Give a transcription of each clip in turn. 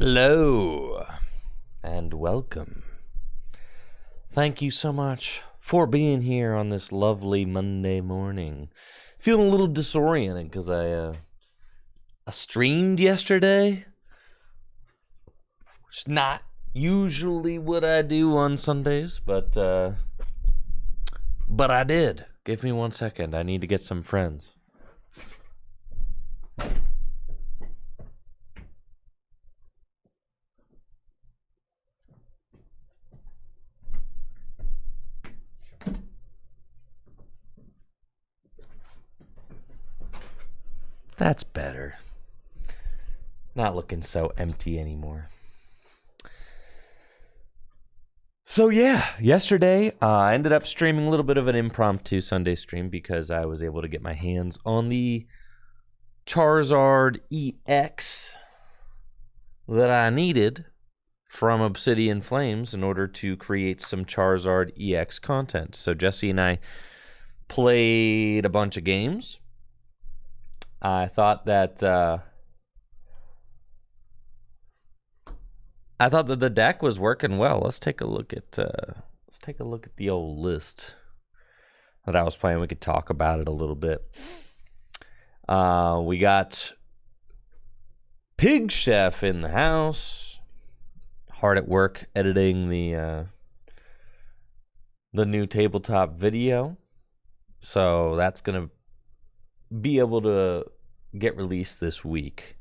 Hello and welcome. Thank you so much for being here on this lovely Monday morning. Feeling a little disoriented because I streamed yesterday. It's not usually what I do on Sundays, but I did. Give me 1 second. I need to get some friends. That's better. Not looking so empty anymore. So yeah, yesterday I ended up streaming a little bit of an impromptu Sunday stream because I was able to get my hands on the Charizard EX that I needed from Obsidian Flames in order to create some Charizard EX content. So Jesse and I played a bunch of games. I thought that the deck was working well. Let's take a look at the old list that I was playing. We could talk about it a little bit. We got Pig Chef in the house, hard at work editing the new tabletop video. So that's gonna be able to get released this week.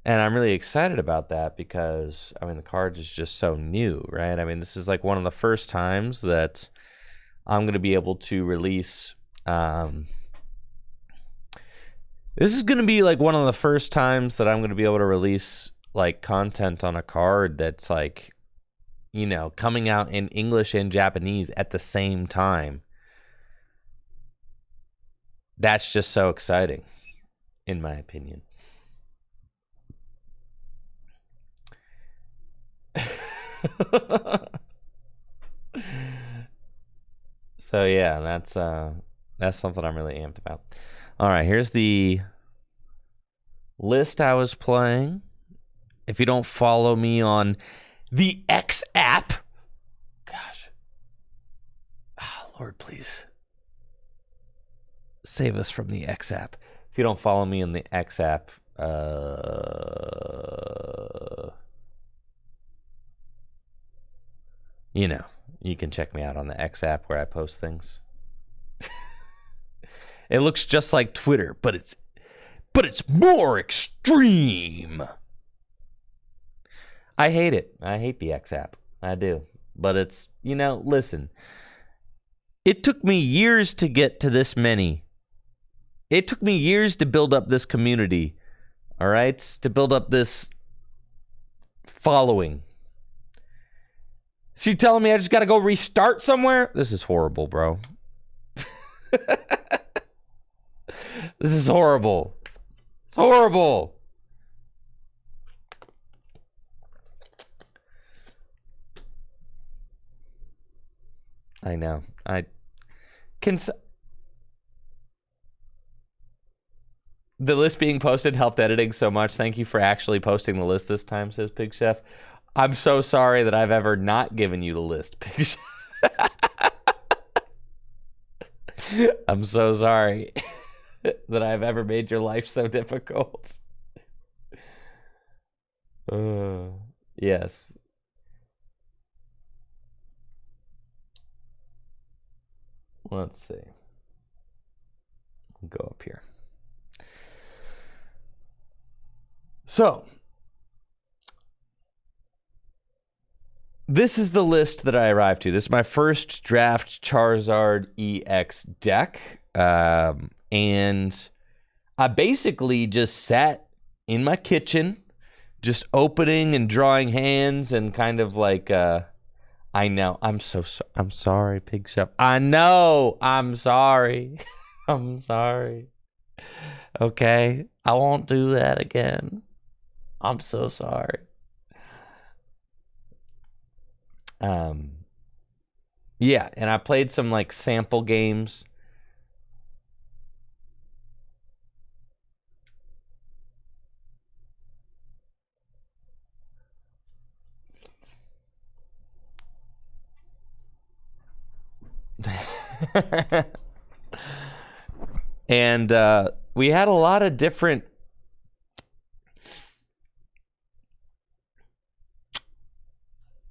And I'm really excited about that because, I mean, the card is just so new, right? I mean, this is like one of the first times that I'm going to be able to release... this is going to be like one of the first times that I'm going to be able to release like content on a card that's like, you know, coming out in English and Japanese at the same time. That's just so exciting, in my opinion. So yeah, that's something I'm really amped about. All right, here's the list I was playing. If you don't follow me on the X app, gosh, Lord, please save us from the X app. If you don't follow me on the X app, you know, you can check me out on the X app where I post things. It looks just like Twitter, but it's more extreme. I hate it. I hate the X app. I do. But it's, you know, listen. It took me years to get to this many. It took me years to build up this community. All right? To build up this following. So you telling me I just got to go restart somewhere? This is horrible, bro. This is horrible. It's horrible. I know. I can. The list being posted helped editing so much. Thank you for actually posting the list this time, says Pig Chef. I'm so sorry that I've ever not given you the list, Pig Chef. I'm so sorry that I've ever made your life so difficult. Yes. Let's see. We'll go up here. So, this is the list that I arrived to. This is my first draft Charizard EX deck. And I basically just sat in my kitchen, just opening and drawing hands and kind of like, I know, I'm sorry, Pig Chef. I know, I'm sorry. I'm sorry. Okay, I won't do that again. I'm so sorry. Yeah, and I played some like sample games. And we had a lot of different...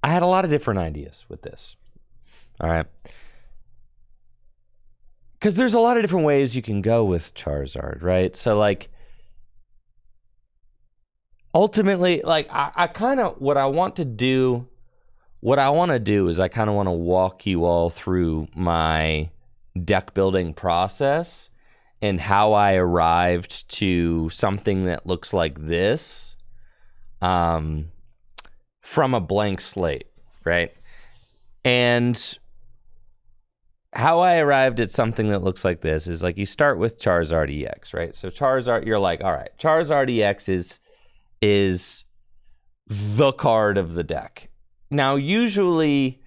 I had a lot of different ideas with this. All right. Because there's a lot of different ways you can go with Charizard, right? So, like, ultimately, like, I kind of, what I want to do is I kind of want to walk you all through my deck building process and how I arrived to something that looks like this from a blank slate, right? And how I arrived at something that looks like this is, like, you start with Charizard EX, right? So Charizard, you're like, all right, Charizard EX is the card of the deck. Now, usually,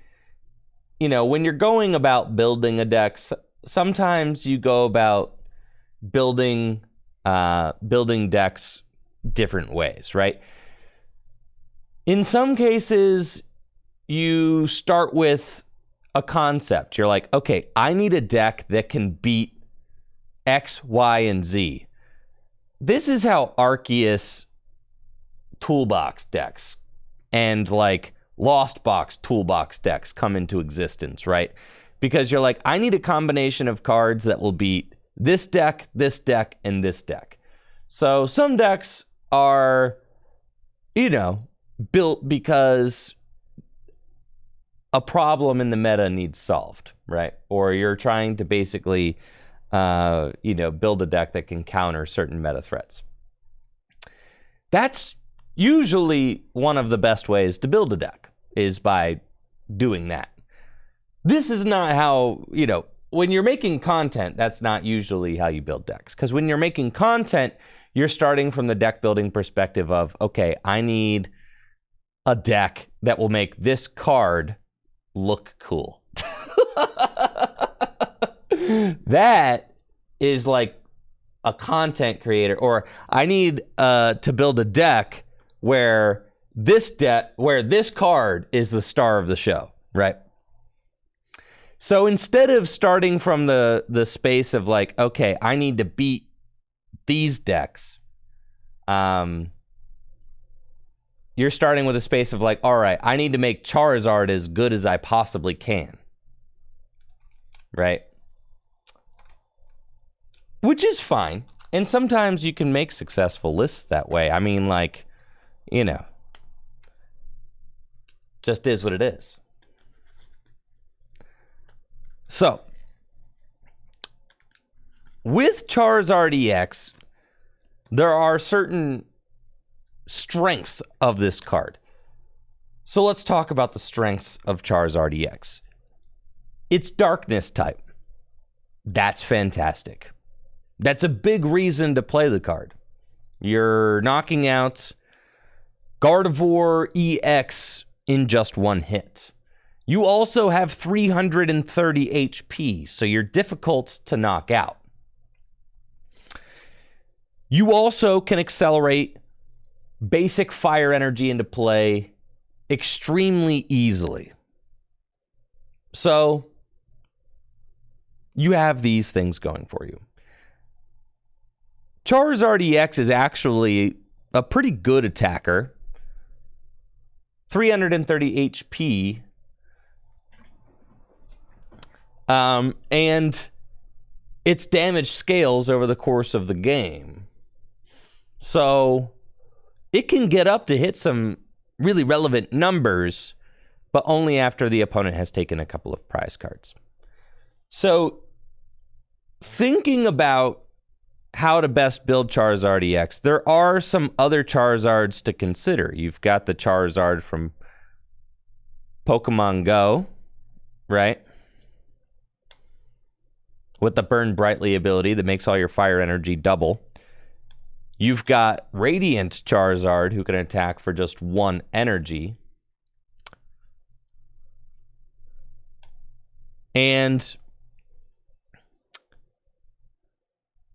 you know, when you're going about building a deck, sometimes you go about building decks different ways, right? In some cases, you start with a concept. You're like, okay, I need a deck that can beat X, Y, and Z. This is how Arceus toolbox decks and, like, Lost Box toolbox decks come into existence, right? Because you're like, I need a combination of cards that will beat this deck, and this deck. So some decks are, you know, built because a problem in the meta needs solved, right? Or you're trying to basically, you know, build a deck that can counter certain meta threats. That's usually one of the best ways to build a deck, is by doing that. This is not how, you know, when you're making content, that's not usually how you build decks. Because when you're making content, you're starting from the deck building perspective of, okay, I need a deck that will make this card look cool. That is like a content creator. Or I need to build a deck where this card is the star of the show, right? So instead of starting from the space of, like, okay, I need to beat these decks, you're starting with a space of, like, all right, I need to make Charizard as good as I possibly can, right? Which is fine. And sometimes you can make successful lists that way. I mean, like, you know, just is what it is. So, with Charizard EX, there are certain strengths of this card. So let's talk about the strengths of Charizard EX. It's darkness type. That's fantastic. That's a big reason to play the card. You're knocking out Gardevoir EX in just one hit. You also have 330 HP, so you're difficult to knock out. You also can accelerate basic fire energy into play extremely easily. So you have these things going for you. Charizard EX is actually a pretty good attacker. 330 HP. And its damage scales over the course of the game. So it can get up to hit some really relevant numbers, but only after the opponent has taken a couple of prize cards. So thinking about how to best build Charizard EX, there are some other Charizards to consider. You've got the Charizard from Pokemon Go, right? With the Burn Brightly ability that makes all your fire energy double. You've got Radiant Charizard, who can attack for just 1 energy. And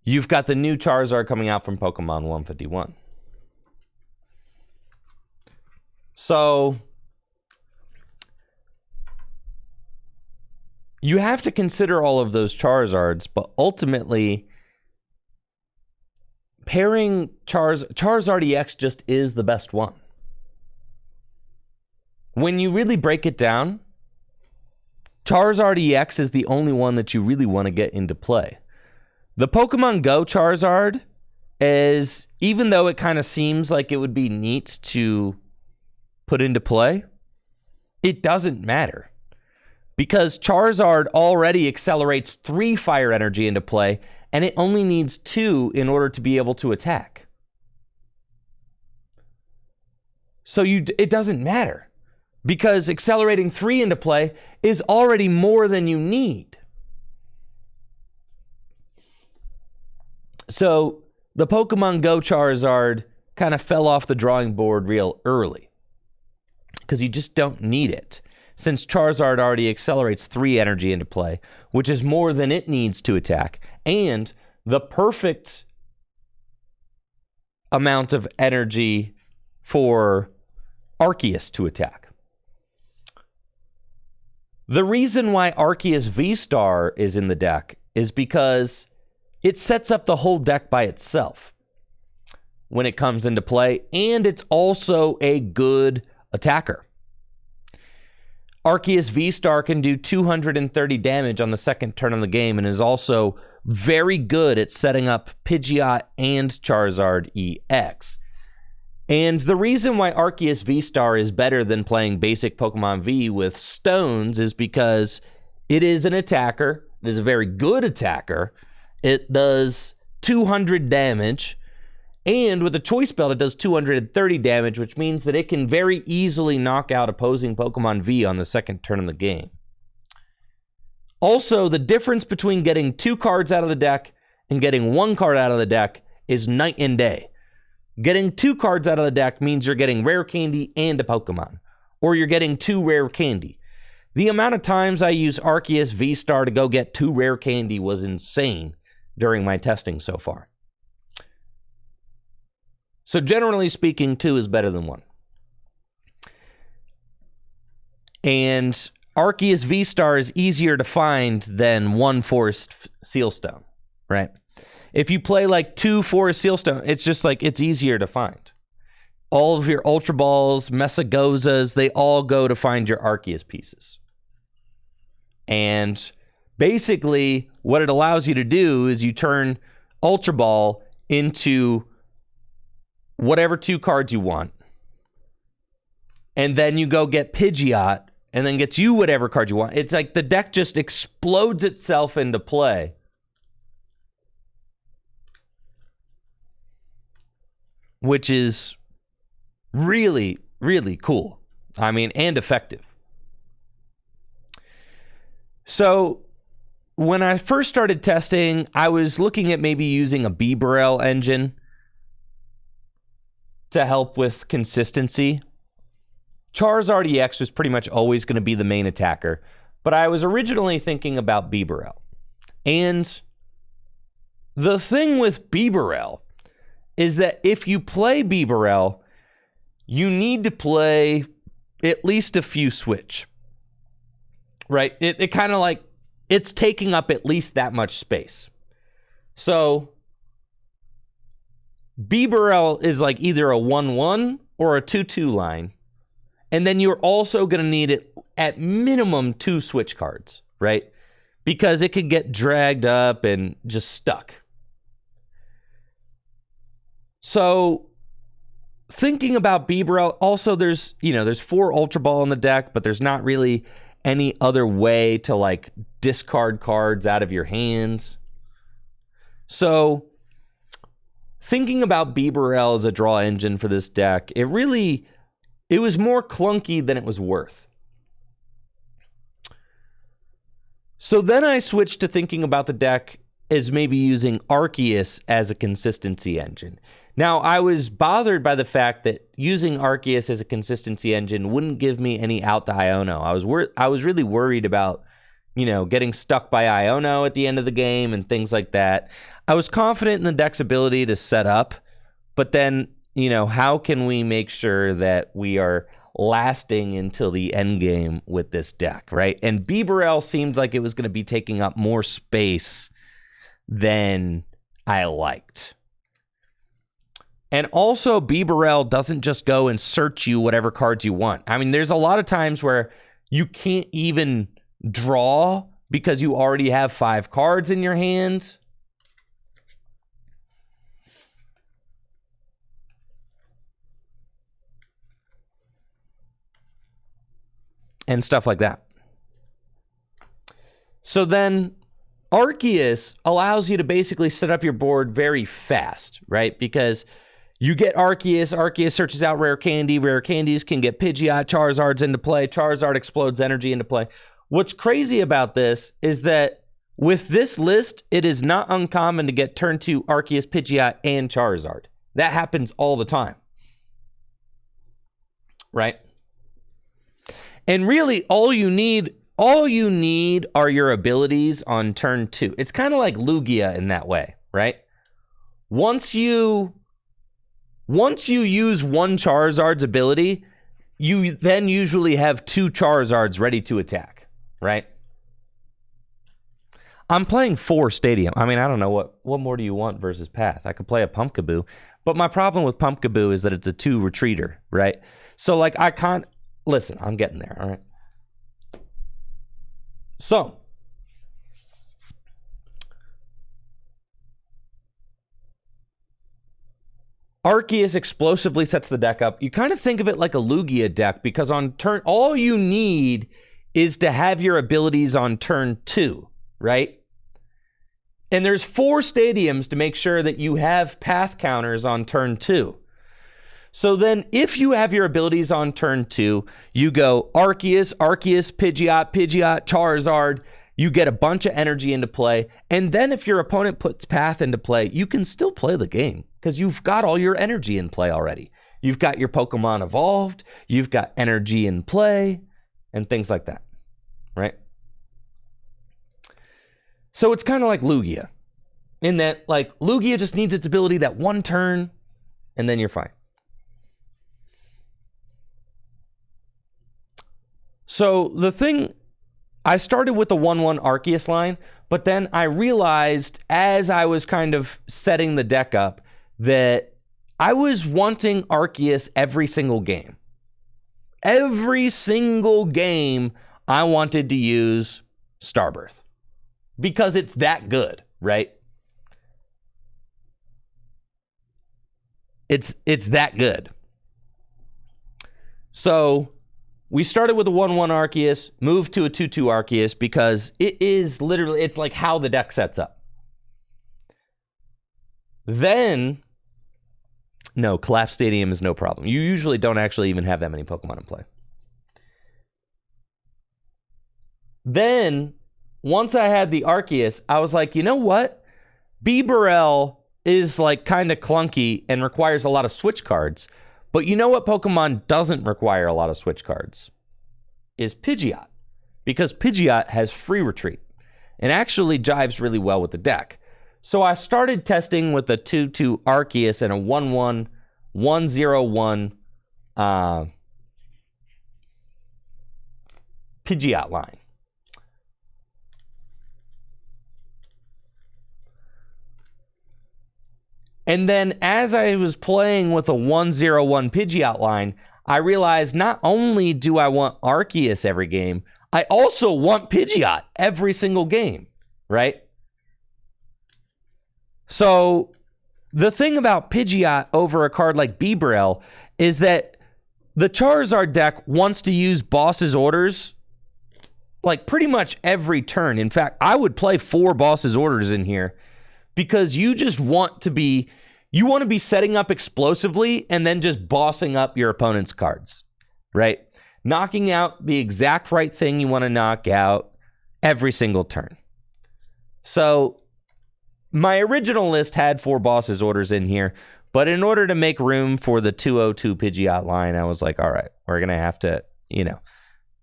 you've got the new Charizard coming out from Pokemon 151. So you have to consider all of those Charizards, but ultimately, pairing Charizard EX just is the best one. When you really break it down, Charizard EX is the only one that you really want to get into play. The Pokemon Go Charizard is, even though it kind of seems like it would be neat to put into play, it doesn't matter. Because Charizard already accelerates 3 fire energy into play, and it only needs 2 in order to be able to attack. So it doesn't matter. Because accelerating 3 into play is already more than you need. So the Pokemon Go Charizard kind of fell off the drawing board real early. Because you just don't need it. Since Charizard already accelerates 3 energy into play, which is more than it needs to attack, and the perfect amount of energy for Arceus to attack. The reason why Arceus V-Star is in the deck is because it sets up the whole deck by itself when it comes into play, and it's also a good attacker. Arceus V-Star can do 230 damage on the second turn of the game and is also very good at setting up Pidgeot and Charizard EX. And the reason why Arceus V-Star is better than playing basic Pokemon V with stones is because it is an attacker. It is a very good attacker. It does 200 damage. And with a Choice Belt, it does 230 damage, which means that it can very easily knock out opposing Pokemon V on the second turn of the game. Also, the difference between getting 2 cards out of the deck and getting 1 card out of the deck is night and day. Getting 2 cards out of the deck means you're getting rare candy and a Pokemon, or you're getting 2 rare candy. The amount of times I use Arceus V-Star to go get 2 rare candy was insane during my testing so far. So generally speaking, 2 is better than 1. And Arceus V-Star is easier to find than 1 Forest Sealstone, right? If you play like 2 Forest Sealstone, it's just like, it's easier to find. All of your Ultra Balls, Mesagozas, they all go to find your Arceus pieces. And basically, what it allows you to do is you turn Ultra Ball into whatever 2 cards you want. And then you go get Pidgeot, and then gets you whatever card you want. It's like the deck just explodes itself into play. Which is really, really cool. I mean, and effective. So, when I first started testing, I was looking at maybe using a Bibarel engine to help with consistency. Charizard EX was pretty much always going to be the main attacker, but I was originally thinking about Bibarel. And the thing with Bibarel is that if you play Bibarel, you need to play at least a few switch. Right? It kind of like, it's taking up at least that much space. So, Bibarel is like either a 1-1 or a 2-2 line. And then you're also going to need it at minimum 2 switch cards, right? Because it could get dragged up and just stuck. So, thinking about Bibarel, also there's 4 Ultra Ball in the deck, but there's not really any other way to like discard cards out of your hands. So, thinking about Bibarel as a draw engine for this deck, it was more clunky than it was worth. So then I switched to thinking about the deck as maybe using Arceus as a consistency engine. Now, I was bothered by the fact that using Arceus as a consistency engine wouldn't give me any out to Iono. I was really worried about, getting stuck by Iono at the end of the game and things like that. I was confident in the deck's ability to set up, but then, how can we make sure that we are lasting until the end game with this deck, right? And Bibarel seemed like it was going to be taking up more space than I liked. And also, Bibarel doesn't just go and search you whatever cards you want. I mean, there's a lot of times where you can't even draw because you already have 5 cards in your hand. And stuff like that. So then Arceus allows you to basically set up your board very fast, right? Because you get Arceus, Arceus searches out rare candy, rare candies can get Pidgeot, Charizard's into play, Charizard explodes energy into play. What's crazy about this is that with this list, it is not uncommon to get turn 2 Arceus, Pidgeot, and Charizard. That happens all the time, right? And really, all you need are your abilities on turn 2. It's kind of like Lugia in that way, right? Once you use one Charizard's ability, you then usually have 2 Charizards ready to attack, right? I'm playing 4 Stadium. I mean, I don't know what more do you want versus Path? I could play a Pumpkaboo, but my problem with Pumpkaboo is that it's a 2 retreater, right? So like I can't listen, I'm getting there, all right? So, Arceus explosively sets the deck up. You kind of think of it like a Lugia deck because on turn, all you need is to have your abilities on turn 2, right? And there's 4 stadiums to make sure that you have path counters on turn 2. So then if you have your abilities on turn 2, you go Arceus, Arceus, Pidgeot, Pidgeot, Charizard. You get a bunch of energy into play. And then if your opponent puts Path into play, you can still play the game because you've got all your energy in play already. You've got your Pokemon evolved. You've got energy in play and things like that, right? So it's kind of like Lugia in that like Lugia just needs its ability that one turn and then you're fine. So the thing, I started with the 1/1 Arceus line, but then I realized as I was kind of setting the deck up that I was wanting Arceus every single game. Every single game I wanted to use Starbirth because it's that good, right? It's that good. So we started with a 1/1 Arceus, moved to a 2/2 Arceus because it is literally, it's like how the deck sets up. Then, no, Collapse Stadium is no problem. You usually don't actually even have that many Pokemon in play. Then, once I had the Arceus, I was like, you know what? Bibarel is like kind of clunky and requires a lot of switch cards. But you know what Pokemon doesn't require a lot of switch cards? Is Pidgeot. Because Pidgeot has free retreat and actually jives really well with the deck. So I started testing with a 2/2 Arceus and a 1/1, 1/0/1 Pidgeot line. And then as I was playing with a 1/0/1 Pidgeot line, I realized not only do I want Arceus every game, I also want Pidgeot every single game, right? So the thing about Pidgeot over a card like Bibarel is that the Charizard deck wants to use Boss's Orders like pretty much every turn. In fact, I would play 4 Boss's Orders in here because you just want to be setting up explosively and then just bossing up your opponent's cards, right? Knocking out the exact right thing you want to knock out every single turn. So my original list had 4 Boss's Orders in here, but in order to make room for the 2/02 Pidgeot line, I was like, all right, we're going to have to, we're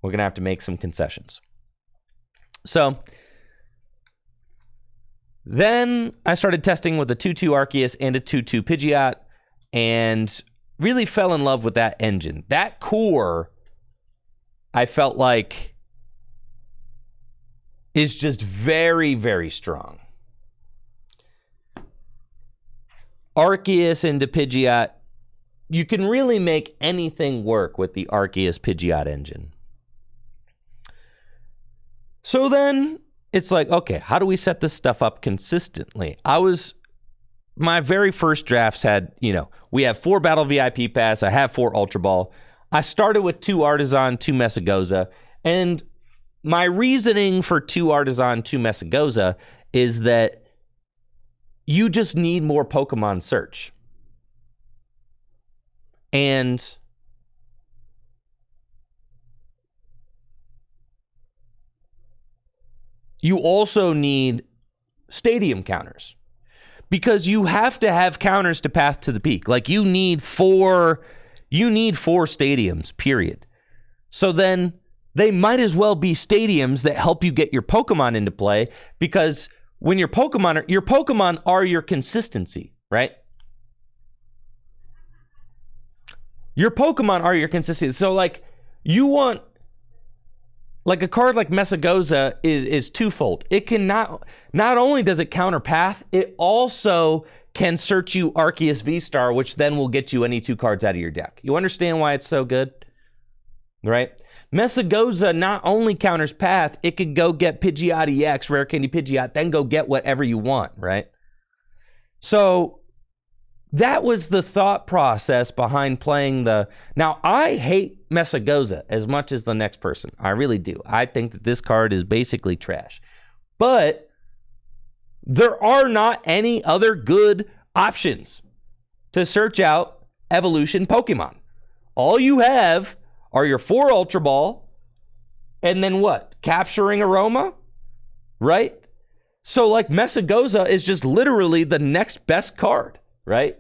going to have to make some concessions. So then I started testing with a 2/2 Arceus and a 2/2 Pidgeot, and really fell in love with that engine. That core, I felt like, is just very, very strong. Arceus into Pidgeot, you can really make anything work with the Arceus Pidgeot engine. So then it's like, okay, how do we set this stuff up consistently? My very first drafts had, we have 4 Battle VIP Pass. I have 4 Ultra Ball. I started with 2 Artisan, 2 Mesagoza. And my reasoning for 2 Artisan, 2 Mesagoza is that you just need more Pokemon search. And you also need stadium counters, because you have to have counters to Path to the Peak. Like, you need 4 stadiums, period. So then they might as well be stadiums that help you get your Pokemon into play, because when your Pokemon are your consistency, right? Your Pokemon are your consistency. So, like, you want, like, a card like Mesagoza is twofold. It can not only does it counter Path, it also can search you Arceus V-Star, which then will get you any 2 cards out of your deck. You understand why it's so good? Right? Mesagoza not only counters Path, it could go get Pidgeot EX, Rare Candy Pidgeot, then go get whatever you want, right? So that was the thought process behind playing Now, I hate Mesagoza as much as the next person. I really do. I think that this card is basically trash. But there are not any other good options to search out evolution Pokemon. All you have are your 4 Ultra Ball, and then what? Capturing Aroma, right? So, like, Mesagoza is just literally the next best card, right?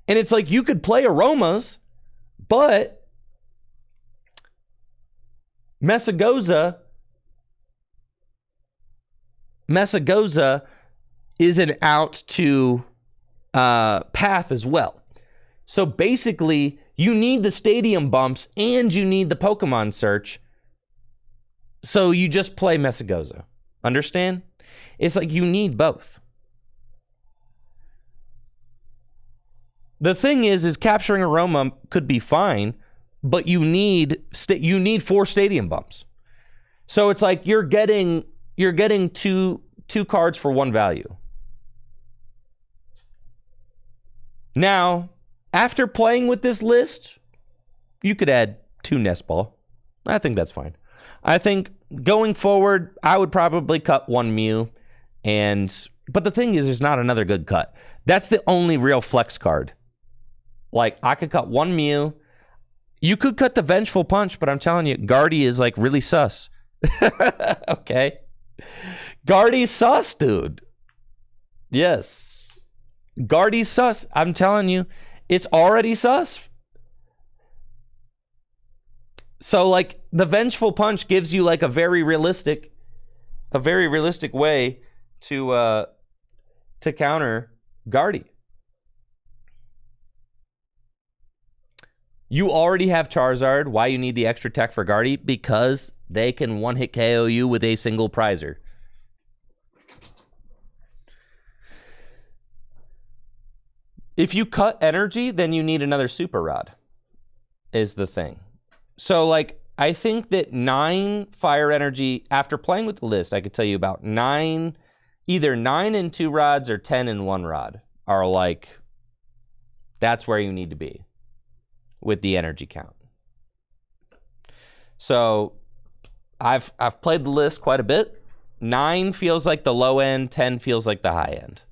And it's like, you could play Aromas, but Mesagoza is an out to Path as well. So basically, you need the stadium bumps and you need the Pokemon search. So you just play Mesagoza. Understand? It's like you need both. The thing is capturing Aroma could be fine, but you need 4 stadium bumps. So it's like you're getting two cards for 1 value. Now, after playing with this list, you could add 2 Nest Ball. I think that's fine. I think going forward, I would probably cut 1 Mew. But the thing is, there's not another good cut. That's the only real flex card. Like, I could cut 1 Mew. You could cut the Vengeful Punch, but I'm telling you, Gardy is, like, really sus. Okay? Gardy's sus, dude. Yes. Gardy's sus. I'm telling you, it's already sus. So, like, the Vengeful Punch gives you, like, a very realistic way to counter Gardy. You already have Charizard. Why you need the extra tech for Gardy? Because they can one-hit KO you with a single prizer. If you cut energy, then you need another Super Rod, is the thing. So, like, I think that 9 fire energy, after playing with the list, I could tell you about 9, either 9 and 2 rods or 10 and 1 rod are, like, that's where you need to be with the energy count. So I've played the list quite a bit. 9 feels like the low end, 10 feels like the high end.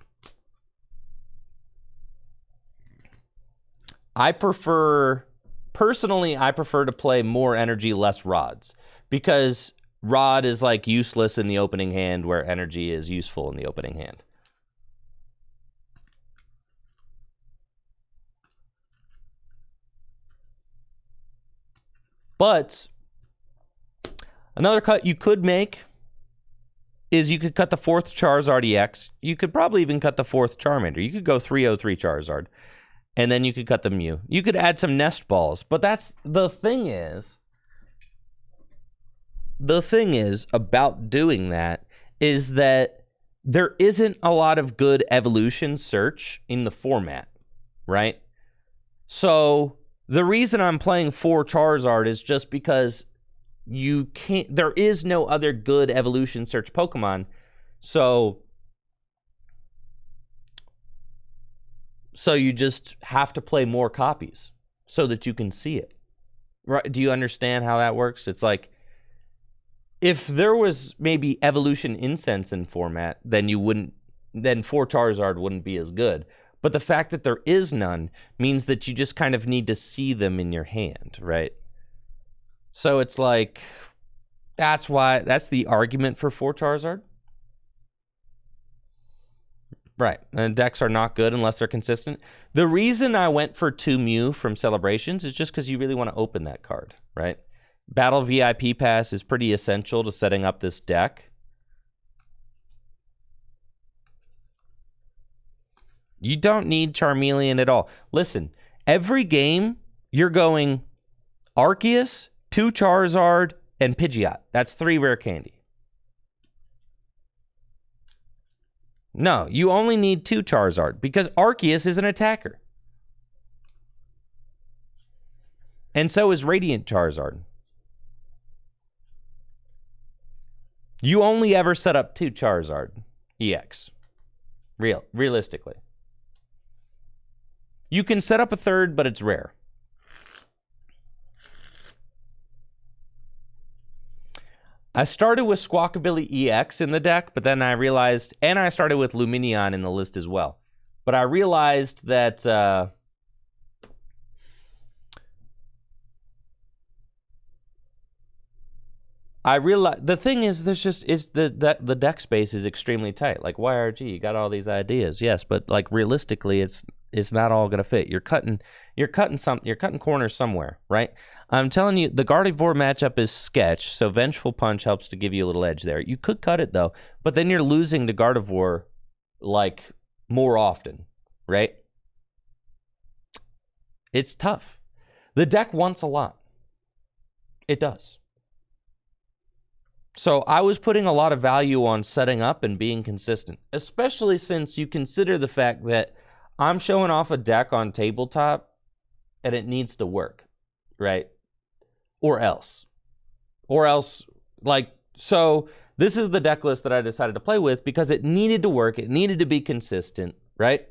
Personally, I prefer to play more energy, less rods, because rod is, like, useless in the opening hand where energy is useful in the opening hand. But another cut you could make is you could cut the 4th Charizard EX. You could probably even cut the 4th Charmander. You could go 303 Charizard. And then you could cut the Mew. You could add some nest balls. But that's the thing is about doing that is that there isn't a lot of good evolution search in the format, right? So the reason I'm playing 4 Charizard is just because there is no other good evolution search Pokemon. So you just have to play more copies so that you can see it. Right? Do you understand how that works? It's like, if there was maybe evolution incense in format, then 4 Charizard wouldn't be as good. But the fact that there is none means that you just kind of need to see them in your hand, right? So it's like, that's the argument for 4 Charizard. Right, and decks are not good unless they're consistent. The reason I went for 2 Mew from Celebrations is just because you really want to open that card, right? Battle VIP Pass is pretty essential to setting up this deck. You don't need Charmeleon at all. Listen, every game, you're going Arceus, 2 Charizard, and Pidgeot. That's 3 rare candy. No, you only need 2 Charizard because Arceus is an attacker. And so is Radiant Charizard. You only ever set up 2 Charizard EX. Realistically. You can set up a third, but it's rare. I started with Squawkabilly EX in the deck, but then I realized, and I started with Lumineon in the list as well. But I realized that the thing is, the deck space is extremely tight. Like YRG, you got all these ideas, yes, but like realistically, it's not all gonna fit. You're cutting corners somewhere, right? I'm telling you, the Gardevoir matchup is sketch, so Vengeful Punch helps to give you a little edge there. You could cut it though, but then you're losing to Gardevoir like more often, right? It's tough. The deck wants a lot. It does. So I was putting a lot of value on setting up and being consistent, especially since you consider the fact that I'm showing off a deck on tabletop and it needs to work, right? Or else, like, so this is the deck list that I decided to play with because it needed to work. It needed to be consistent, right?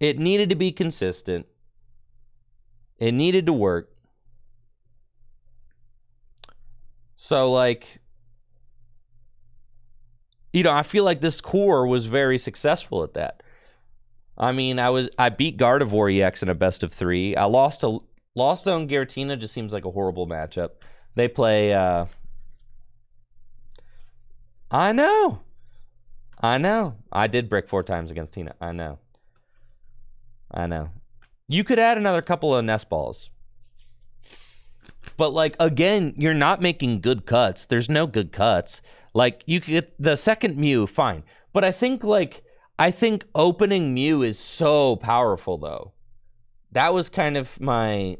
It needed to be consistent. It needed to work. So, like, I feel like this core was very successful at that. I mean, I beat Gardevoir EX in a best of 3. I lost to Lost Zone Giratina just seems like a horrible matchup. They play I know. I did brick 4 times against Tina. I know. You could add another couple of nest balls. But, like, again, you're not making good cuts. There's no good cuts. Like, you could get the second Mew, fine. But I think opening Mew is so powerful, though. That was kind of my...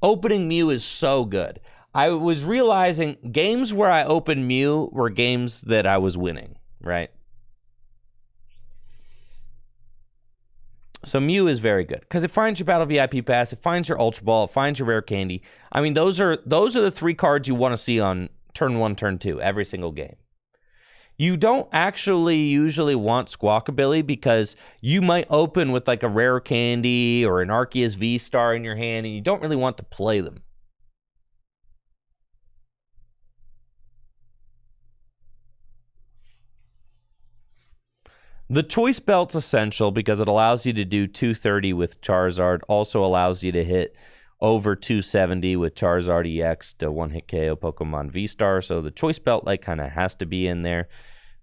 Opening Mew is so good. I was realizing games where I opened Mew were games that I was winning, right? So Mew is very good because it finds your Battle VIP Pass, it finds your Ultra Ball, it finds your Rare Candy. I mean, those are the 3 cards you want to see on turn 1, turn 2, every single game. You don't actually usually want Squawkabilly because you might open with like a Rare Candy or an Arceus V-Star in your hand, and you don't really want to play them. The Choice Belt's essential because it allows you to do 230 with Charizard, also allows you to hit over 270 with Charizard EX to one-hit KO Pokemon V-Star, so the Choice Belt like kind of has to be in there.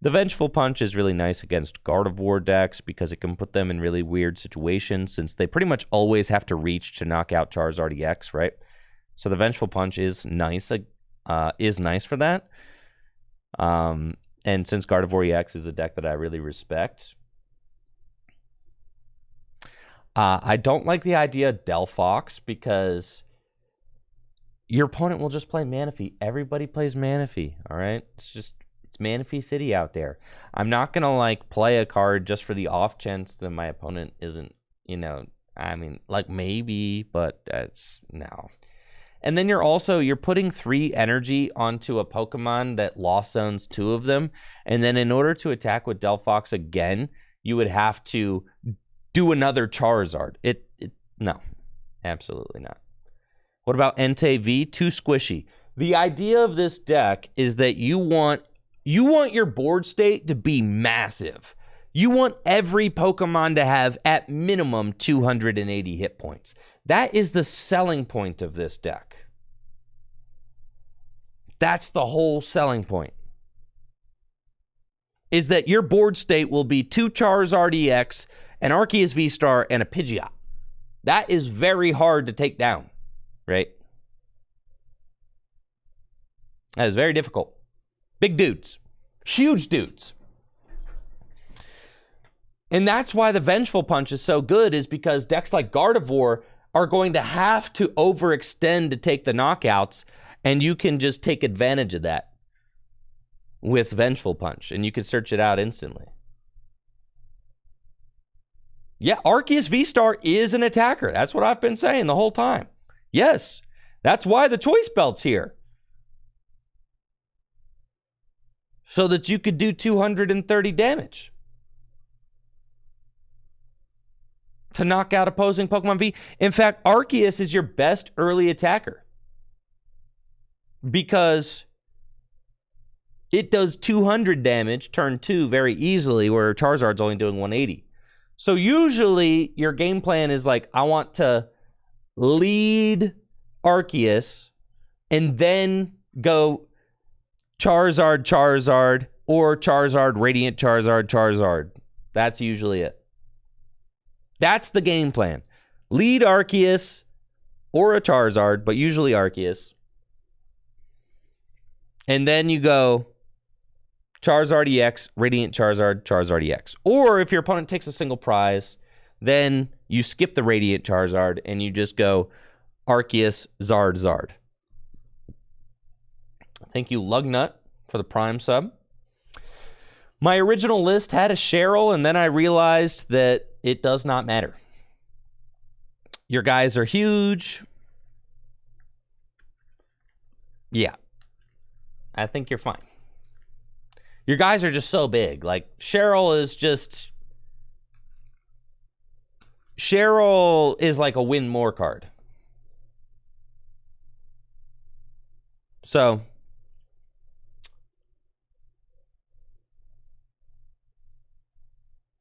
The Vengeful Punch is really nice against Gardevoir decks because it can put them in really weird situations since they pretty much always have to reach to knock out Charizard EX, right? So the Vengeful Punch is nice is nice for that. And since Gardevoir EX is a deck that I really respect, I don't like the idea of Delphox because your opponent will just play Manaphy. Everybody plays Manaphy, all right? It's Manaphy City out there. I'm not going to, like, play a card just for the off chance that my opponent isn't, you know, I mean, like, maybe, but that's, no. And then you're putting 3 energy onto a Pokemon that lost zones 2 of them, and then in order to attack with Delphox again, you would have to do another Charizard. No, absolutely not. What about Entei V? Too squishy. The idea of this deck is that you want your board state to be massive. You want every Pokemon to have at minimum 280 hit points. That is the selling point of this deck. That's the whole selling point. Is that your board state will be 2 Charizard EX, an Arceus V-Star, and a Pidgeot. That is very hard to take down, right? That is very difficult. Big dudes. Huge dudes. And that's why the Vengeful Punch is so good, is because decks like Gardevoir are going to have to overextend to take the knockouts, and you can just take advantage of that with Vengeful Punch, and you can search it out instantly. Yeah, Arceus V-Star is an attacker. That's what I've been saying the whole time. Yes, that's why the choice belt's here. So that you could do 230 damage. To knock out opposing Pokemon V. In fact, Arceus is your best early attacker. Because it does 200 damage, turn 2 very easily, where Charizard's only doing 180. So usually your game plan is like, I want to lead Arceus and then go Charizard, or Charizard, Radiant Charizard. That's usually it. That's the game plan. Lead Arceus or a Charizard, but usually Arceus. And then you go Charizard EX, Radiant Charizard EX. Or if your opponent takes a single prize, then you skip the Radiant Charizard and you just go Arceus, Zard. Thank you, Lugnut, for the Prime sub. My original list had a Cheryl, and then I realized that it does not matter. Your guys are huge. Yeah. I think you're fine. Your guys are just so big. Like, Cheryl is like a win more card. So,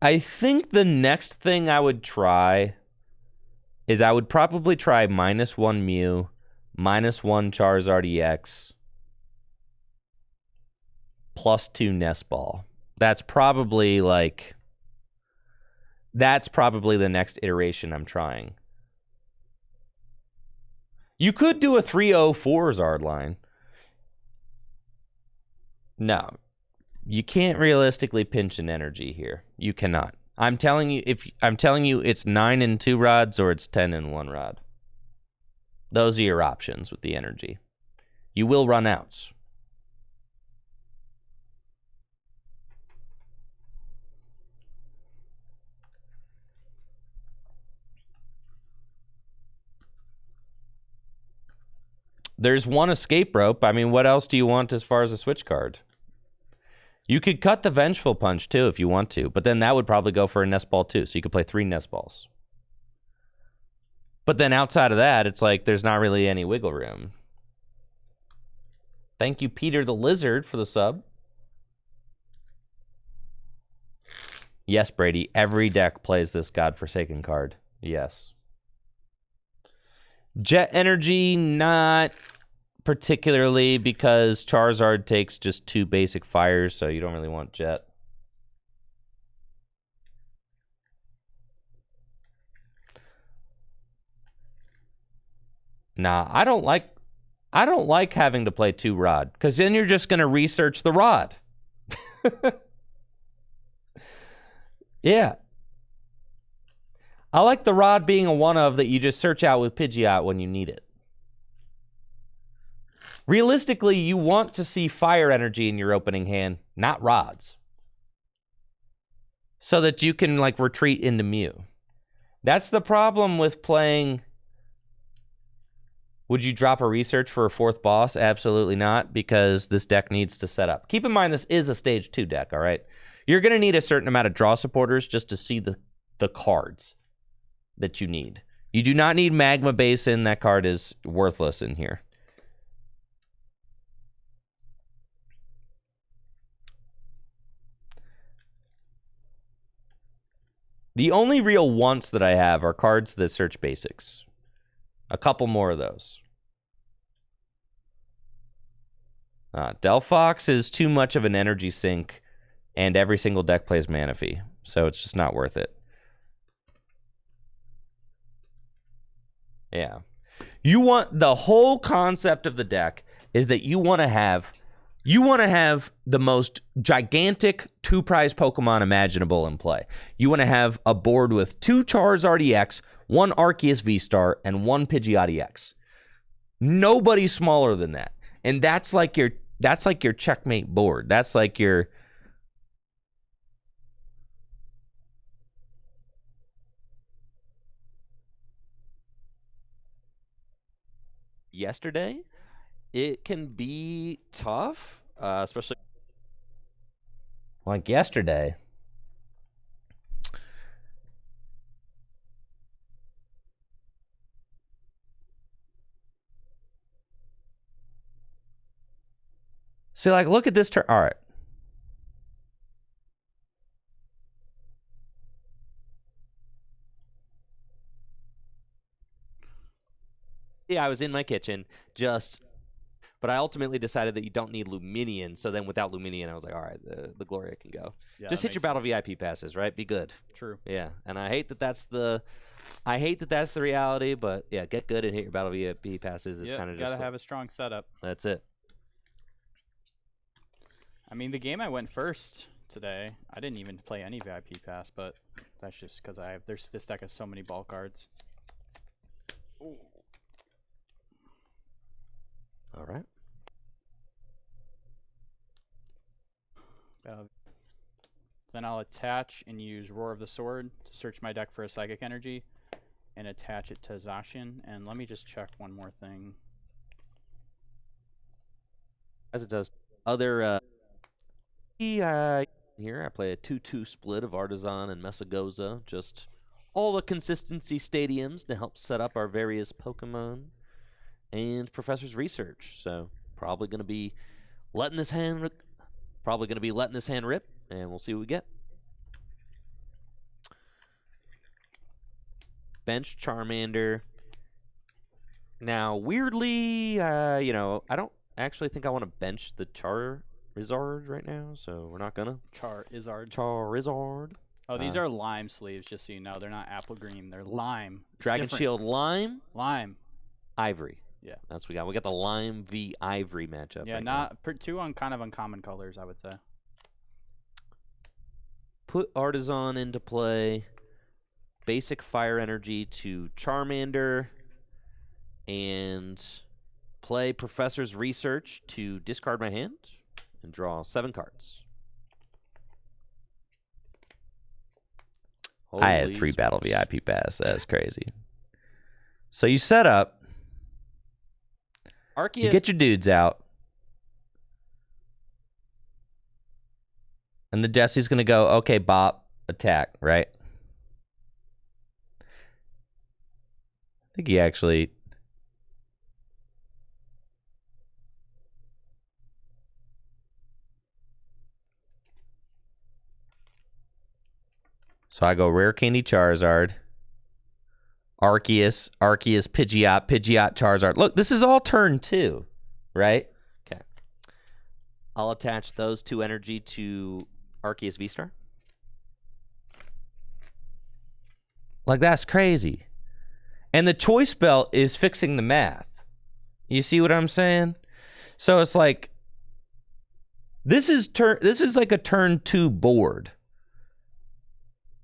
I think the next thing I would try is I would probably try -1 Mew, -1 Charizard EX, +2 Nest Ball. That's probably the next iteration I'm trying. You could do a 304 Zard line. No. You can't realistically pinch an energy here. You cannot. I'm telling you it's 9 and 2 rods or it's 10 and 1 rod. Those are your options with the energy. You will run outs. There's one escape rope. I mean, what else do you want as far as a switch card? You could cut the Vengeful Punch, too, if you want to. But then that would probably go for a Nest Ball, too. So you could play 3 Nest Balls. But then outside of that, it's like there's not really any wiggle room. Thank you, Peter the Lizard, for the sub. Yes, Brady. Every deck plays this Godforsaken card. Yes. Jet Energy, not particularly, because Charizard takes just 2 basic fires, so you don't really want Jet. Nah, I don't like I don't like having to play 2 Rod, because then you're just going to research the Rod. Yeah. I like the Rod being a one-of that you just search out with Pidgeot when you need it. Realistically, you want to see Fire Energy in your opening hand, not Rods. So that you can, like, retreat into Mew. That's the problem with playing... Would you drop a research for a 4th boss? Absolutely not, because this deck needs to set up. Keep in mind, this is a stage 2 deck, all right? You're going to need a certain amount of draw supporters just to see the cards that you need. You do not need Magma Basin. That card is worthless in here. The only real wants that I have are cards that search basics. A couple more of those. Delphox is too much of an energy sink, and every single deck plays Manaphy, so it's just not worth it. Yeah. You want the whole concept of the deck is that you want to have the most gigantic 2-prize Pokemon imaginable in play. You want to have a board with 2 Charizard EX, 1 Arceus V-Star, and 1 Pidgeot EX. Nobody's smaller than that. And that's like your checkmate board. That's like your... Yesterday, it can be tough, especially like yesterday. See, like, look at this turn. All right. Yeah, I was in my kitchen, but I ultimately decided that you don't need Luminion. So then without Luminion, I was like, all right, the Gloria can go. Yeah, just hit your Battle VIP passes, right? Be good. True. Yeah, and I hate that that's the reality, but yeah, get good and hit your Battle VIP passes is kind of just... gotta have a strong setup. That's it. I mean, the game I went first today, I didn't even play any VIP pass, but that's just because this deck has so many ball cards. Ooh. All right. Then I'll attach and use Roar of the Sword to search my deck for a Psychic Energy and attach it to Zacian. And let me just check one more thing. As it does other... here I play a 2-2 split of Artisan and Messagoza. Just all the consistency stadiums to help set up our various Pokemon and Professor's Research. So probably going to be letting this hand rip, and we'll see what we get. Bench Charmander. Now, weirdly, I don't actually think I want to bench the Charizard right now, so we're not gonna. Charizard. Oh, these are lime sleeves, just so you know. They're not apple green. They're lime. Dragon Shield lime. Lime. Ivory. Yeah. That's what we got. We got the lime v ivory matchup. Yeah, right not two kind of uncommon colors, I would say. Put Artisan into play. Basic Fire Energy to Charmander. And play Professor's Research to discard my hand and draw 7 cards. I had 3 Battle VIP pass. That's crazy. So you set up. Arceus. You get your dudes out. And the Jesse's going to go, okay, bop, attack, right? I think he actually... So I go Rare Candy Charizard, Arceus, Pidgeot, Charizard. Look, this is all turn 2, right? Okay. I'll attach those 2 energy to Arceus V-Star. Like, that's crazy. And the choice belt is fixing the math. You see what I'm saying? So it's like this is like a turn 2 board.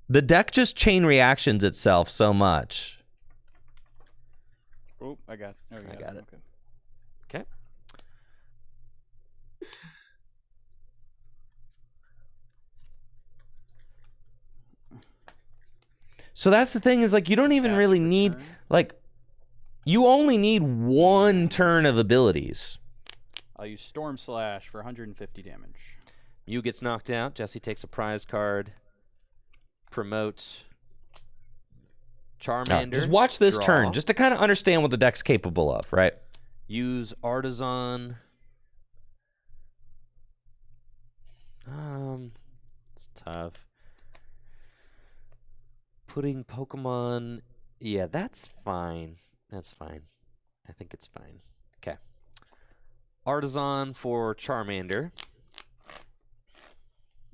The deck just chain reactions itself so much. Oh, I got it. I got it. Okay. So that's the thing is like you don't even really need like you only need 1 turn of abilities. I'll use Storm Slash for 150 damage. Mew gets knocked out. Jesse takes a prize card. Promotes Charmander. Just watch this draw. turn just to kind of understand what the deck's capable of, right? Use Artisan. It's tough. Putting Pokemon. Yeah, that's fine. That's fine. I think it's fine. Okay. Artisan for Charmander.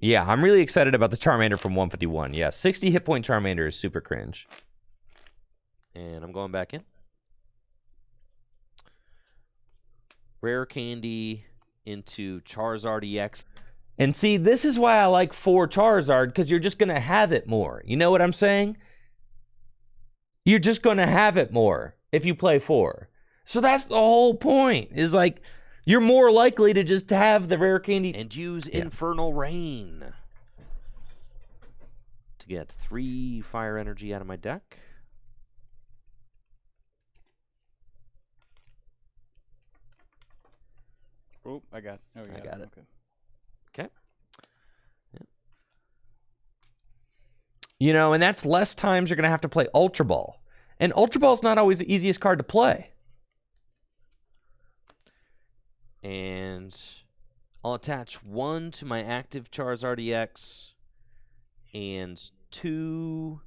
Yeah, I'm really excited about the Charmander from 151. Yeah, 60 hit point Charmander is super cringe. And I'm going back in. Rare Candy into Charizard EX. And see, this is why I like 4 Charizard, because you're just going to have it more. You know what I'm saying? You're just going to have it more if you play 4. So that's the whole point, is like, you're more likely to just have the Rare Candy. And use Infernal Rain to get 3 fire energy out of my deck. Oh, I got it. I got it. Okay. Okay. You know, and that's less times you're going to have to play Ultra Ball. And Ultra Ball's not always the easiest card to play. And I'll attach 1 to my active Charizard EX and 2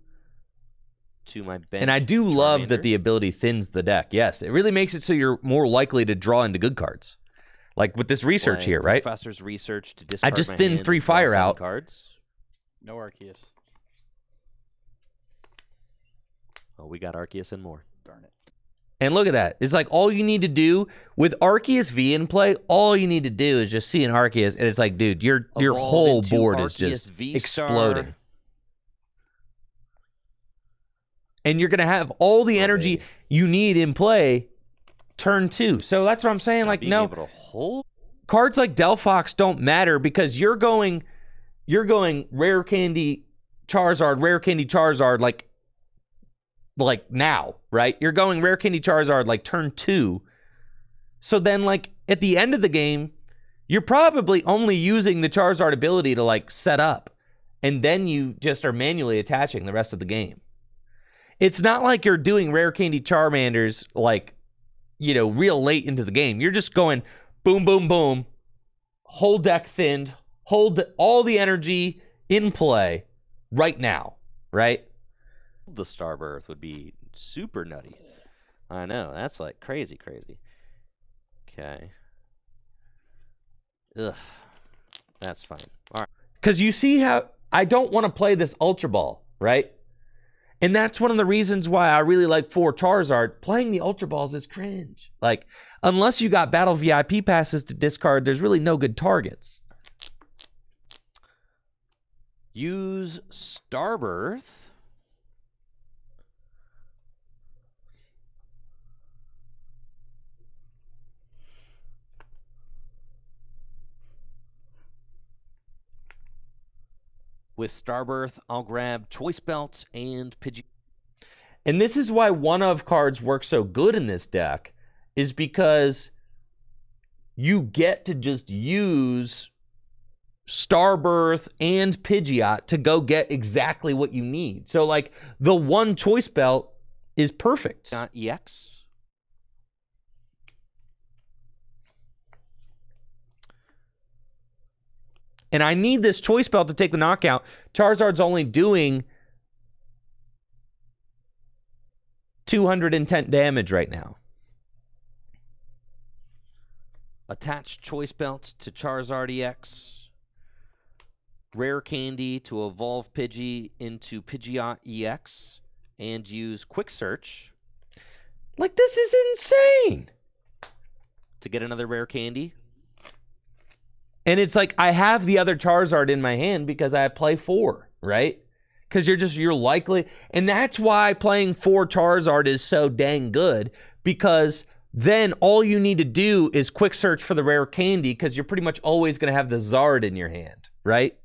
to my bench. And I do love Charmander. that the ability thins the deck. Yes, it really makes it so you're more likely to draw into good cards. Like with this research Play here, right? Professor's research to discard I just my thinned hand 3 and draw fire 7 out. cards. No Arceus. Oh, we got Arceus and more. Darn it. And look at that. It's like all you need to do with Arceus V in play, all you need to do is just see an Arceus, and it's like, dude, your Evolve whole into board is Arceus just V-Star. exploding. And you're going to have all the energy baby. you need in play turn 2. So that's what I'm saying. Like, Being no, able to hold. cards like Delphox don't matter because you're going Rare Candy Charizard, like now, right? You're going Rare Candy Charizard like turn 2. So then like at the end of the game, you're probably only using the Charizard ability to like set up, and then you just are manually attaching the rest of the game. It's not like you're doing Rare Candy Charmanders like, you know, real late into the game. You're just going boom, boom, boom, whole deck thinned, hold all the energy in play right now, right? The Starbirth would be super nutty. I know. That's like crazy. Okay. Ugh. That's fine. All right. Because you see how I don't want to play this Ultra Ball, right? And that's one of the reasons why I really like 4 Charizard. Playing the Ultra Balls is cringe. Like, unless you got Battle VIP passes to discard, there's really no good targets. Use Starbirth. With Starbirth, I'll grab Choice Belt and Pidgey. And this is why one-of cards work so good in this deck, is because you get to just use Starbirth and Pidgeot to go get exactly what you need. So, like, the one Choice Belt is perfect. Not EX. And I need this Choice Belt to take the knockout. Charizard's only doing 210 damage right now. Attach Choice Belt to Charizard EX. Rare Candy to evolve Pidgey into Pidgeot EX. And use Quick Search. Like, this is insane. to get another rare candy. And it's like, I have the other Charizard in my hand because I play 4, right? Because you're likely, and that's why playing 4 Charizard is so dang good, because then all you need to do is quick search for the rare candy, because you're pretty much always going to have the Zard in your hand, right?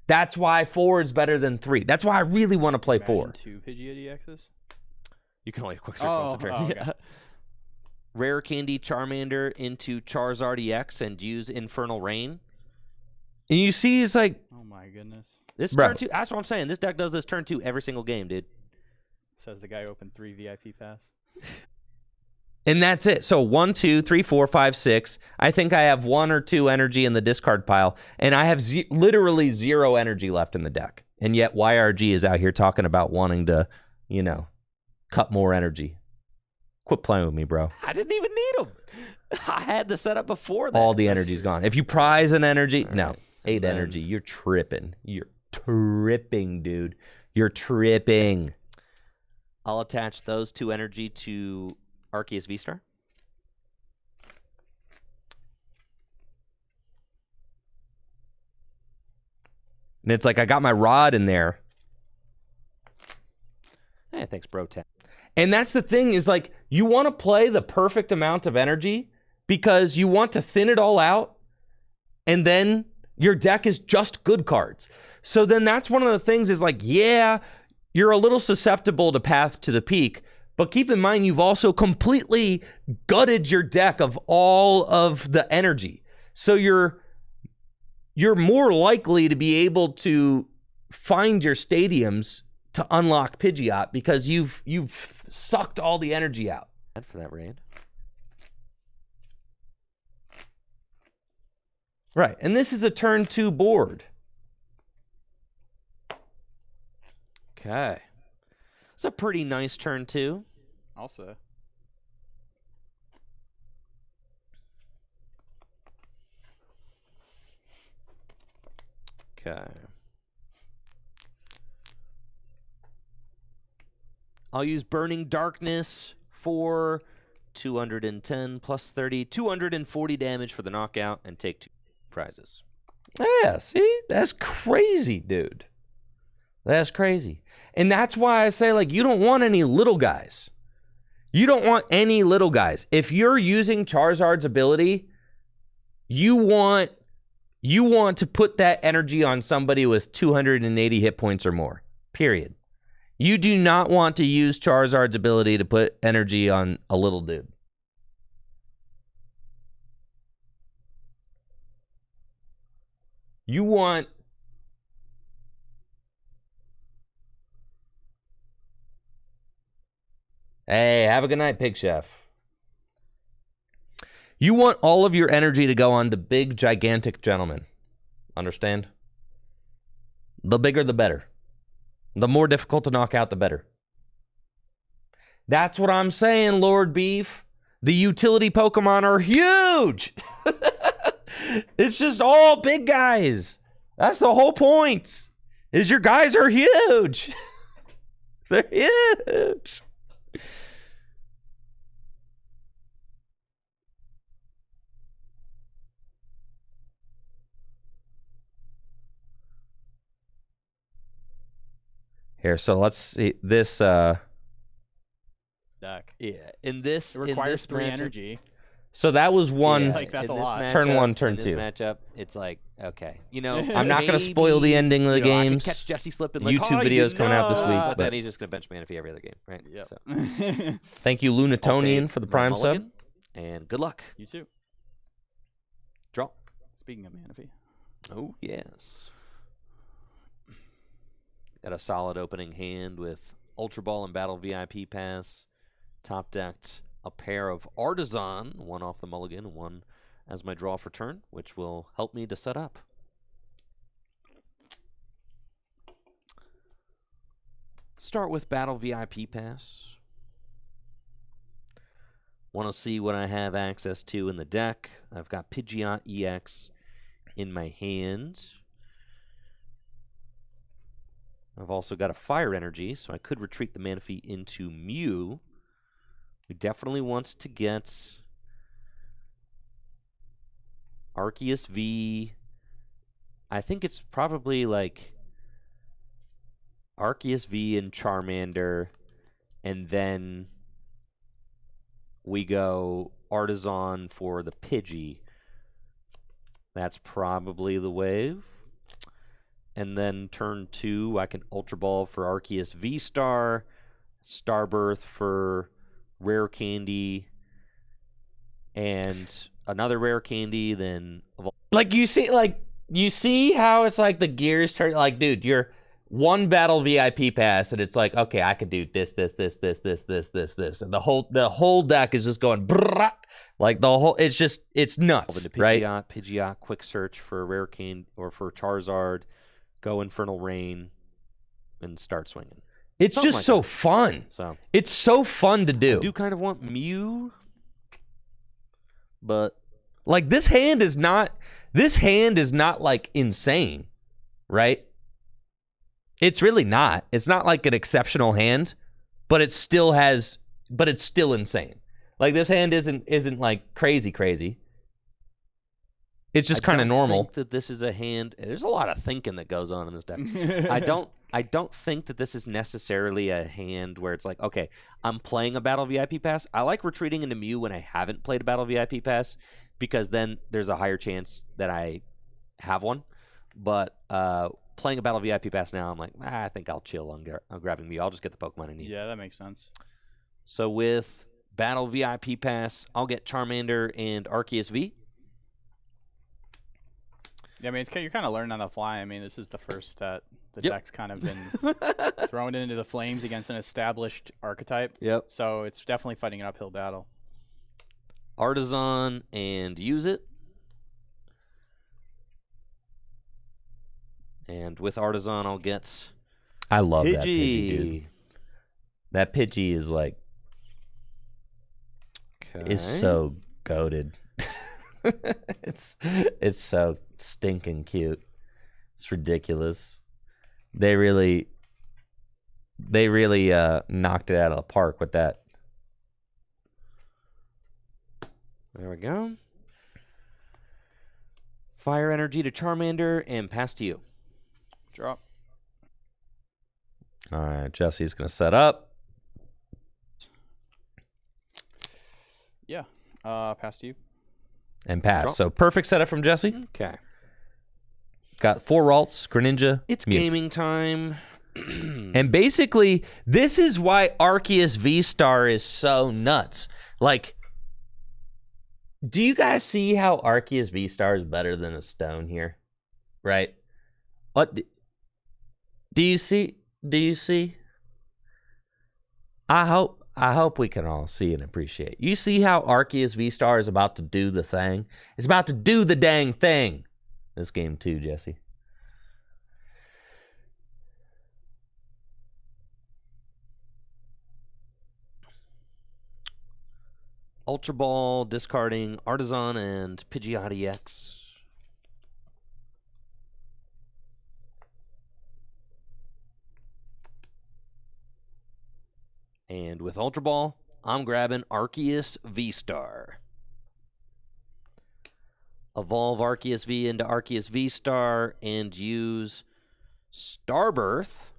That's why 4 is better than 3. That's why I really want to play 4. 2 Pidgeot EXs? You can only quick search once a turn. Okay. Yeah. Rare candy Charmander into Charizard EX and use Infernal Rain. And you see, it's like, Oh my goodness. This Bro. turn 2, that's what I'm saying. This deck does this turn 2 every single game, dude. Says the guy who opened 3 VIP pass. and that's it. So 1, 2, 3, 4, 5, 6. I think I have 1 or 2 energy in the discard pile, and I have literally 0 energy left in the deck. And yet YRG is out here talking about wanting to, you know, cut more energy. Quit playing with me, bro. I didn't even need them. I had the setup before that. All the energy's gone. If you prize an energy, All no, right. 8 Then- energy, you're tripping. You're tripping, dude. You're tripping. I'll attach those 2 energy to Arceus V-Star. And it's like, I got my rod in there. Hey, thanks, bro. And that's the thing, is like, you want to play the perfect amount of energy because you want to thin it all out, and then your deck is just good cards. So then that's one of the things, is like, yeah, you're a little susceptible to Path to the Peak, but keep in mind, you've also completely gutted your deck of all of the energy. So you're more likely to be able to find your stadiums to unlock Pidgeot because you've sucked all the energy out. For that raid. Right, and this is a turn 2 board. Okay. It's a pretty nice turn 2. Also. Okay. I'll use Burning Darkness for 210 plus 30, 240 damage for the knockout, and take 2 prizes. Yeah, see? That's crazy, dude. That's crazy. And that's why I say, like, you don't want any little guys. You don't want any little guys. If you're using Charizard's ability, you want to put that energy on somebody with 280 hit points or more. Period. You do not want to use Charizard's ability to put energy on a little dude. You want... Hey, have a good night, Pig Chef. You want all of your energy to go on to big, gigantic gentlemen. Understand? The bigger, the better. The more difficult to knock out, the better. That's what I'm saying, Lord Beef. The utility Pokemon are huge. It's just all big guys. That's the whole point. Is your guys are huge. They're huge. Here, so let's see this. Deck. Yeah, in this It requires in 3 this matchup, energy. So that was one. Yeah, Like, that's in a this lot. Turn matchup- 1, turn in this 2. matchup, it's like, okay, you know, I'm not going to spoil the maybe, ending of the you know, I could games. catch Jesse slipping. Like, YouTube oh, you videos did coming out this not. week, But but- then he's just going to bench Manaphy every other game, right? Yep. So, Thank you, I'll Lunatonian, take for the my prime sub. mulligan, and good luck. You too. Draw. Speaking of Manaphy. Oh, yes. Got a solid opening hand with Ultra Ball and Battle VIP Pass. Top decked a pair of Artisan, one off the mulligan and one as my draw for turn, which will help me to set up. Start with Battle VIP Pass. Want to see what I have access to in the deck. I've got Pidgeot EX in my hand. I've also got a Fire Energy, so I could retreat the Manaphy into Mew. We definitely want to get Arceus V. I think it's probably like Arceus V and Charmander, and then we go Artisan for the Pidgey. That's probably the wave. And then turn 2, I can Ultra Ball for Arceus V-Star, Starbirth for Rare Candy, and another Rare Candy, then... Like, you see how it's like the gears turn, like, dude, you're one battle VIP pass, and it's like, okay, I could do this, and the whole deck is just going, brrrr, like the whole, it's nuts, right? Pidgeot, quick search for a Rare Candy, or for Charizard, go Infernal Rain, and start swinging. It's Something just like so that. fun. So it's so fun to do. I do kind of want Mew, but like this hand is not like insane, right? It's really not. It's not like an exceptional hand, but it's still insane. Like this hand isn't like crazy. It's just kind of normal. I don't think that this is a hand. There's a lot of thinking that goes on in this deck. I don't think that this is necessarily a hand where it's like, okay, I'm playing a Battle VIP Pass. I like retreating into Mew when I haven't played a Battle VIP Pass, because then there's a higher chance that I have one. But playing a Battle VIP Pass now, I'm like, I think I'll chill on grabbing Mew. I'll just get the Pokemon I need. Yeah, that makes sense. So with Battle VIP Pass, I'll get Charmander and Arceus V. Yeah, I mean, you're kind of learning on the fly. I mean, this is the first that the deck's kind of been thrown into the flames against an established archetype. Yep. So it's definitely fighting an uphill battle. Artisan and use it. And with Artisan, I'll get I love Pidgey. that Pidgey, dude. That Pidgey is like is so goated. It's so stinking cute. It's ridiculous. They really knocked it out of the park with that. There we go. Fire Energy to Charmander and pass to you. Drop. All right, Jesse's gonna set up. Yeah. Pass to you. And pass. Drop. So perfect setup from Jesse. Okay. Got 4 Ralts, Greninja. It's Mew. gaming time. And basically, this is why Arceus V-Star is so nuts. Like, do you guys see how Arceus V-Star is better than a stone here? Right? What? Do you see? I hope we can all see and appreciate. You see how Arceus V-Star is about to do the thing? It's about to do the dang thing. This game too, Jesse. Ultra Ball, discarding Artisan and Pidgeot EX. And with Ultra Ball, I'm grabbing Arceus V-Star. Evolve Arceus V into Arceus V-Star and use Starbirth.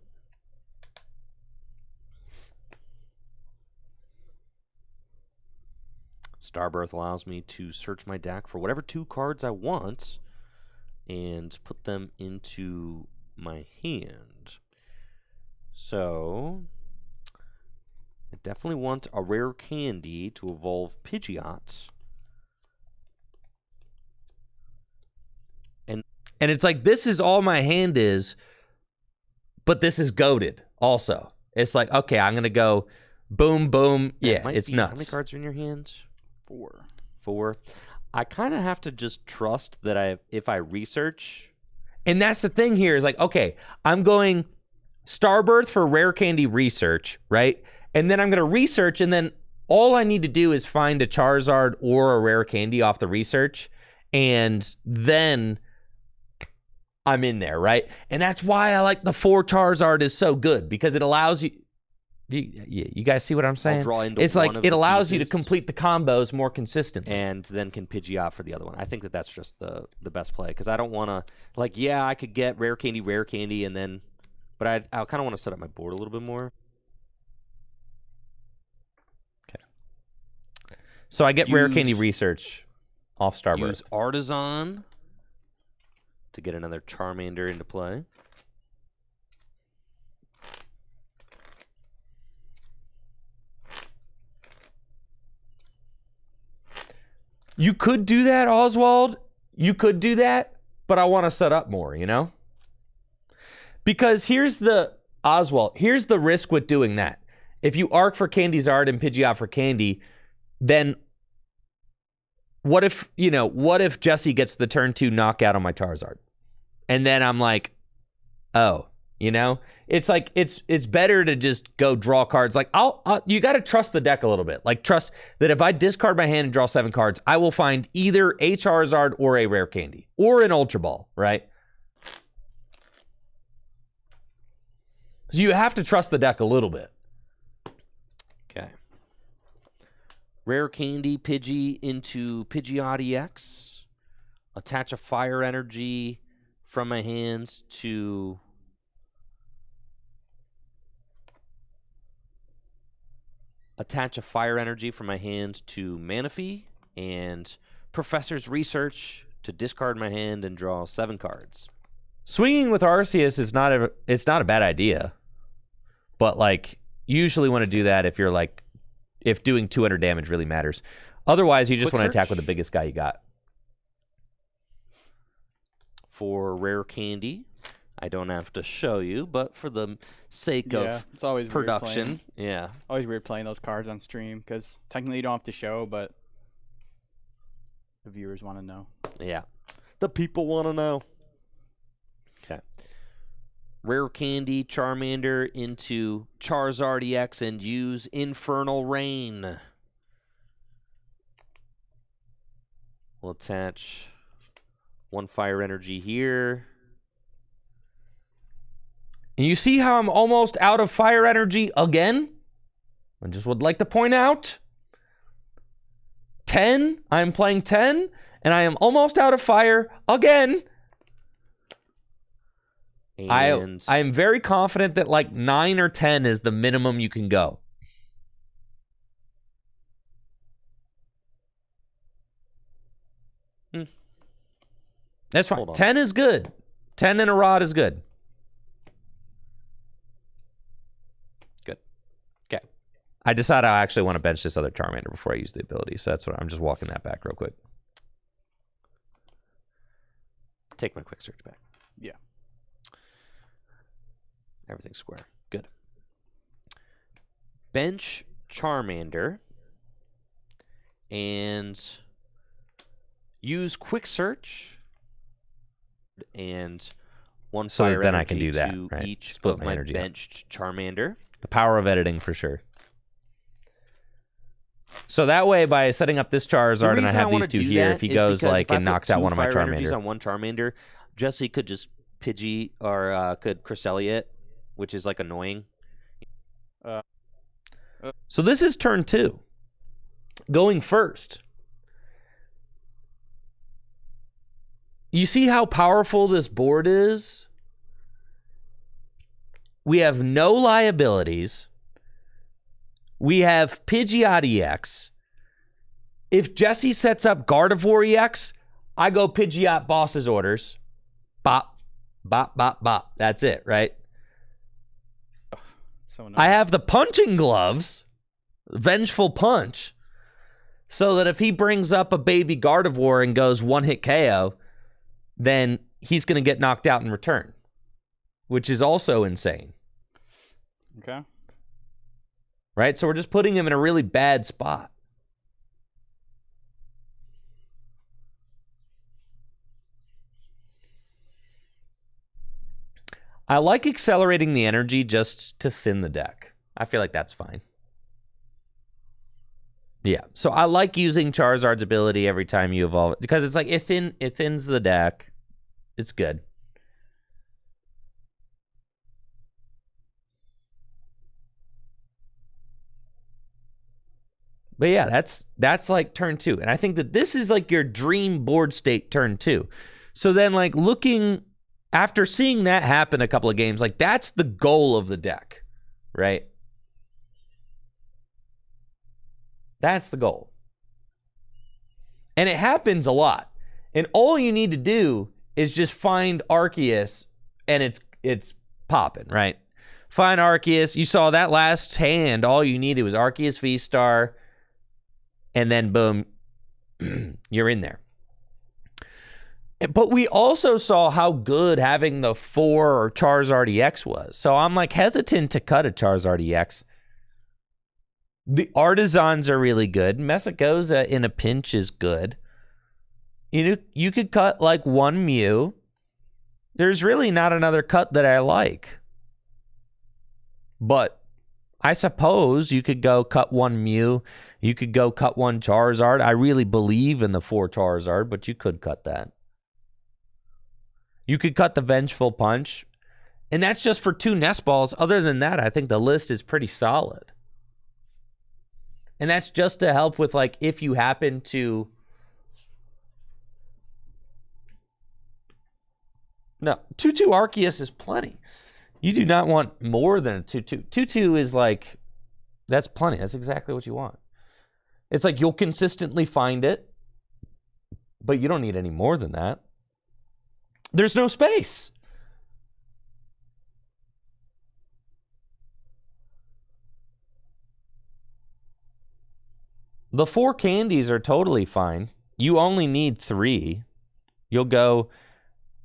Starbirth allows me to search my deck for whatever 2 cards I want and put them into my hand. So I definitely want a Rare Candy to evolve Pidgeot. And it's like, this is all my hand is, but this is goated also. It's like, okay, I'm going to go boom, boom. Yeah, it's nuts. How many cards are in your hands? 4. 4. I kind of have to just trust that if I research. And that's the thing here is like, okay, I'm going Starbirth for Rare Candy research, right? And then I'm going to research, and then all I need to do is find a Charizard or a Rare Candy off the research, and then I'm in there, right? And that's why I like the 4 Charizard is so good, because it allows you You guys see what I'm saying? draw into it's one like of it the allows you to pieces. complete the combos more consistently. And then can Pidgeot for the other one. I think that's just the best play because I don't want to I could get rare candy, and then, but I kind of want to set up my board a little bit more. Okay. So I get rare candy research off Starbird. Use Artisan to get another Charmander into play. You could do that, Oswald. You could do that, but I want to set up more, Because here's the risk with doing that. If you arc for Charizard and Pidgeot for Candy, then what if Jesse gets the turn 2 knockout on my Charizard? And then I'm like, oh, it's like it's better to just go draw cards. Like you got to trust the deck a little bit. Like trust that if I discard my hand and draw 7 cards, I will find either a Charizard or a rare candy or an Ultra Ball, right? So you have to trust the deck a little bit. Okay. Rare candy Pidgey into Pidgeot EX. Attach a fire energy from my hands to Manaphy and Professor's Research to discard my hand and draw 7 cards. Swinging with Arceus is not a bad idea, but like usually want to do that if doing 200 damage really matters. Otherwise, you just want to attack with the biggest guy you got. For rare candy, I don't have to show you, but for the sake of it's always production, always weird playing those cards on stream because technically you don't have to show, but the viewers want to know. Yeah, the people want to know. Okay, rare candy Charmander into Charizard EX and use Infernal Rain. We'll attach 1 fire energy here. And you see how I'm almost out of fire energy again? I just would like to point out 10. I'm playing 10, and I am almost out of fire again. And I am very confident that like 9 or 10 is the minimum you can go. That's fine. 10 is good. 10 in a rod is good. Good. Okay. I decided I actually want to bench this other Charmander before I use the ability, so that's what I'm just walking that back real quick. Take my quick search back. Yeah. Everything's square. Good. Bench Charmander and use quick search and 1 So fire then energy I can do that, to right? each Split of my my energy up. benched Charmander. The power of editing for sure. So that way, by setting up this Charizard and I have these 2 here, if he goes like and knocks out one of my Charmander on 1 Charmander, Jesse could just Pidgey or could Cresselia it, which is like annoying. So this is turn 2. Going first. You see how powerful this board is? We have no liabilities. We have Pidgeot EX. If Jesse sets up Gardevoir EX, I go Pidgeot Boss's orders. Bop, bop, bop, bop. That's it, right? So annoying. I have the punching gloves, Vengeful Punch, so that if he brings up a baby Gardevoir and goes 1-hit KO, then he's going to get knocked out in return, which is also insane. Okay. Right? So we're just putting him in a really bad spot. I like accelerating the energy just to thin the deck. I feel like that's fine. Yeah, so I like using Charizard's ability every time you evolve it because it's like it thins the deck. It's good. But yeah, that's like turn 2. And I think that this is like your dream board state turn 2. So then like after seeing that happen a couple of games, like that's the goal of the deck, right? That's the goal. And it happens a lot. And all you need to do is just find Arceus and it's popping, right? Find Arceus. You saw that last hand. All you needed was Arceus V-Star. And then boom, you're in there. But we also saw how good having the 4 Charizard EX was. So I'm like hesitant to cut a Charizard EX. The Artisans are really good. Mesagoza in a pinch is good. You could cut like 1 Mew. There's really not another cut that I like. But I suppose you could go cut 1 Mew. You could go cut 1 Charizard. I really believe in the 4 Charizard, but you could cut that. You could cut the Vengeful Punch. And that's just for 2 Nest Balls. Other than that, I think the list is pretty solid. And that's just to help with, like, if you happen to... No, 2-2 Arceus is plenty. You do not want more than a 2-2. 2-2 is like... That's plenty. That's exactly what you want. It's like you'll consistently find it, but you don't need any more than that. There's no space. The 4 candies are totally fine. You only need 3. You'll go,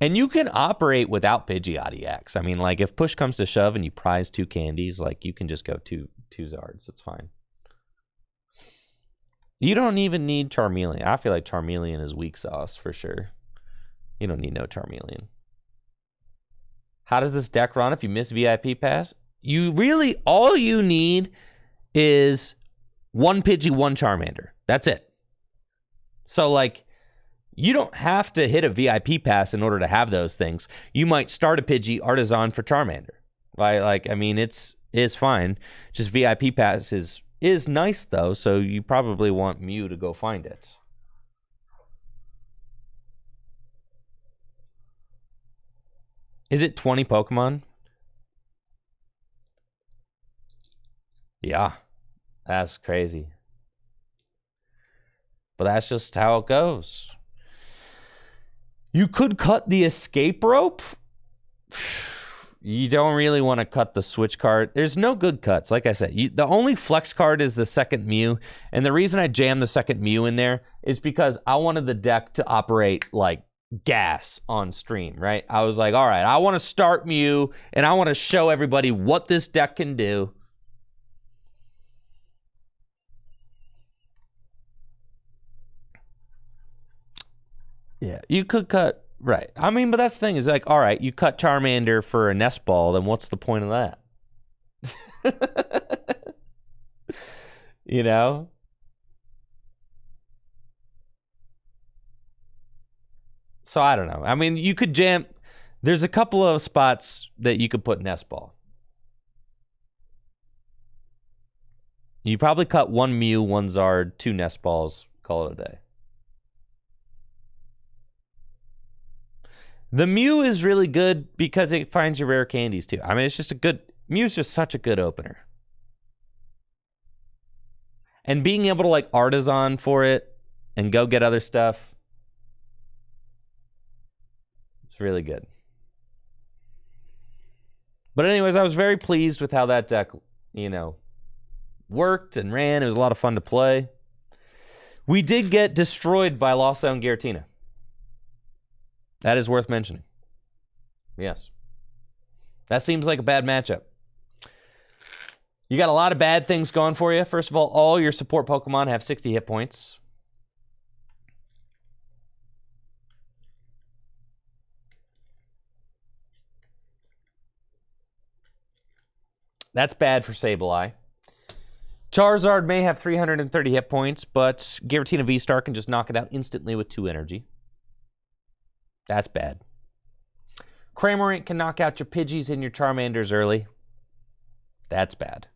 and you can operate without Pidgeot EX. I mean, like, if push comes to shove and you prize 2 candies, like, you can just go 2 Zards. It's fine. You don't even need Charmeleon. I feel like Charmeleon is weak sauce for sure. You don't need no Charmeleon. How does this deck run if you miss VIP pass? You really, all you need is 1 Pidgey, 1 Charmander. That's it. So, like, you don't have to hit a VIP pass in order to have those things. You might start a Pidgey Artisan for Charmander. Like, I mean, it's fine. Just VIP pass is nice, though, so you probably want Mew to go find it. Is it 20 Pokemon? Yeah. That's crazy. But that's just how it goes. You could cut the escape rope. You don't really want to cut the switch card. There's no good cuts. Like I said, the only flex card is the second Mew. And the reason I jammed the second Mew in there is because I wanted the deck to operate like gas on stream, right? I was like, all right, I want to start Mew and I want to show everybody what this deck can do. Yeah, you could cut, right. I mean, but that's the thing is like, all right, you cut Charmander for a Nest Ball, then what's the point of that? You know? So I don't know. I mean, you could jam. There's a couple of spots that you could put Nest Ball. You probably cut 1 Mew, 1 Zard, 2 Nest Balls, call it a day. The Mew is really good because it finds your rare candies too. I mean, it's just a good... Mew's just such a good opener. And being able to like Artisan for it and go get other stuff, it's really good. But anyways, I was very pleased with how that deck, you know, worked and ran. It was a lot of fun to play. We did get destroyed by Lost Zone Giratina. That is worth mentioning. Yes. That seems like a bad matchup. You got a lot of bad things going for you. First of all your support Pokemon have 60 hit points. That's bad for Sableye. Charizard may have 330 hit points, but Giratina V-Star can just knock it out instantly with 2 energy. That's bad. Cramorant can knock out your Pidgeys and your Charmanders early. That's bad.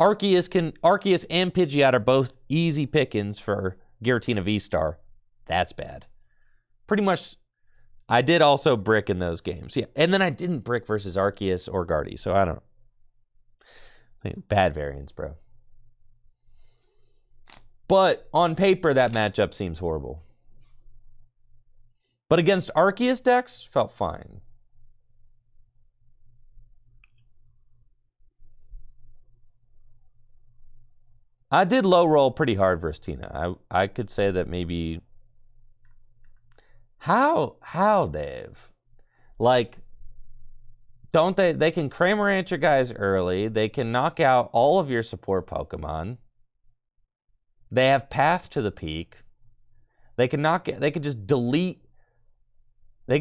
Arceus and Pidgeot are both easy pickings for Giratina V-Star. That's bad. Pretty much, I did also brick in those games. Yeah, and then I didn't brick versus Arceus or Guardy, so I don't know. Bad variance, bro. But on paper, that matchup seems horrible. But against Arceus decks, felt fine. I did low roll pretty hard versus Tina. I could say that maybe... How, Dave? Like, don't they can Kramer Ranch your guys early. They can knock out all of your support Pokemon. They have Path to the Peak. They can just delete a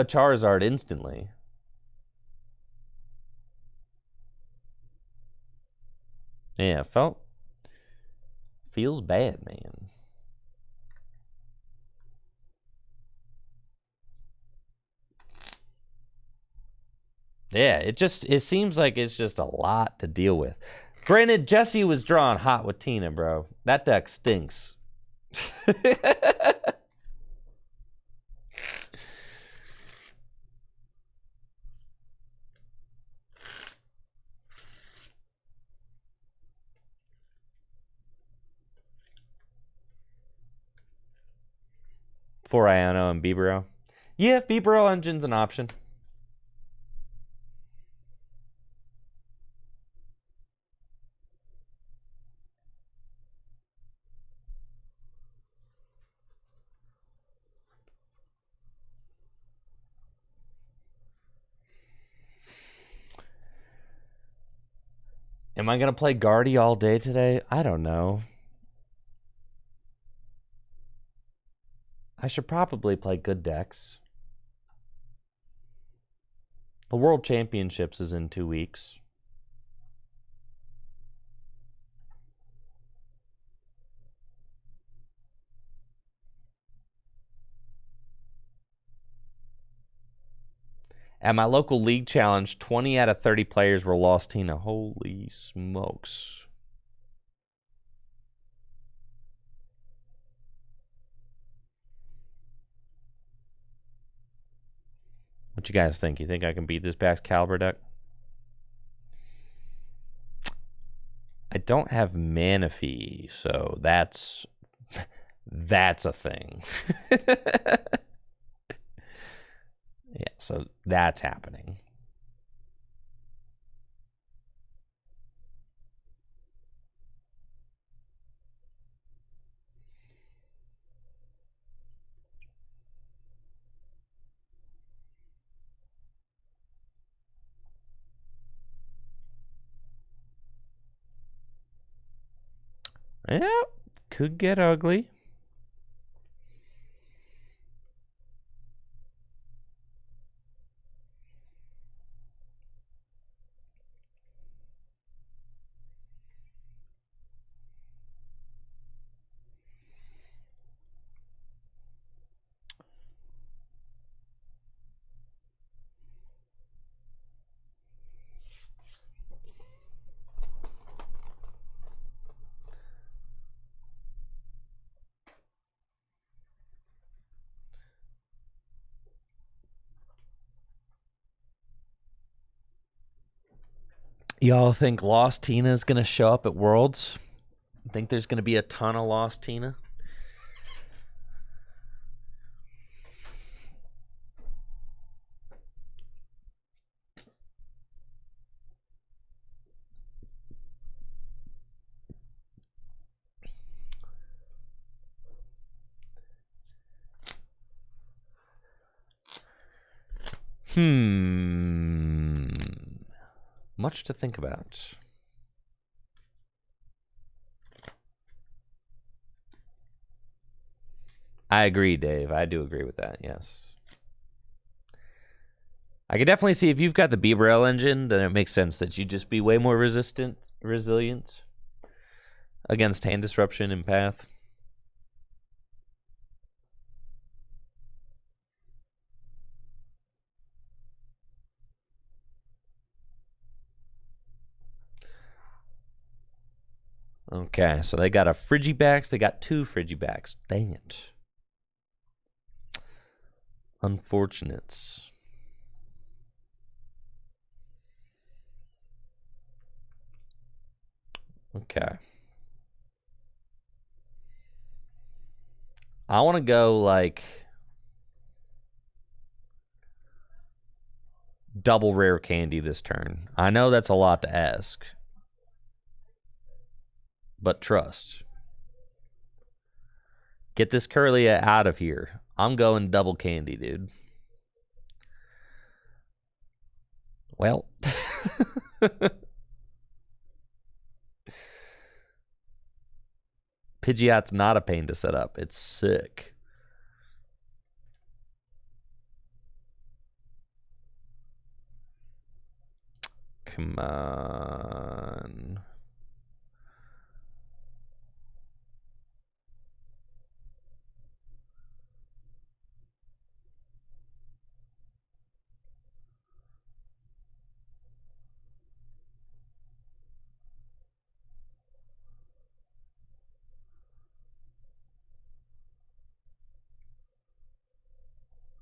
Charizard instantly. Yeah, feels bad, man. Yeah, it seems like it's just a lot to deal with. Granted, Jesse was drawn hot with Tina, bro. That deck stinks. For Iono and Bibero. Yeah, Bibero Engine's an option. Am I going to play Guardy all day today? I don't know. I should probably play good decks. The World Championships is in 2 weeks. At my local league challenge, 20 out of 30 players were lost Tina. Holy smokes. What you guys think? You think I can beat this Baxcalibur deck? I don't have Manaphy, so that's a thing. Yeah, so that's happening. Yeah, could get ugly. Y'all think Lost Tina is going to show up at Worlds? Think there's going to be a ton of Lost Tina? Much to think about. I agree, Dave. I do agree with that, yes. I could definitely see if you've got the Bibero engine, then it makes sense that you'd just be way more resilient against hand disruption and path. Okay, so they got a Frigibacks. They got 2 Frigibacks. Dang it. Unfortunate. Okay. I want to go like double rare candy this turn. I know that's a lot to ask, but trust. Get this Curlia out of here. I'm going double candy, dude. Well. Pidgeot's not a pain to set up. It's sick. Come on.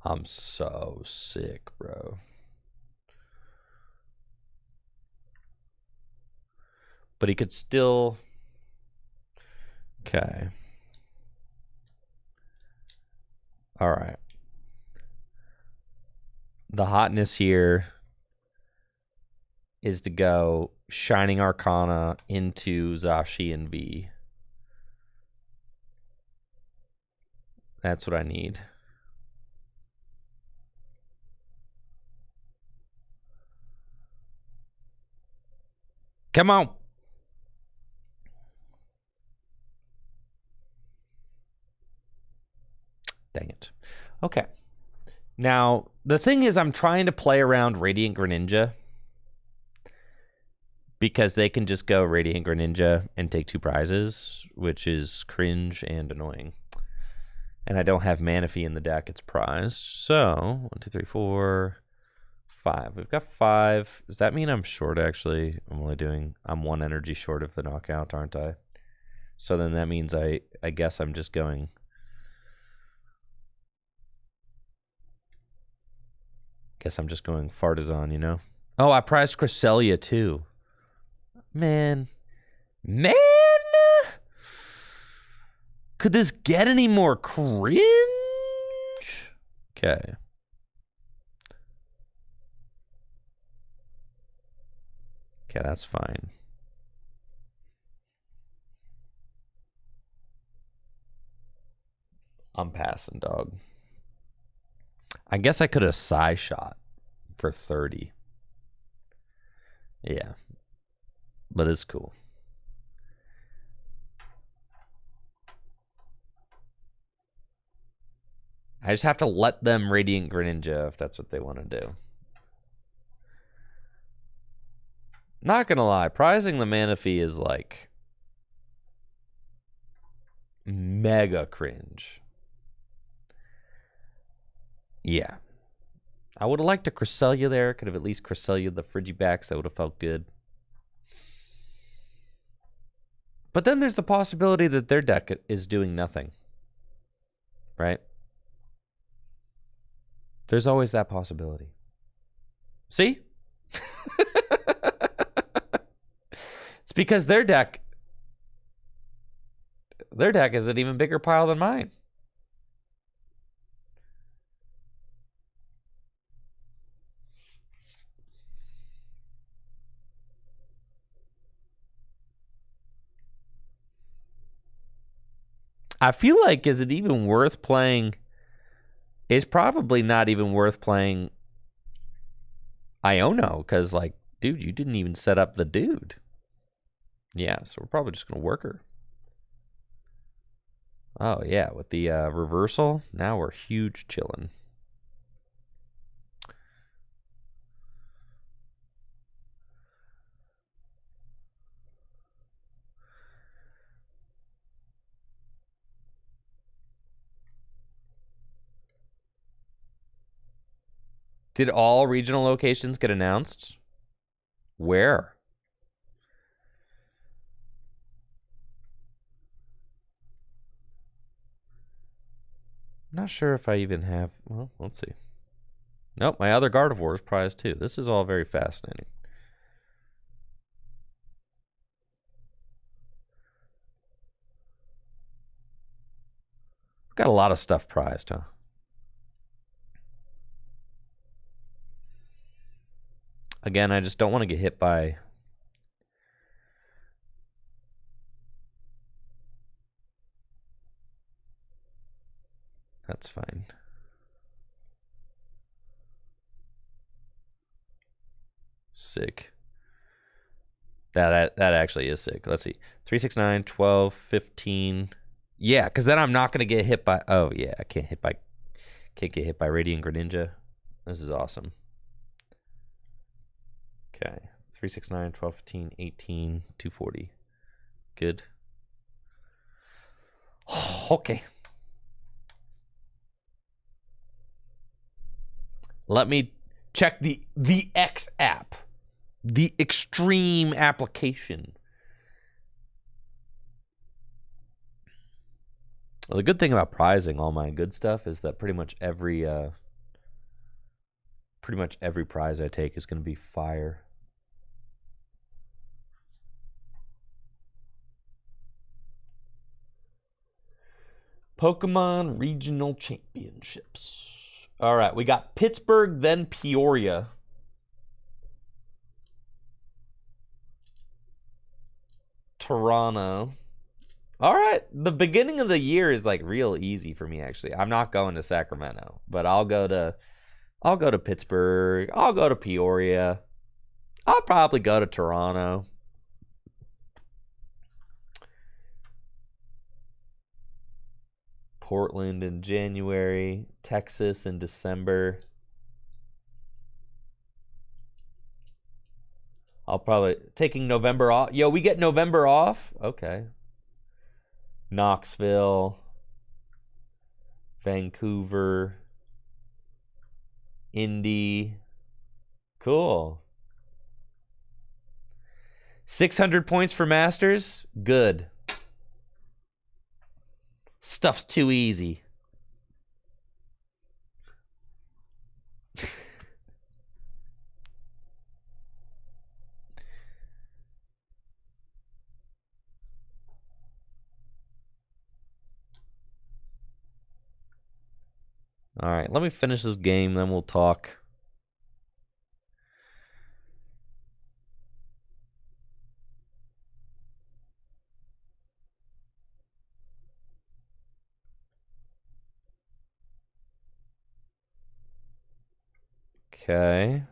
I'm so sick, bro. But he could still... Okay. All right. The hotness here is to go Shining Arcana into Zacian V. That's what I need. Come on. Dang it. Okay. Now, the thing is, I'm trying to play around Radiant Greninja because they can just go Radiant Greninja and take 2 prizes, which is cringe and annoying. And I don't have Manaphy in the deck. It's prized. So, 1, 2, 3, 4, 5. We've got 5. Does that mean I'm short, actually? I'm 1 energy short of the knockout, aren't I? So then that means I guess I'm just going... Guess I'm just going Fartazon, you know? Oh, I prized Cresselia, too. Man. Could this get any more cringe? Okay. Okay, that's fine. I'm passing, dog. I guess I could have Psy shot for 30. Yeah. But it's cool. I just have to let them Radiant Greninja if that's what they want to do. Not gonna lie, prizing the Manaphy is like mega cringe. Yeah. I would have liked a Cresselia there. Could have at least Cresselia the Frigibacks. That would have felt good. But then there's the possibility that their deck is doing nothing. Right? There's always that possibility. See? It's because their deck is an even bigger pile than mine. I feel like, is it even worth playing? It's probably not even worth playing Iono, because, like, dude, you didn't even set up the dude. Yeah, so we're probably just going to work her. Oh, yeah, with the reversal, now we're huge chilling. Did all regional locations get announced? Where? I'm not sure if I even have. Well, let's see. Nope, my other Gardevoir is prized too. This is all very fascinating. Got a lot of stuff prized, huh? Again, I just don't want to get hit by... That's fine. Sick. That actually is sick. Let's see. 3, 6, 9, 12, 15. Yeah, because then I'm not going to get hit by... Oh, yeah, I can't get hit by Radiant Greninja. This is awesome. Okay. 3, 6, 9, 12, 15, 18, 240. Good. Okay. Let me check the X app. The extreme application. Well, the good thing about prizing all my good stuff is that pretty much every prize I take is going to be fire. Pokemon Regional Championships. All right, we got Pittsburgh, then Peoria. Toronto. All right, the beginning of the year is like real easy for me actually. I'm not going to Sacramento, but I'll go to Pittsburgh. I'll go to Peoria. I'll probably go to Toronto. Portland in January, Texas in December. I'll probably taking November off. Yo, we get November off? Okay. Knoxville, Vancouver, Indy. Cool. 600 points for Masters? Good. Stuff's too easy. All right, let me finish this game, then we'll talk. Okay.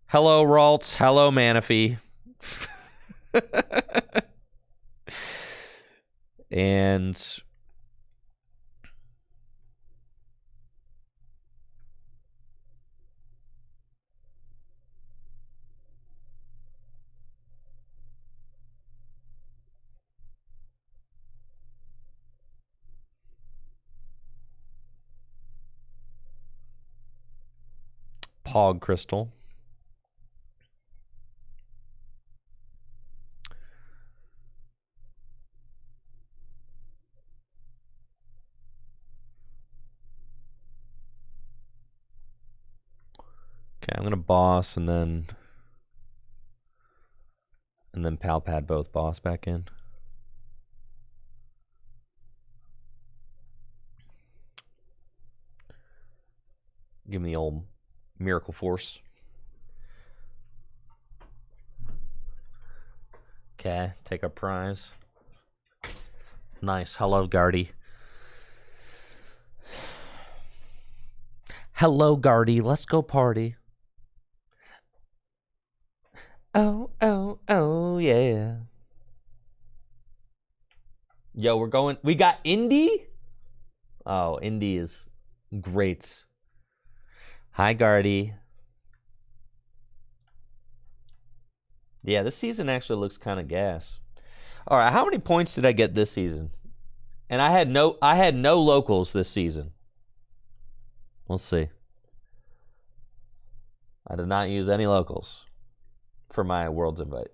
Hello, Ralts. Hello, Manaphy. And Pog Crystal. Okay, I'm gonna boss and then Palpad both boss back in. Give me the old Miracle Force. Okay, take our prize. Nice. Hello, Guardy. Hello, Guardy. Let's go party. Oh, oh, oh, yeah. Yo, we're going. We got Indy? Oh, Indy is great. Hi, Guardy. Yeah, this season actually looks kind of gas. All right, how many points did I get this season? And I had no locals this season. We'll see. I did not use any locals for my World's Invite.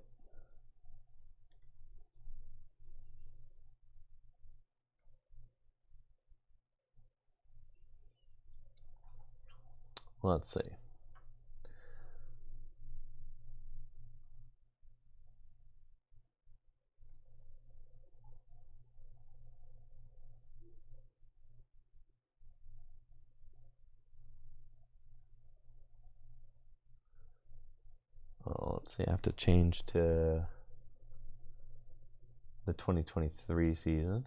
Let's see. Oh, let's see. I have to change to the 2023 season.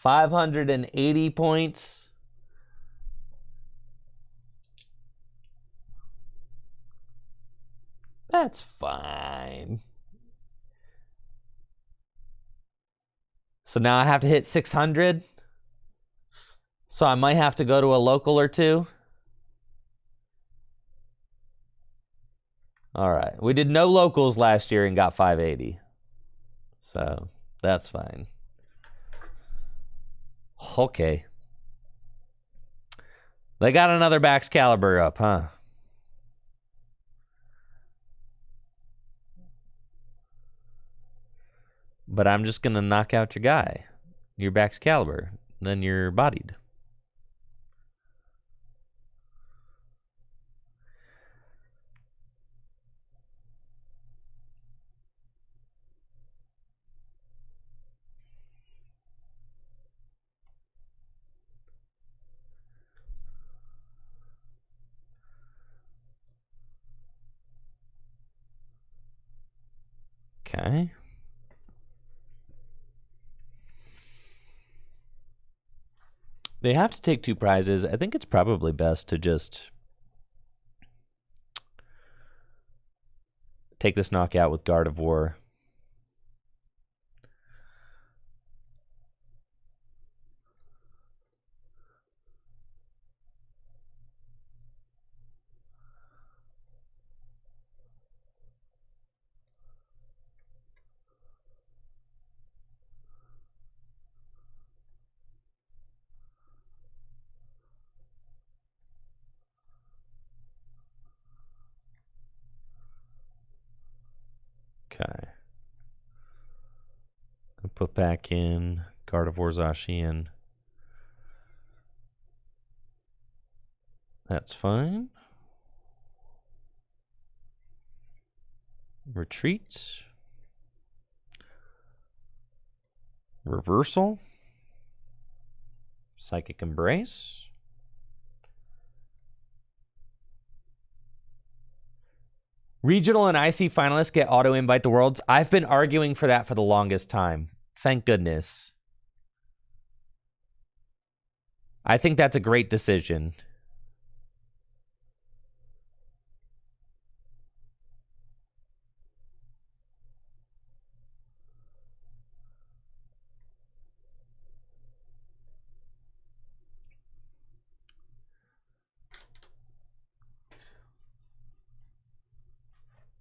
$580 points. That's fine. So now I have to hit 600. So I might have to go to a local or two. All right. We did no locals last year and got 580. So that's fine. Okay. They got another Baxcalibur up, huh? But I'm just going to knock out your guy. Your Baxcalibur. Then you're bodied. Okay. They have to take 2 prizes. I think it's probably best to just take this knockout with Gardevoir. Okay. I'll put back in Gardevoir Zacian. That's fine. Retreat. Reversal. Psychic Embrace. Regional and IC finalists get auto invite to Worlds. I've been arguing for that for the longest time. Thank goodness. I think that's a great decision.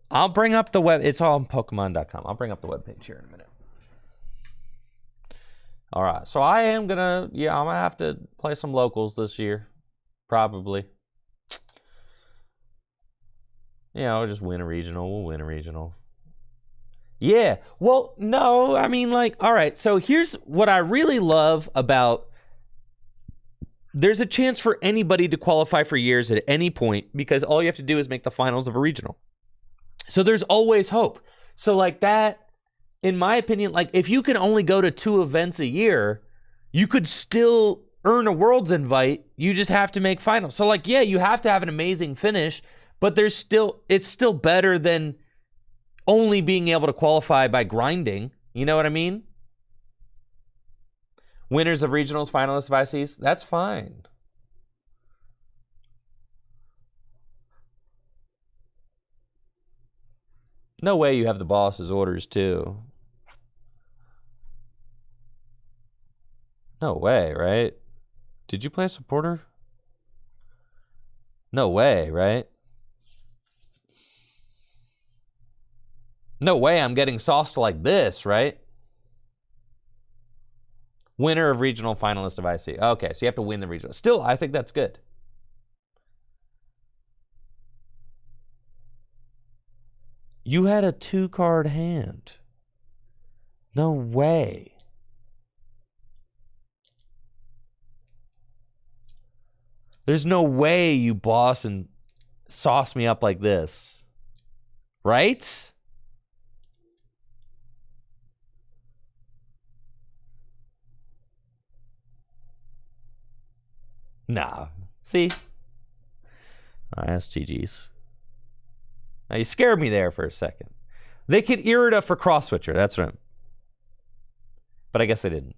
I'll bring up the web. It's all on Pokemon.com. I'll bring up the webpage here in a minute. All right. So I am going to, I'm going to have to play some locals this year. Probably. Yeah, I'll just win a regional. We'll win a regional. Yeah. Well, no, I mean, like, all right. So here's what I really love about. There's a chance for anybody to qualify for years at any point because all you have to do is make the finals of a regional. So there's always hope. So like that, in my opinion, like if you can only go to 2 events a year, you could still earn a Worlds invite. You just have to make finals. So like, yeah, you have to have an amazing finish, but it's still better than only being able to qualify by grinding. You know what I mean? Winners of regionals, finalists of ICs, that's fine. No way you have the boss's orders too. No way, right? Did you play a supporter? No way, right? No way I'm getting sauced like this, right? Winner of regional, finalist of IC. Okay, so you have to win the regional. Still, I think that's good. You had a 2-card hand. No way. There's no way you boss and sauce me up like this. Right? Nah. See? That's GG's. Now you scared me there for a second. They could Irida for Cross Switcher. That's what I'm... But I guess they didn't.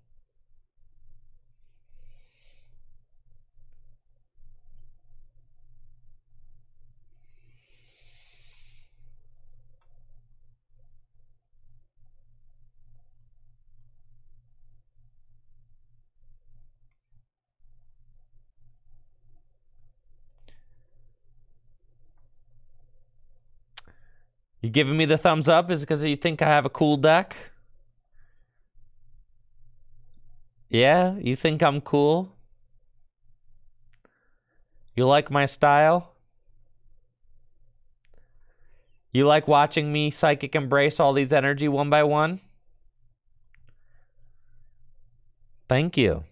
You giving me the thumbs up? Is it because you think I have a cool deck? Yeah? You think I'm cool? You like my style? You like watching me psychic embrace all these energy one by one? Thank you.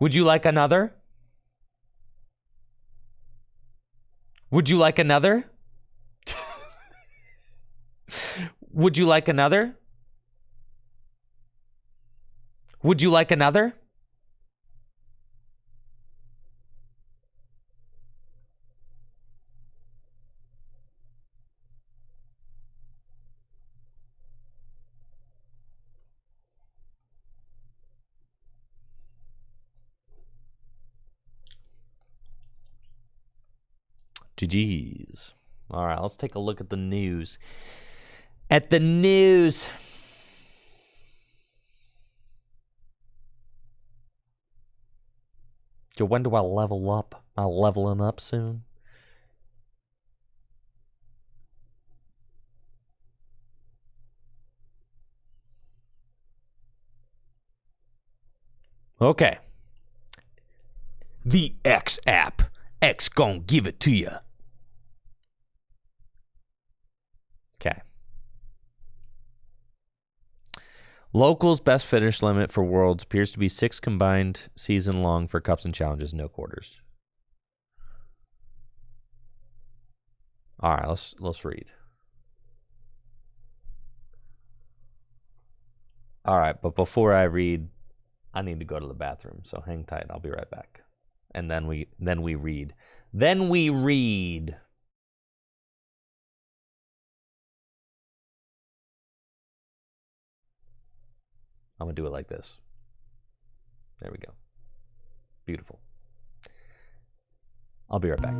Would you like another? Would you like another? Would you like another? Would you like another? GG's. All right, let's take a look at the news. At the news. So when do I level up? Am I leveling up soon? Okay. The X app. X gon' give it to you. Okay. Locals best finish limit for Worlds appears to be 6 combined season long for Cups and Challenges, no quarters. All right, let's read. All right, but before I read, I need to go to the bathroom, so hang tight. I'll be right back. And then we read. Then we read. I'm going to do it like this. There we go. Beautiful. I'll be right back.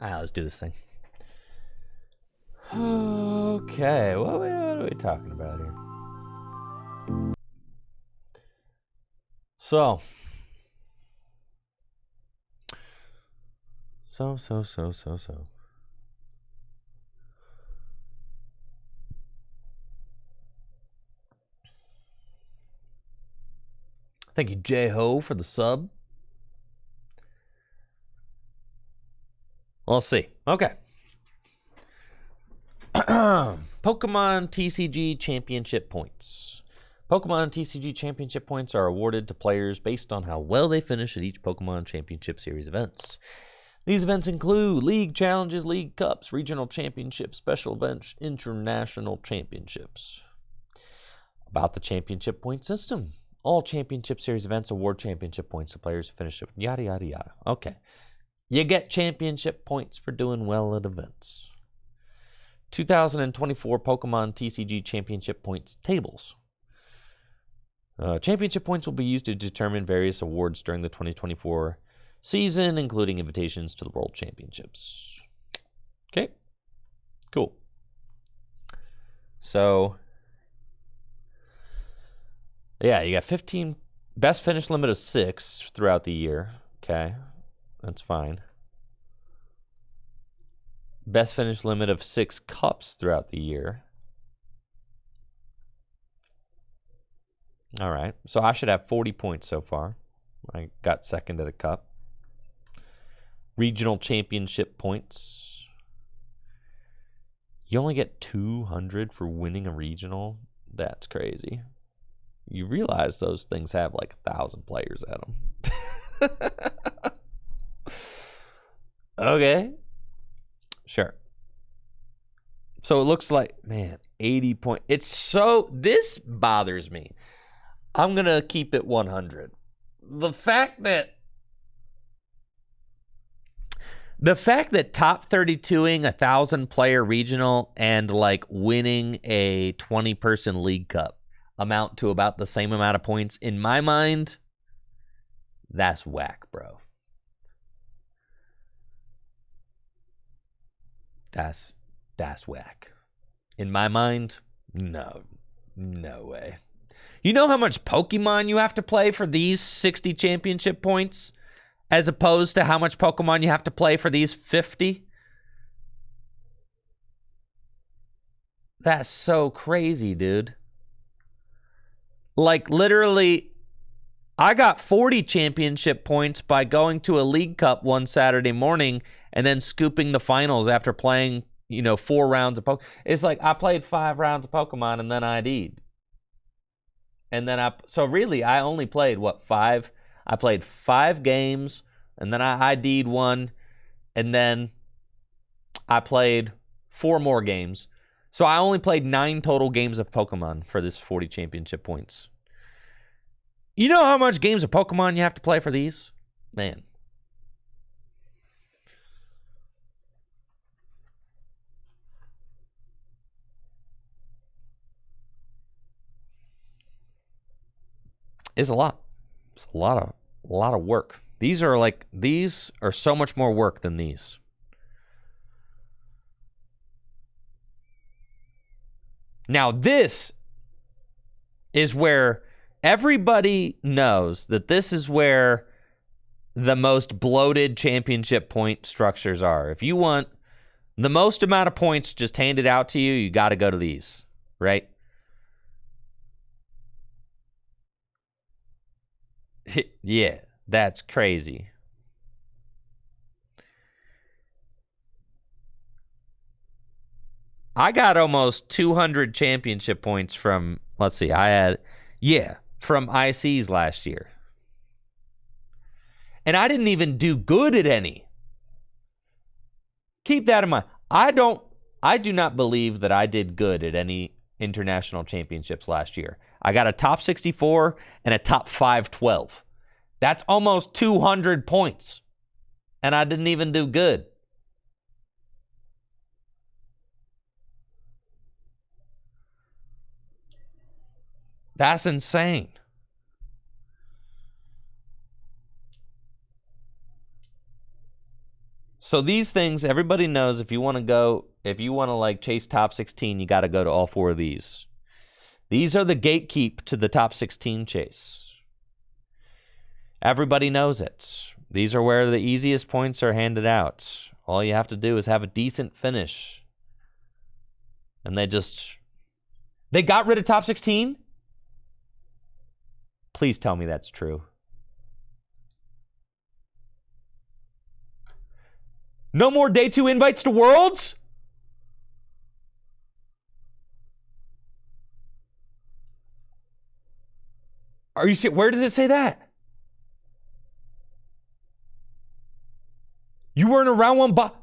All right, let's do this thing. Okay, what are we talking about here? So. Thank you, J-Ho, for the sub. Let's see. Okay. Pokemon TCG Championship Points. Pokemon TCG Championship Points are awarded to players based on how well they finish at each Pokemon Championship Series events. These events include League Challenges, League Cups, Regional Championships, Special Events, International Championships. About the Championship Point System. All Championship Series events award championship points to players who finish it. Yada, yada, yada. Okay. You get championship points for doing well at events. 2024 Pokemon TCG Championship Points Tables. Championship points will be used to determine various awards during the 2024 season, including invitations to the World Championships. Okay. Cool. So, yeah, you got 15, best finish limit of 6 throughout the year. Okay, that's fine. Best finish limit of 6 cups throughout the year. All right, so I should have 40 points so far. I got second at a cup. Regional championship points. You only get 200 for winning a regional? That's crazy. You realize those things have like 1,000 players at them. Okay. Sure. So it looks like, man, 80 points. It's so, this bothers me. I'm going to keep it 100. The fact that top 32ing 1,000 player regional and like winning a 20-person league cup amount to about the same amount of points, in my mind, that's whack, bro. That's whack. In my mind, no way. You know how much Pokemon you have to play for these 60 championship points as opposed to how much Pokemon you have to play for these 50? That's so crazy, dude. Like, literally, I got 40 championship points by going to a League Cup one Saturday morning and then scooping the finals after playing, 4 rounds of Pokemon. It's like I played 5 rounds of Pokemon and then ID'd. And then so really, I only played, 5? I played 5 games, and then I ID'd one, and then I played 4 more games. So I only played 9 total games of Pokemon for this 40 championship points. You know how much games of Pokemon you have to play for these? Man. It's a lot. It's a lot of work. These are so much more work than these. Now this is where everybody knows that this is where the most bloated championship point structures are. If you want the most amount of points just handed out to you, you got to go to these, right? Yeah, that's crazy. I got almost 200 championship points from, let's see, from ICs last year. And I didn't even do good at any. Keep that in mind. I do not believe that I did good at any international championships last year. I got a top 64 and a top 512. That's almost 200 points. And I didn't even do good. That's insane. So these things, everybody knows if you want to like chase top 16, you got to go to all 4 of these. These are the gatekeep to the top 16 chase. Everybody knows it. These are where the easiest points are handed out. All you have to do is have a decent finish. And they got rid of top 16? Please tell me that's true. No more day 2 invites to Worlds? Are you serious? Where does it say that? You weren't around one, but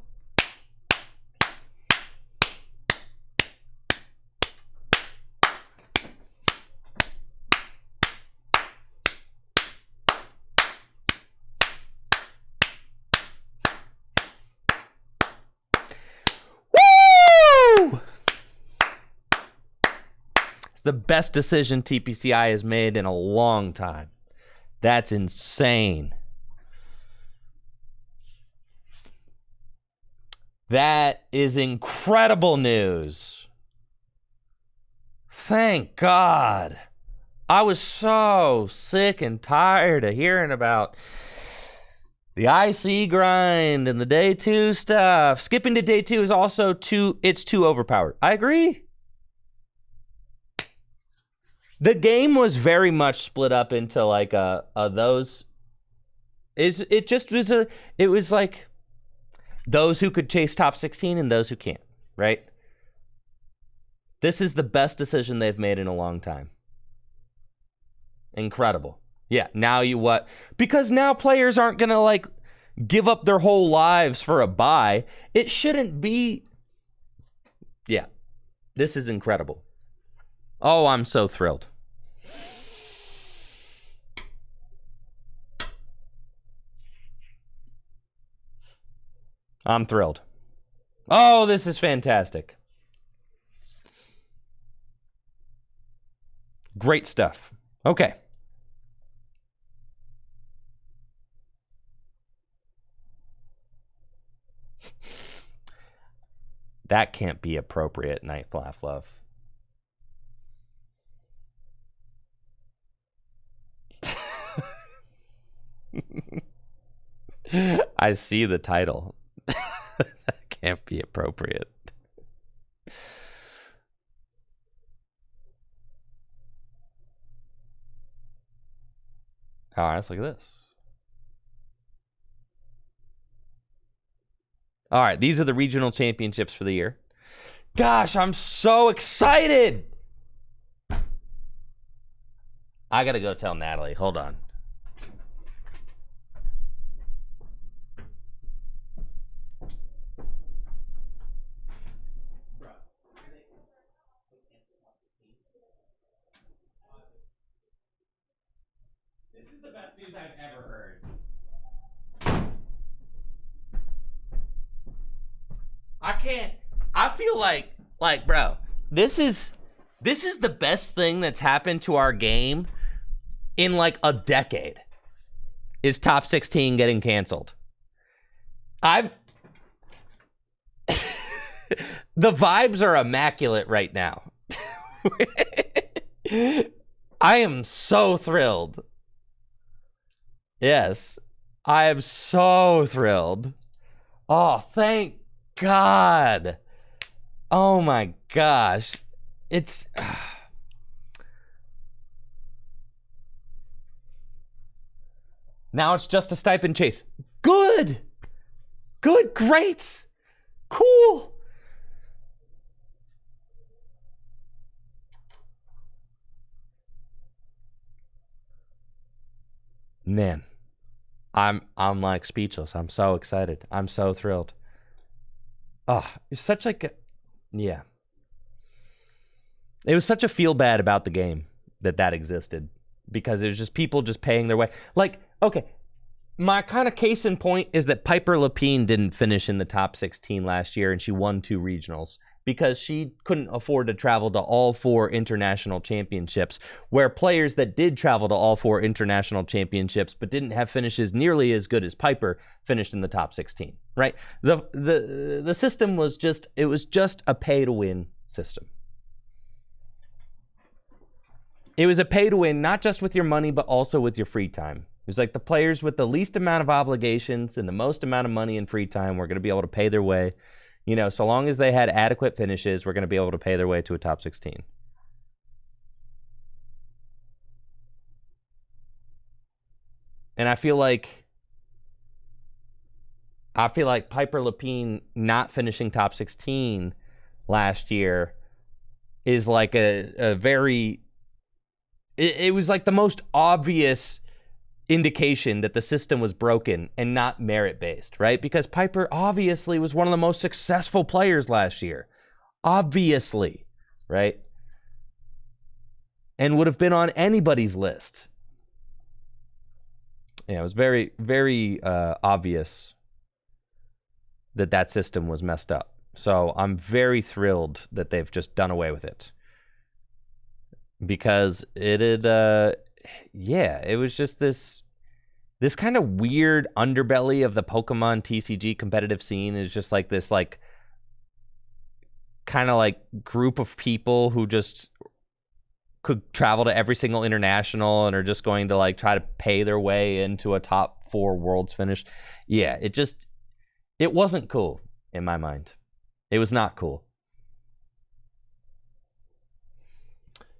the best decision TPCI has made in a long time. That's insane. That is incredible news. Thank God. I was so sick and tired of hearing about the IC grind and the day 2 stuff. Skipping to day 2 is also too overpowered. I agree. The game was very much split up into like those. It was like those who could chase top 16 and those who can't, right? This is the best decision they've made in a long time. Incredible. Yeah, now you what? Because now players aren't going to like give up their whole lives for a buy. It shouldn't be. Yeah, this is incredible. Oh, I'm so thrilled. I'm thrilled. Oh, this is fantastic. Great stuff. Okay. That can't be appropriate, Night Laugh Love. I see the title. That can't be appropriate. All right, let's look at this. All right, these are the regional championships for the year. Gosh, I'm so excited. I got to go tell Natalie. Hold on. This is the best news I've ever heard. I feel like bro, this is the best thing that's happened to our game in like a decade. Is top 16 getting canceled. The vibes are immaculate right now. I am so thrilled. Yes, I am so thrilled. Oh, thank God. Oh my gosh. It's now it's just a stipend chase. Good. Good, great. Cool. Man, I'm like speechless. I'm so excited. I'm so thrilled. Oh, it's such like a, yeah. It was such a feel bad about the game that existed because it was just people just paying their way. Like, okay, my kind of case in point is that Piper Lapine didn't finish in the top 16 last year and she won 2 regionals. because she couldn't afford to travel to all 4 international championships, where players that did travel to all 4 international championships but didn't have finishes nearly as good as Piper finished in the top 16, right? The system was just a pay-to-win system. It was a pay-to-win, not just with your money, but also with your free time. It was like the players with the least amount of obligations and the most amount of money and free time were going to be able to pay their way. You know, so long as they had adequate finishes, we're going to be able to pay their way to a top 16. And I feel like Piper Lapine not finishing top 16 last year is like a very... It was like the most obvious indication that the system was broken and not merit-based, right? Because Piper obviously was one of the most successful players last year. Obviously, right? And would have been on anybody's list. Yeah, it was very, very obvious that system was messed up. So I'm very thrilled that they've just done away with it. Because it had, it was just this kind of weird underbelly of the Pokemon TCG competitive scene is just like this, like, kind of like group of people who just could travel to every single international and are just going to like try to pay their way into a top 4 worlds finish. Yeah, it wasn't cool in my mind. It was not cool.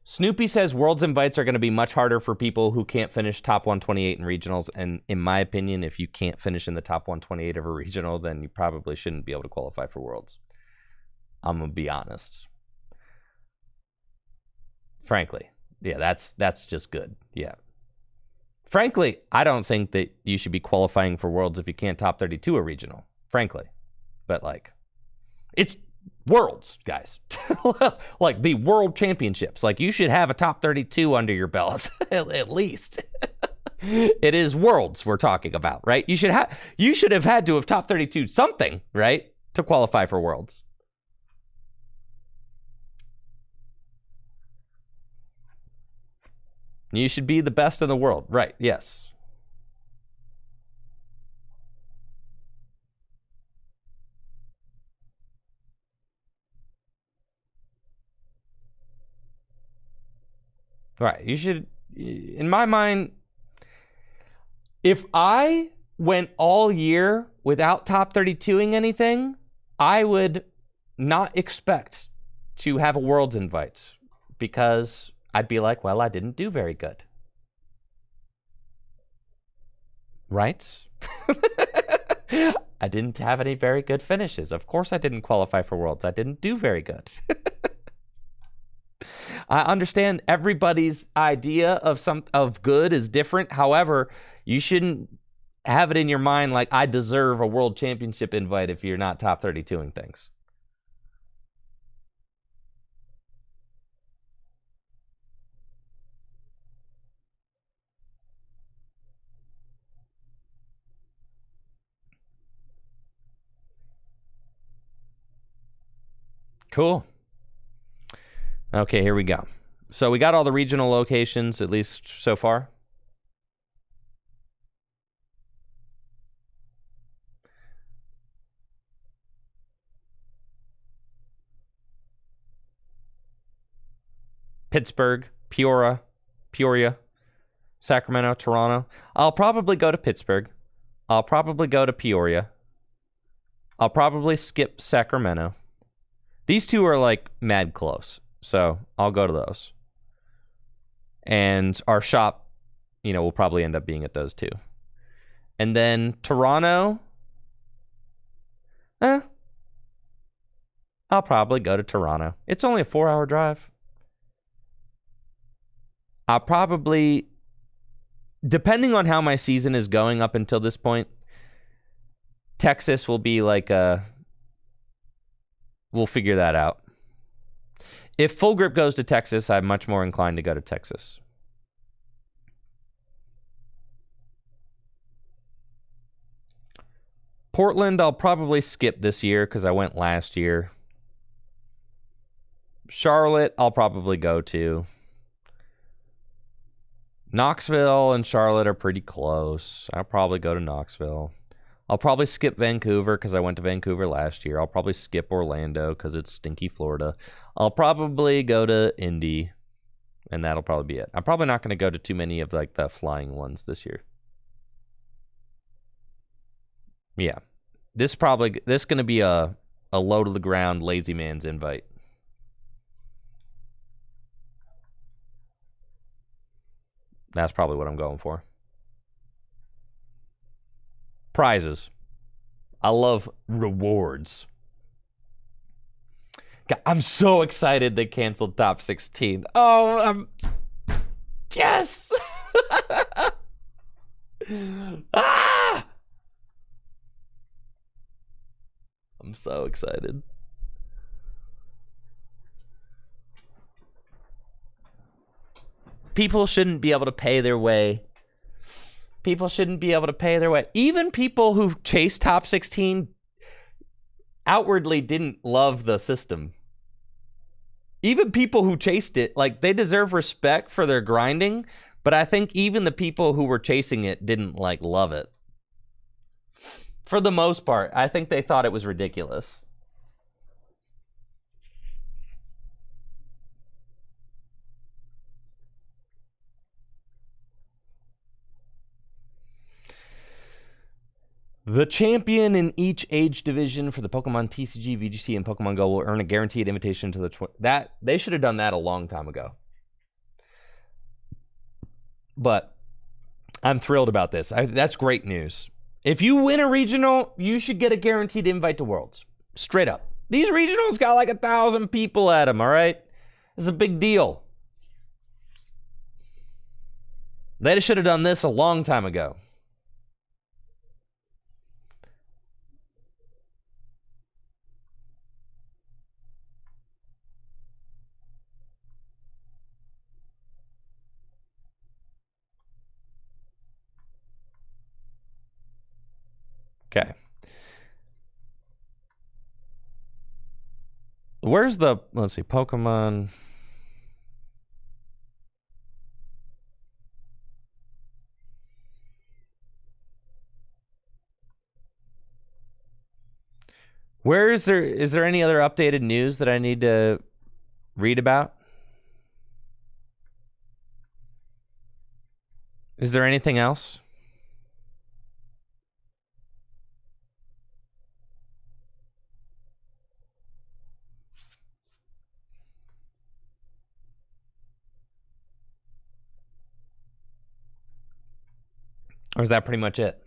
Snoopy says Worlds invites are going to be much harder for people who can't finish top 128 in regionals. And in my opinion, if you can't finish in the top 128 of a regional, then you probably shouldn't be able to qualify for Worlds. I'm going to be honest. Frankly. Yeah, that's just good. Yeah. Frankly, I don't think that you should be qualifying for Worlds if you can't top 32 a regional. Frankly. But like, it's Worlds, guys. Like the World Championships. Like you should have a top 32 under your belt at least. It is Worlds we're talking about, right? You should have had to have top 32 something, right, to qualify for Worlds. You should be the best in the world, right? Yes. Right. You should, in my mind, if I went all year without top 32ing anything, I would not expect to have a Worlds invite because I'd be like, well, I didn't do very good. Right? I didn't have any very good finishes. Of course I didn't qualify for Worlds. I didn't do very good. I understand everybody's idea of good is different. However, you shouldn't have it in your mind like I deserve a world championship invite if you're not top 32ing things. Cool. Okay, here we go. So we got all the regional locations, at least so far. Pittsburgh, Peoria, Sacramento, Toronto. I'll probably go to Pittsburgh. I'll probably go to Peoria. I'll probably skip Sacramento. These two are like mad close. So I'll go to those. And our shop, will probably end up being at those two. And then Toronto. I'll probably go to Toronto. It's only a 4-hour drive. I'll probably, depending on how my season is going up until this point, Texas will be like we'll figure that out. If Full Grip goes to Texas, I'm much more inclined to go to Texas. Portland, I'll probably skip this year because I went last year. Charlotte, I'll probably go to. Knoxville and Charlotte are pretty close. I'll probably go to Knoxville. I'll probably skip Vancouver because I went to Vancouver last year. I'll probably skip Orlando because it's stinky Florida. I'll probably go to Indy, and that'll probably be it. I'm probably not going to go to too many of like the flying ones this year. Yeah, this going to be a low to the ground lazy man's invite. That's probably what I'm going for. Prizes. I love rewards. God, I'm so excited they canceled top 16. Oh, yes. Ah! I'm so excited. People shouldn't be able to pay their way. People shouldn't be able to pay their way. Even people who chase top 16 outwardly didn't love the system. Even people who chased it, like, they deserve respect for their grinding, but I think even the people who were chasing it didn't, like, love it. For the most part, I think they thought it was ridiculous. The champion in each age division for the Pokemon TCG, VGC, and Pokemon Go will earn a guaranteed invitation to the they should have done that a long time ago. But I'm thrilled about this. That's great news. If you win a regional, you should get a guaranteed invite to Worlds. Straight up. These regionals got like 1,000 people at them, all right? This is a big deal. They should have done this a long time ago. Okay. Where's the, let's see, Pokemon. Where is there any other updated news that I need to read about? Is there anything else? Or is that pretty much it?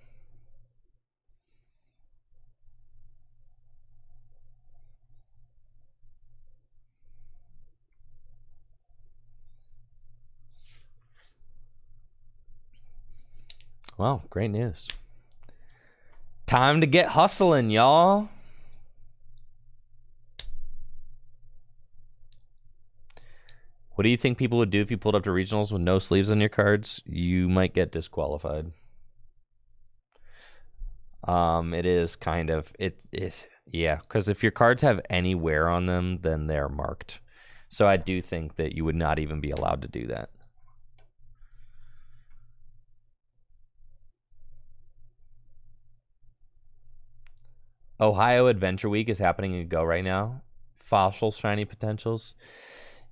Well, great news. Time to get hustling, y'all. What do you think people would do if you pulled up to regionals with no sleeves on your cards? You might get disqualified. It is kind of, yeah, because if your cards have any wear on them, then they're marked. So I do think that you would not even be allowed to do that. Ohio Adventure Week is happening in Go right now. Fossil shiny potentials.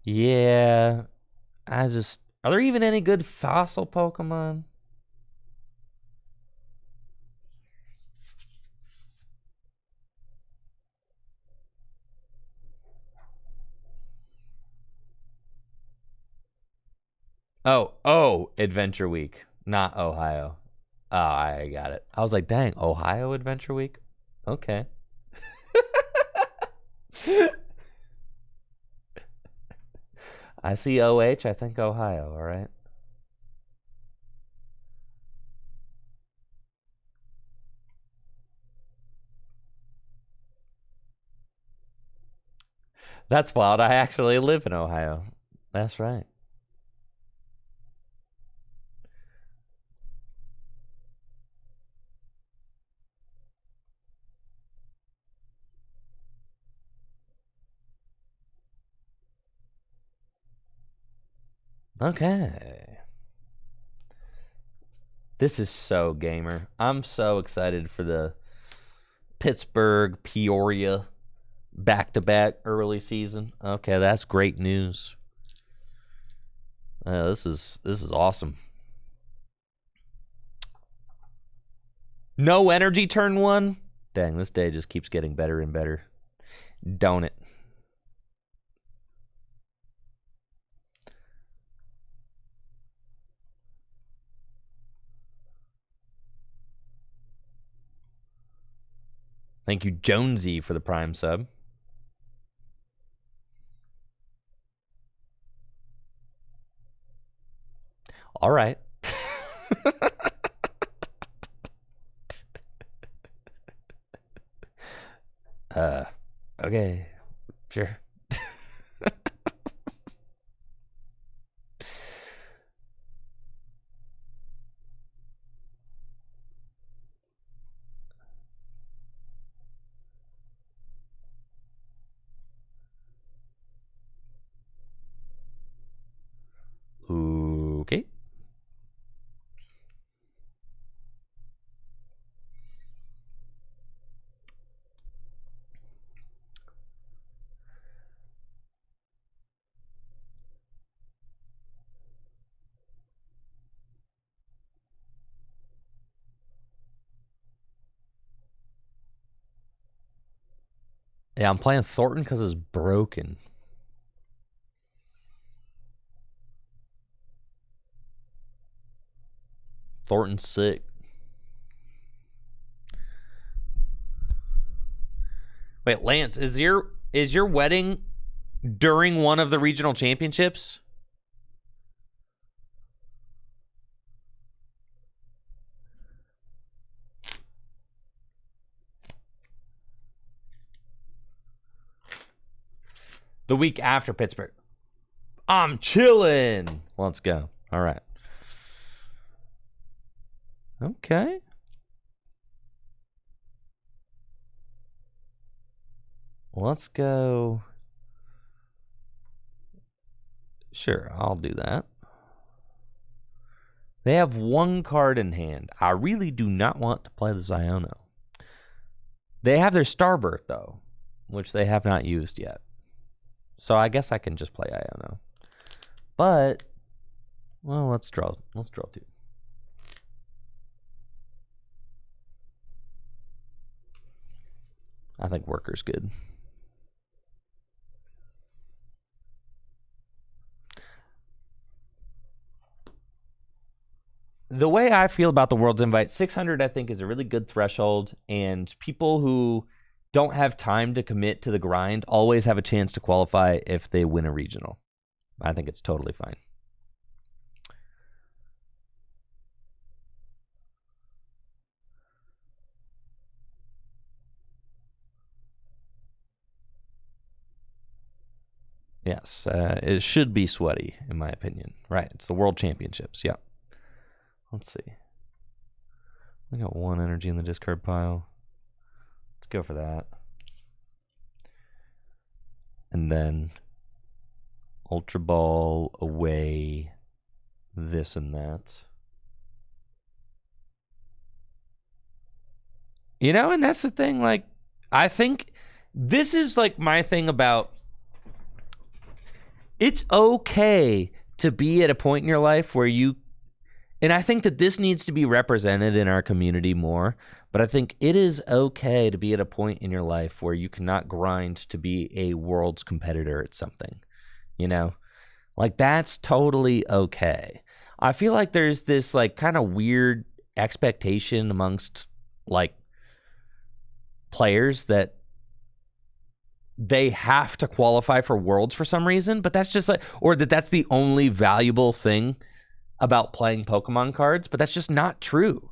Yeah, are there even any good fossil Pokemon? Oh, Adventure Week, not Ohio. Oh, I got it. I was like, dang, Ohio Adventure Week? Okay. I see OH, I think Ohio, all right? That's wild. I actually live in Ohio. That's right. Okay. This is so gamer. I'm so excited for the Pittsburgh, Peoria back-to-back early season. Okay, that's great news. This is awesome. No energy turn 1? Dang, this day just keeps getting better and better. Don't it? Thank you, Jonesy, for the Prime sub. All right. Okay. Sure. Okay. Yeah, I'm playing Thornton because it's broken. Thornton's sick. Wait, Lance, is your wedding during one of the regional championships? The week after Pittsburgh. I'm chilling. Let's go. All right. Okay. Let's go. Sure, I'll do that. They have one card in hand. I really do not want to play the Ziono. They have their Starbirth, though, which they have not used yet. So I guess I can just play Iono. But, well, let's draw 2. I think Worker's good. The way I feel about the World's Invite, 600 I think is a really good threshold, and people who don't have time to commit to the grind always have a chance to qualify if they win a regional. I think it's totally fine. Yes, it should be sweaty, in my opinion. Right, it's the World Championships, yeah. Let's see. I got 1 energy in the discard pile. Let's go for that. And then Ultra Ball away, this and that. You know, and that's the thing, like, I think this is like my thing about it's okay to be at a point in your life where you, and I think that this needs to be represented in our community more, but I think it is okay to be at a point in your life where you cannot grind to be a world's competitor at something, you know? Like, that's totally okay. I feel like there's this, like, kind of weird expectation amongst, like, players that they have to qualify for Worlds for some reason, but that's just like, or that's the only valuable thing about playing Pokemon cards, but that's just not true.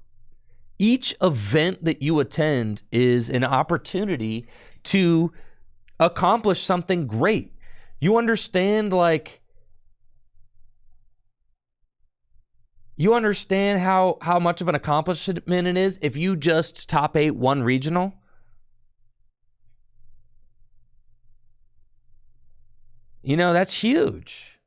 Each event that you attend is an opportunity to accomplish something great. You understand, like, you understand how much of an accomplishment it is if you just top 8 one regional? You know, that's huge.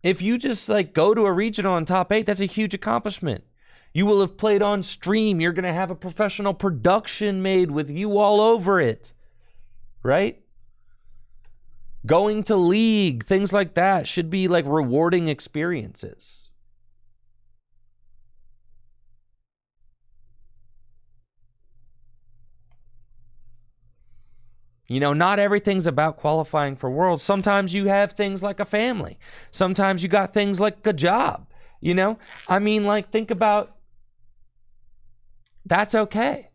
If you just like go to a regional in top 8, that's a huge accomplishment. You will have played on stream. You're going to have a professional production made with you all over it, right? Going to league, things like that should be like rewarding experiences. You know, not everything's about qualifying for Worlds. Sometimes you have things like a family. Sometimes you got things like a job, you know? I mean, like, think about, that's okay.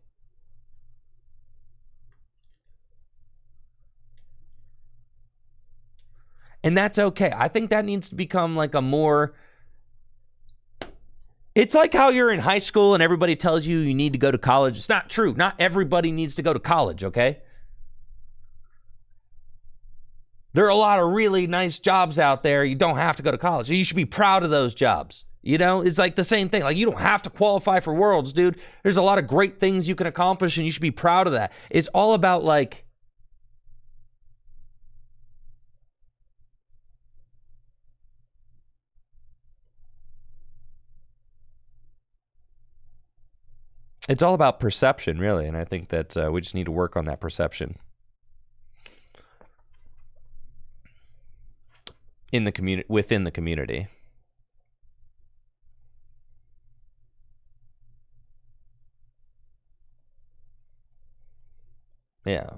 And that's okay. I think that needs to become like a more... It's like how you're in high school and everybody tells you you need to go to college. It's not true. Not everybody needs to go to college, okay? There are a lot of really nice jobs out there. You don't have to go to college. You should be proud of those jobs. You know, it's like the same thing. Like, you don't have to qualify for Worlds, dude. There's a lot of great things you can accomplish, and you should be proud of that. It's all about, like, it's all about perception, really. And I think that we just need to work on that perception in the community, within the community. Yeah.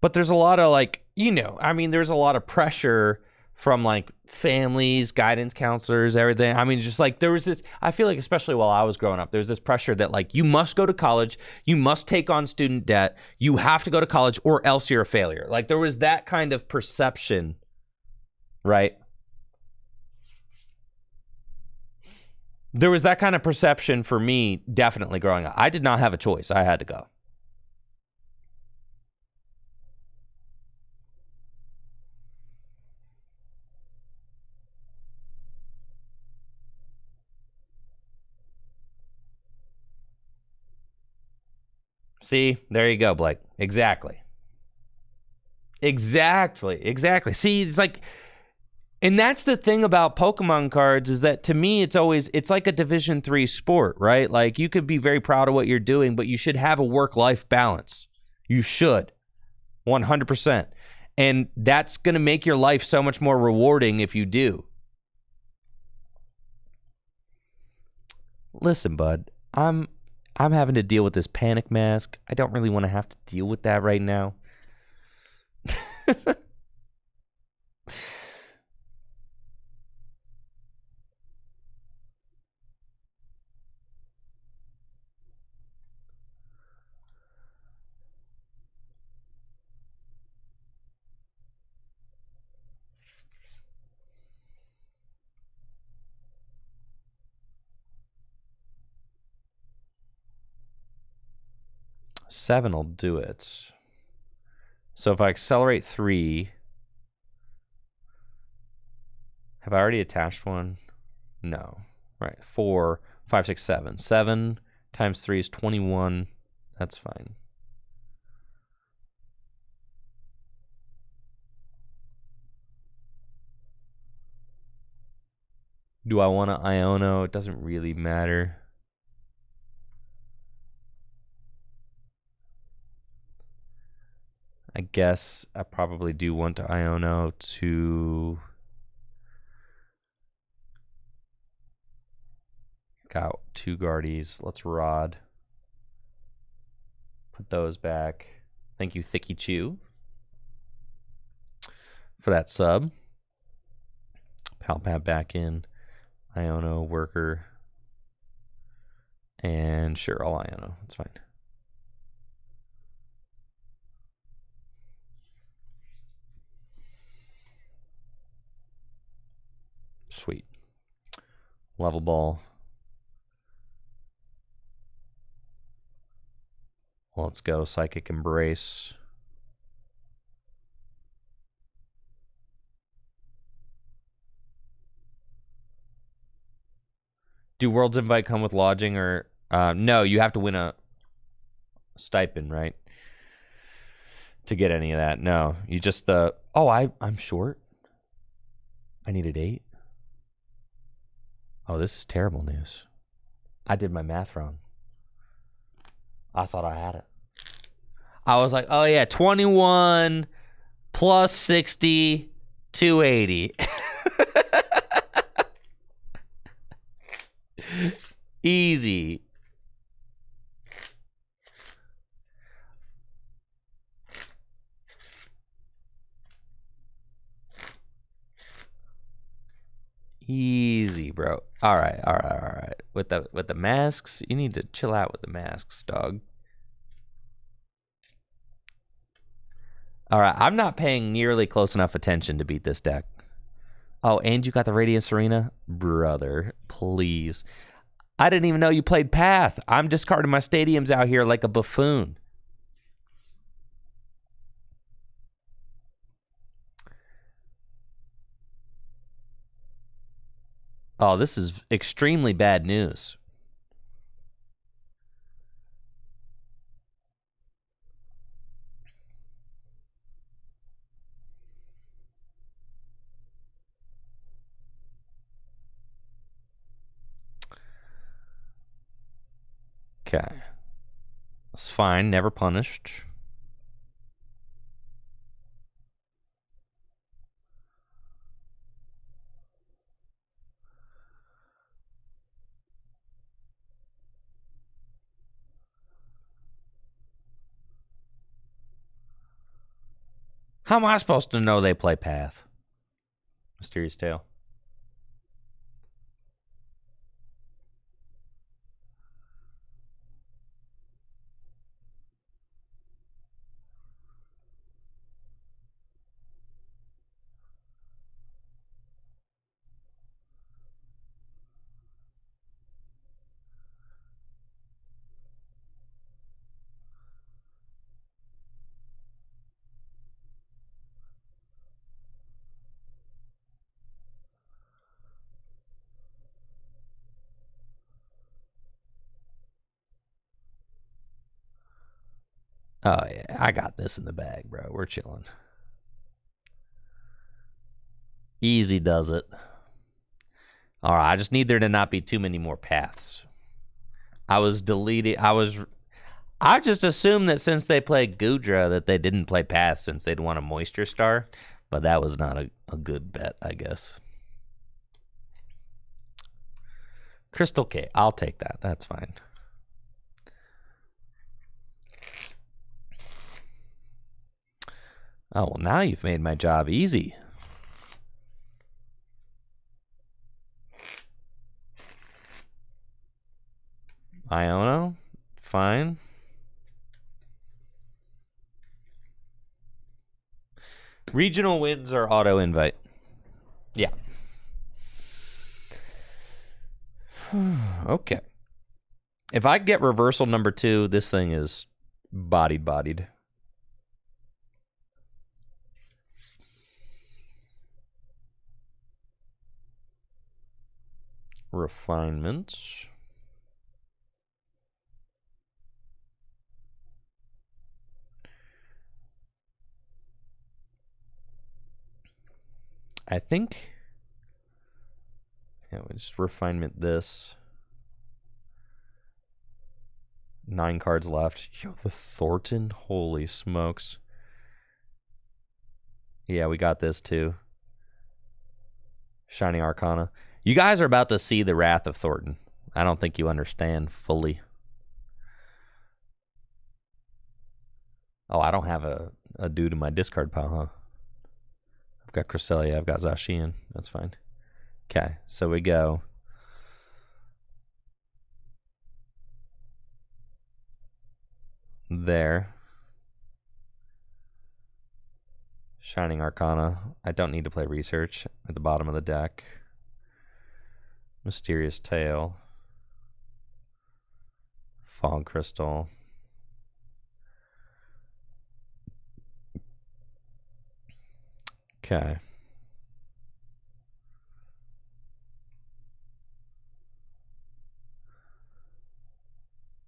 But there's a lot of, like, you know, I mean, there's a lot of pressure from, like, families, guidance counselors, everything. I mean, just like, there was this, I feel like, especially while I was growing up, there was this pressure that, like, you must go to college, you must take on student debt, you have to go to college, or else you're a failure. Like, there was that kind of perception, right? There was that kind of perception for me, definitely growing up. I did not have a choice. I had to go. See, there you go, Blake. Exactly. Exactly. See, it's like, and that's the thing about Pokemon cards, is that to me, it's like a Division 3 sport, right? Like, you could be very proud of what you're doing, but you should have a work-life balance. You should. 100%. And that's going to make your life so much more rewarding if you do. Listen, bud, I'm having to deal with this panic mask. I don't really want to have to deal with that right now. Seven will do it. So if I accelerate 3, have I already attached one? No. Right. 4, 5, 6, 7. 7 times 3 is 21. That's fine. Do I want to Iono? It doesn't really matter. I guess I probably do want to Iono to... Got 2 Guardies. Let's Rod. Put those back. Thank you, Thicky Chew, for that sub. Palpad back in. Iono, Worker. And sure, I'll Iono. That's fine. Sweet. Level Ball. Let's go. Psychic Embrace. Do Worlds Invite come with lodging, or no? You have to win a stipend, right? To get any of that. No, you just I'm short. I needed 8. Oh, this is terrible news. I did my math wrong. I thought I had it. I was like, oh yeah, 21 plus 60, 280. Easy. Easy, bro. All right. With the masks, you need to chill out with the masks, dog. All right, I'm not paying nearly close enough attention to beat this deck. Oh, and you got the Radiance Arena? Brother, please. I didn't even know you played Path. I'm discarding my stadiums out here like a buffoon. Oh, this is extremely bad news. Okay. It's fine, never punished. How am I supposed to know they play Path? Mysterious Tale. Oh, yeah, I got this in the bag, bro. We're chilling. Easy does it. All right, I just need there to not be too many more paths. I just assumed that since they played Gudra that they didn't play paths since they'd want a Moisture Star, but that was not a good bet, I guess. Crystal K, I'll take that. That's fine. Oh, well, now you've made my job easy. Iono, fine. Regional wins are auto invite. Yeah. Okay. If I get reversal number 2, this thing is bodied. Refinement. I think. Yeah, we just refinement this. 9 cards left. Yo, the Thornton. Holy smokes. Yeah, we got this too. Shining Arcana. You guys are about to see the wrath of Thornton. I don't think you understand fully. Oh, I don't have a dude in my discard pile, huh? I've got Cresselia, I've got Zacian. That's fine. Okay, so we go. There. Shining Arcana. I don't need to play Research at the bottom of the deck. Mysterious Tale. Fog Crystal. Okay.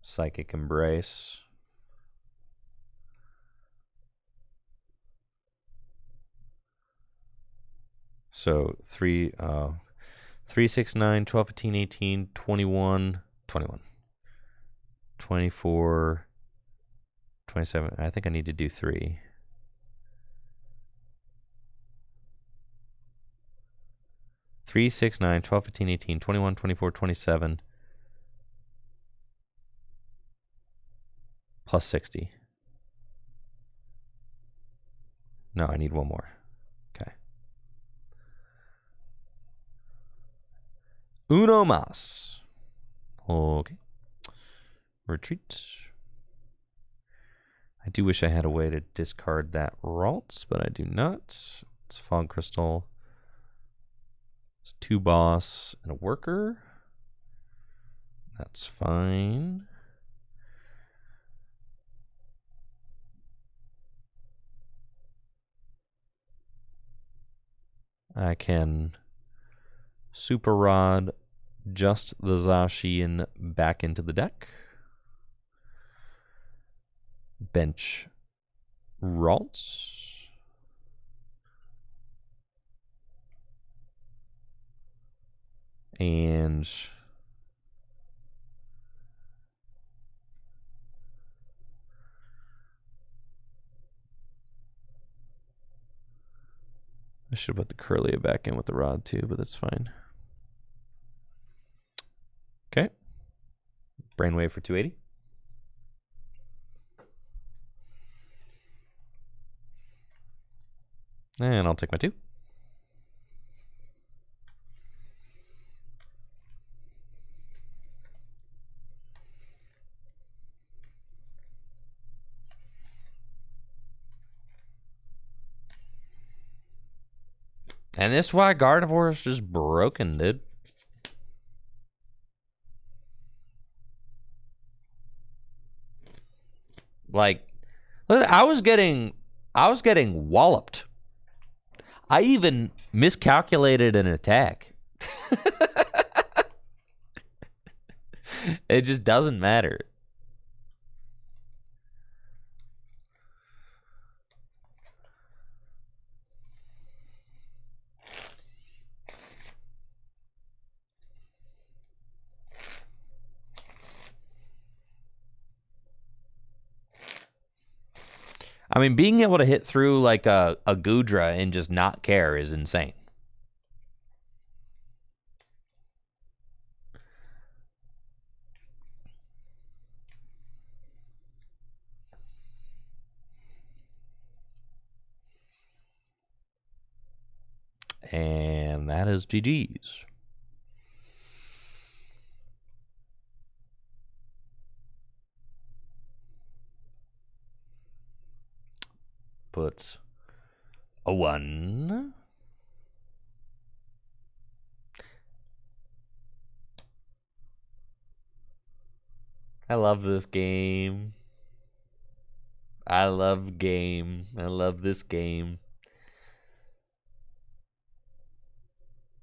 Psychic Embrace. So 3, 3, 6, 9, 12, 15, 18, 21, 21, 24, 27. I think I need to do 3. 3, 6, 9, 12, 15, 18, 21, 24, 27, plus 60. No, I need one more. Okay. Uno más. Okay. Retreat. I do wish I had a way to discard that Ralts, but I do not. It's Fog Crystal. It's 2 boss and a worker. That's fine. I can Super Rod just the Zacian back into the deck. Bench Ralts. And I should put the Curlia back in with the Rod too, but that's fine. Okay. Brainwave for 280. And I'll take my 2. And this is why Gardevoir is just broken, dude. Like, I was getting walloped. I even miscalculated an attack. It just doesn't matter. I mean, being able to hit through like a Gudra and just not care is insane. And that is GG's. Put a 1. I love this game. I love game. I love this game.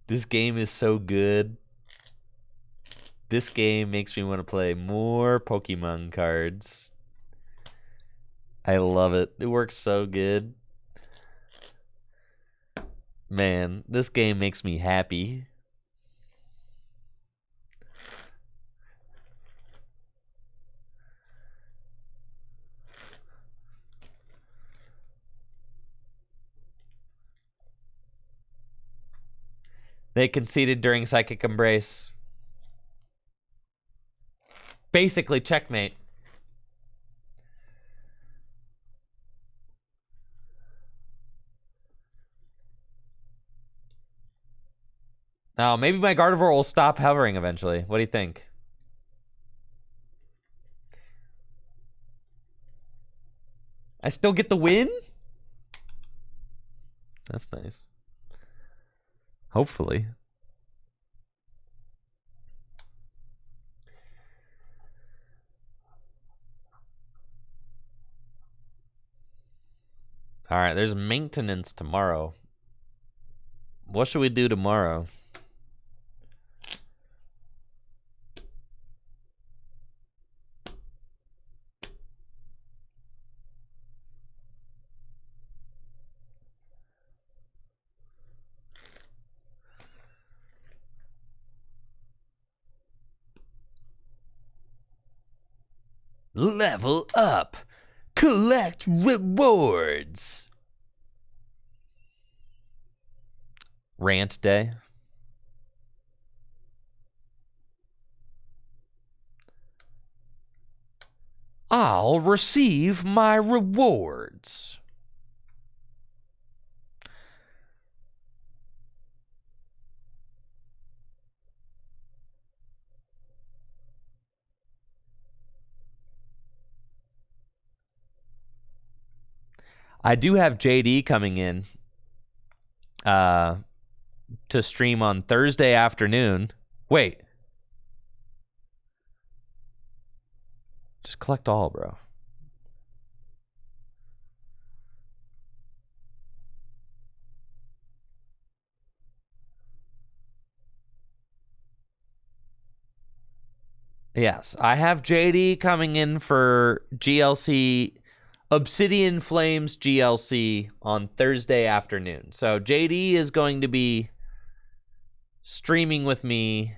This game is so good. This game makes me want to play more Pokemon cards. I love it. It works so good. Man, this game makes me happy. They conceded during Psychic Embrace. Basically, checkmate. Now, maybe my Gardevoir will stop hovering eventually. What do you think? I still get the win? That's nice. Hopefully. All right, there's maintenance tomorrow. What should we do tomorrow? Level up. Collect rewards. Rant day. I'll receive my rewards. I do have JD coming in to stream on Thursday afternoon. Wait. Just collect all, bro. Yes, I have JD coming in for GLC, Obsidian Flames GLC on Thursday afternoon. So JD is going to be streaming with me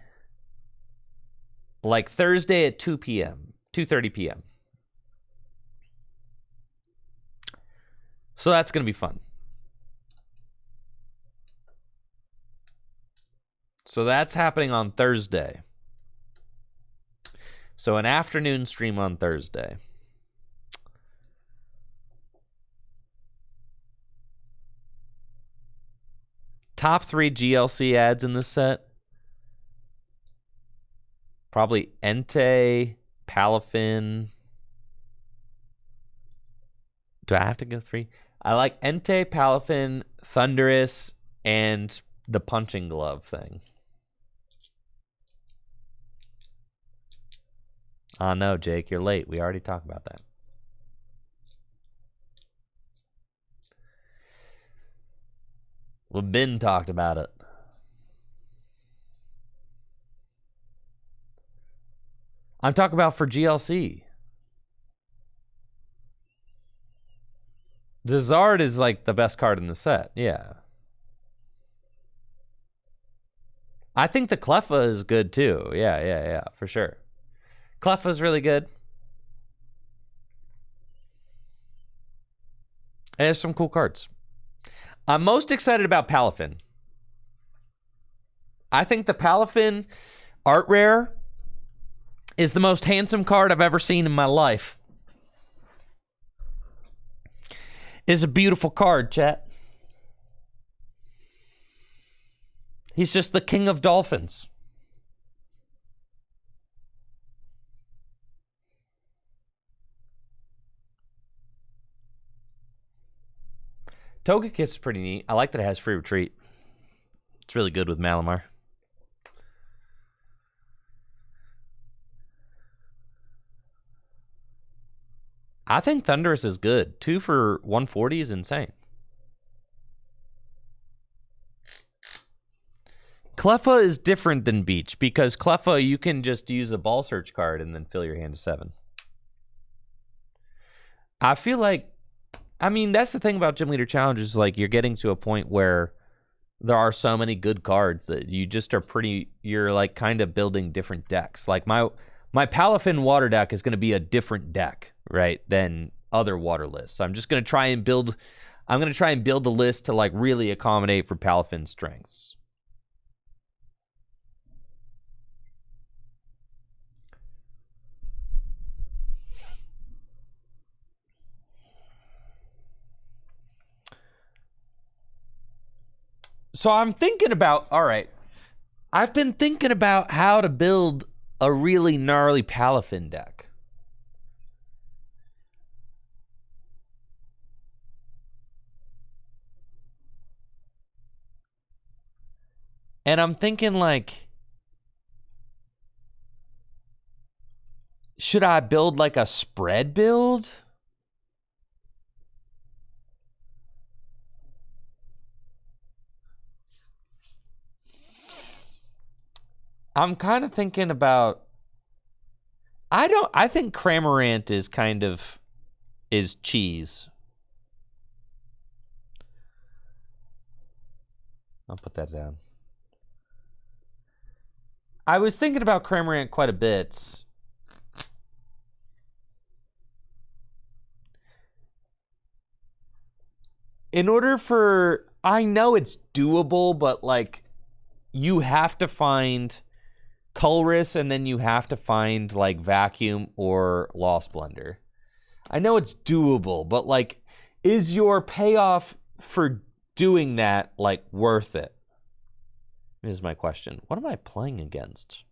like Thursday at 2 p.m., 2:30 p.m. So that's going to be fun. So that's happening on Thursday. So an afternoon stream on Thursday. Top 3 GLC ads in this set. Probably Entei, Palafin. Do I have to go 3? I like Entei, Palafin, Thundurus, and the punching glove thing. Oh, no, Jake, you're late. We already talked about that. We've been talked about it. I'm talking about for GLC. The Zard is like the best card in the set. Yeah. I think the Cleffa is good too. Yeah, for sure. Cleffa's really good. And there's some cool cards. I'm most excited about Palafin. I think the Palafin art rare is the most handsome card I've ever seen in my life. It's a beautiful card, chat. He's just the king of dolphins. Togekiss is pretty neat. I like that it has free retreat. It's really good with Malamar. I think Thundurus is good. 2 for 140 is insane. Cleffa is different than Beach because Cleffa, you can just use a ball search card and then fill your hand to 7. I feel like, I mean, that's the thing about Gym Leader Challenges, like you're getting to a point where there are so many good cards that you just are you're like kind of building different decks. Like my Palafin water deck is going to be a different deck, right, than other water lists. I'm just going to try and build the list to like really accommodate for Palafin's strengths. So I'm thinking about, all right, I've been thinking about how to build a really gnarly Palafin deck. And I'm thinking like, should I build like a spread build? I'm kind of thinking about, I think Cramorant is cheese. I'll put that down. I was thinking about Cramorant quite a bit. in order for, I know it's doable, but like you have to find Colress and then you have to find like Vacuum or Lost Blender. I know it's doable, but like, is your payoff for doing that like worth it? Is my question. What am I playing against?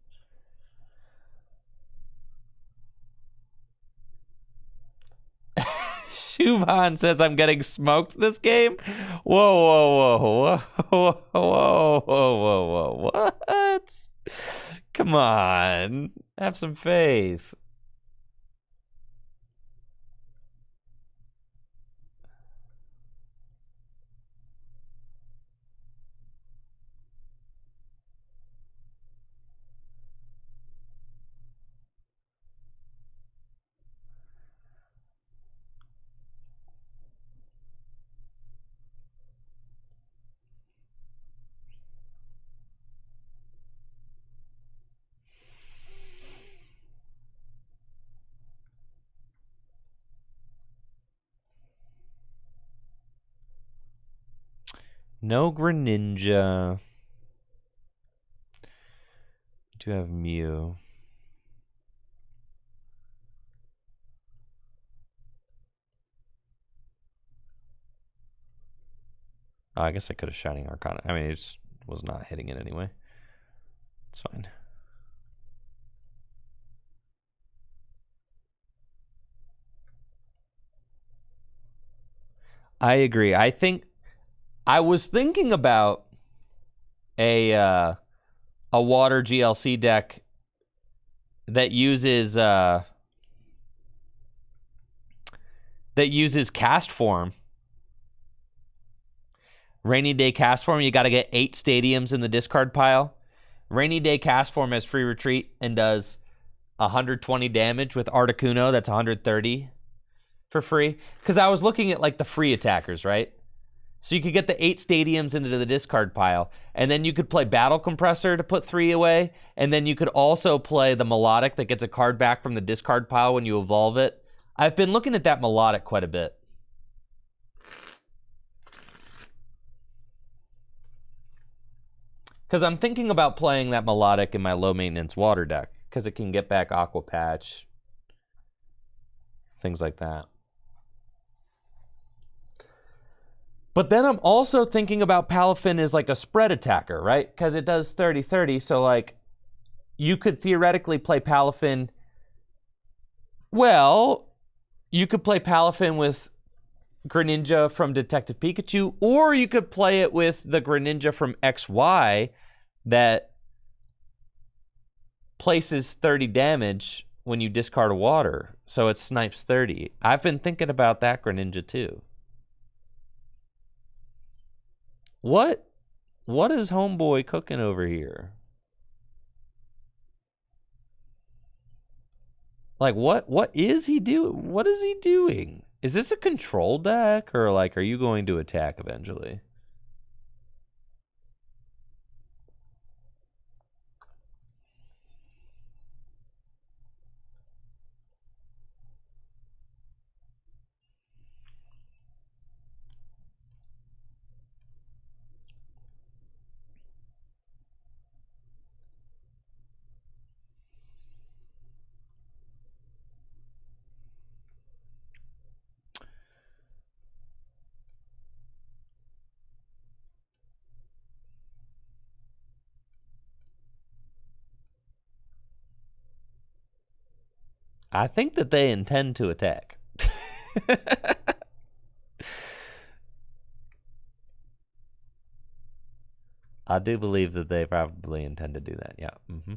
Shubhan says I'm getting smoked this game. Whoa, whoa, whoa. What? Come on. Have some faith. No Greninja. Do have Mew. Oh, I guess I could have Shining Arcana. I mean, it just was not hitting it anyway. It's fine. I agree. I think I was thinking about a water GLC deck that uses cast form. Rainy Day cast form, you got to get 8 stadiums in the discard pile. Rainy Day cast form has free retreat and does 120 damage with Articuno. That's 130 for free. Because I was looking at like the free attackers, right? So you could get the 8 stadiums into the discard pile, and then you could play Battle Compressor to put 3 away, and then you could also play the Melodic that gets a card back from the discard pile when you evolve it. I've been looking at that Melodic quite a bit. Because I'm thinking about playing that Melodic in my low-maintenance water deck, because it can get back Aqua Patch, things like that. But then I'm also thinking about Palafin as like a spread attacker, right? Because it does 30-30, so like you could theoretically play Palafin. Well, you could play Palafin with Greninja from Detective Pikachu, or you could play it with the Greninja from XY that places 30 damage when you discard a water, so it snipes 30. I've been thinking about that Greninja too. What is homeboy cooking over here? Like what is he doing? What is he doing? Is this a control deck, or like are you going to attack eventually? I think that they intend to attack. I do believe that they probably intend to do that. Yeah. Mm-hmm.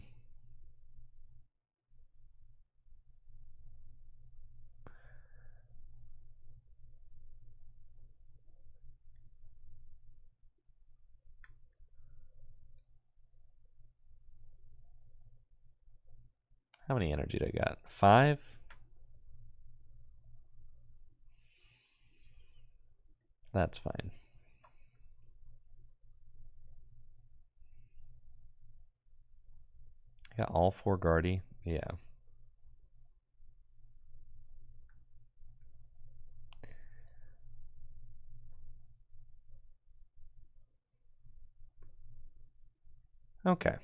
How many energy do I got? 5? That's fine. I got all 4 Guardy. Yeah. Okay.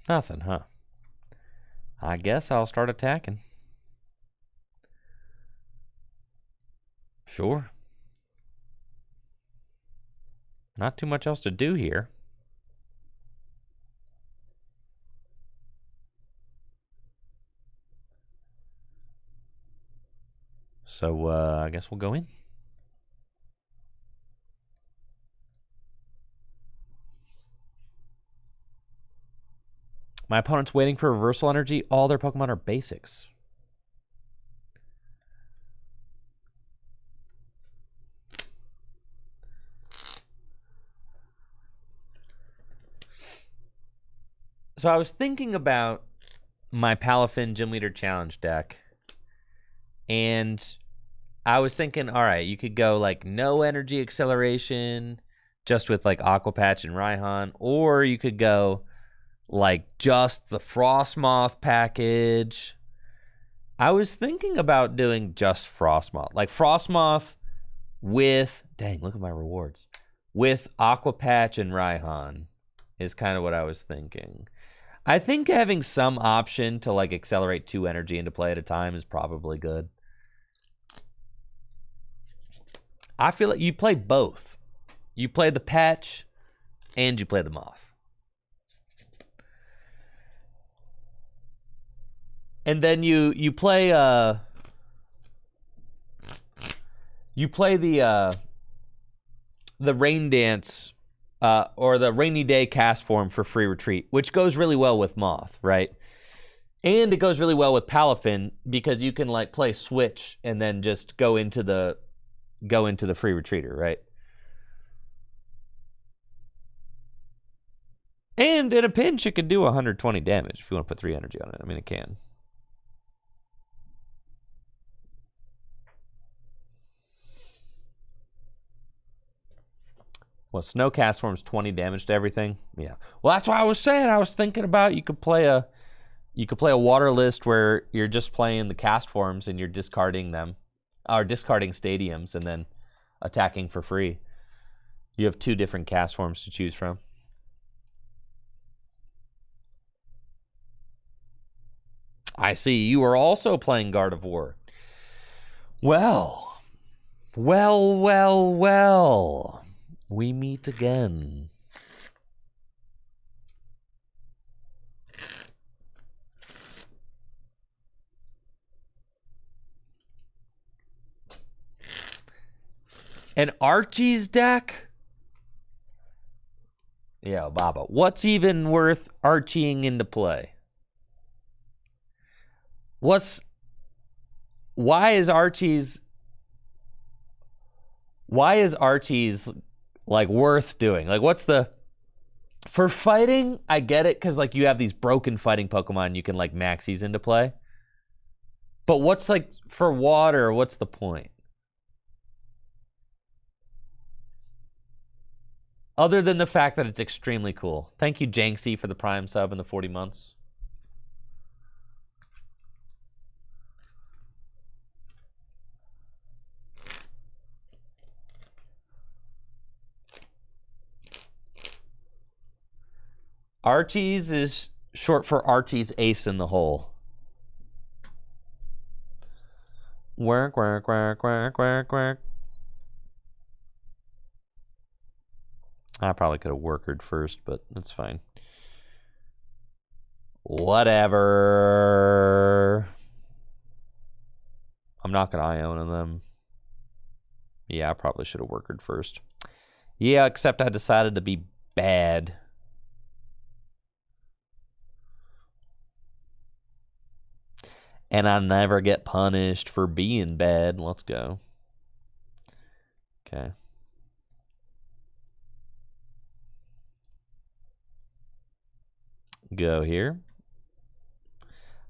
Nothing, huh? I guess I'll start attacking. Sure. Not too much else to do here. So, I guess we'll go in. My opponent's waiting for reversal energy. All their Pokemon are basics. So I was thinking about my Palafin Gym Leader Challenge deck. And I was thinking, all right, you could go like no energy acceleration, just with like Aqua Patch and Raihan. Or you could go like just the Frostmoth package. I was thinking about doing just Frostmoth. Like Frostmoth with, dang, look at my rewards. With Aqua Patch and Raihan is kind of what I was thinking. I think having some option to like accelerate 2 energy into play at a time is probably good. I feel like you play both. You play the patch and you play the moth. And then you play the Rain Dance or the Rainy Day cast form for free retreat, which goes really well with Moth, right? And it goes really well with Palafin because you can like play switch and then just go into the free retreater, right? And in a pinch, it could do 120 damage if you want to put 3 energy on it. I mean, it can. Well, Snow Cast Form's 20 damage to everything. Yeah. Well, that's why I was saying. I was thinking about you could play a water list where you're just playing the cast forms and you're discarding them, or discarding stadiums and then attacking for free. You have 2 different cast forms to choose from. I see you are also playing Gardevoir. Well. We meet again. An Archie's deck? Yeah, Baba. What's even worth Archieing into play? Why is Archie's like worth doing? Like what's the, for fighting, I get it because like you have these broken fighting Pokemon you can like max these into play. But what's like for water, what's the point? Other than the fact that it's extremely cool. Thank you, Janksy, for the Prime sub and the 40 months. Archie's is short for Archie's Ace in the Hole. Quack, quack, quack, quack, quack, quack. I probably could have workered first, but that's fine. Whatever. I'm not going to Iona them. Yeah, I probably should have workered first. Yeah, except I decided to be bad. And I never get punished for being bad. Let's go. Okay. Go here.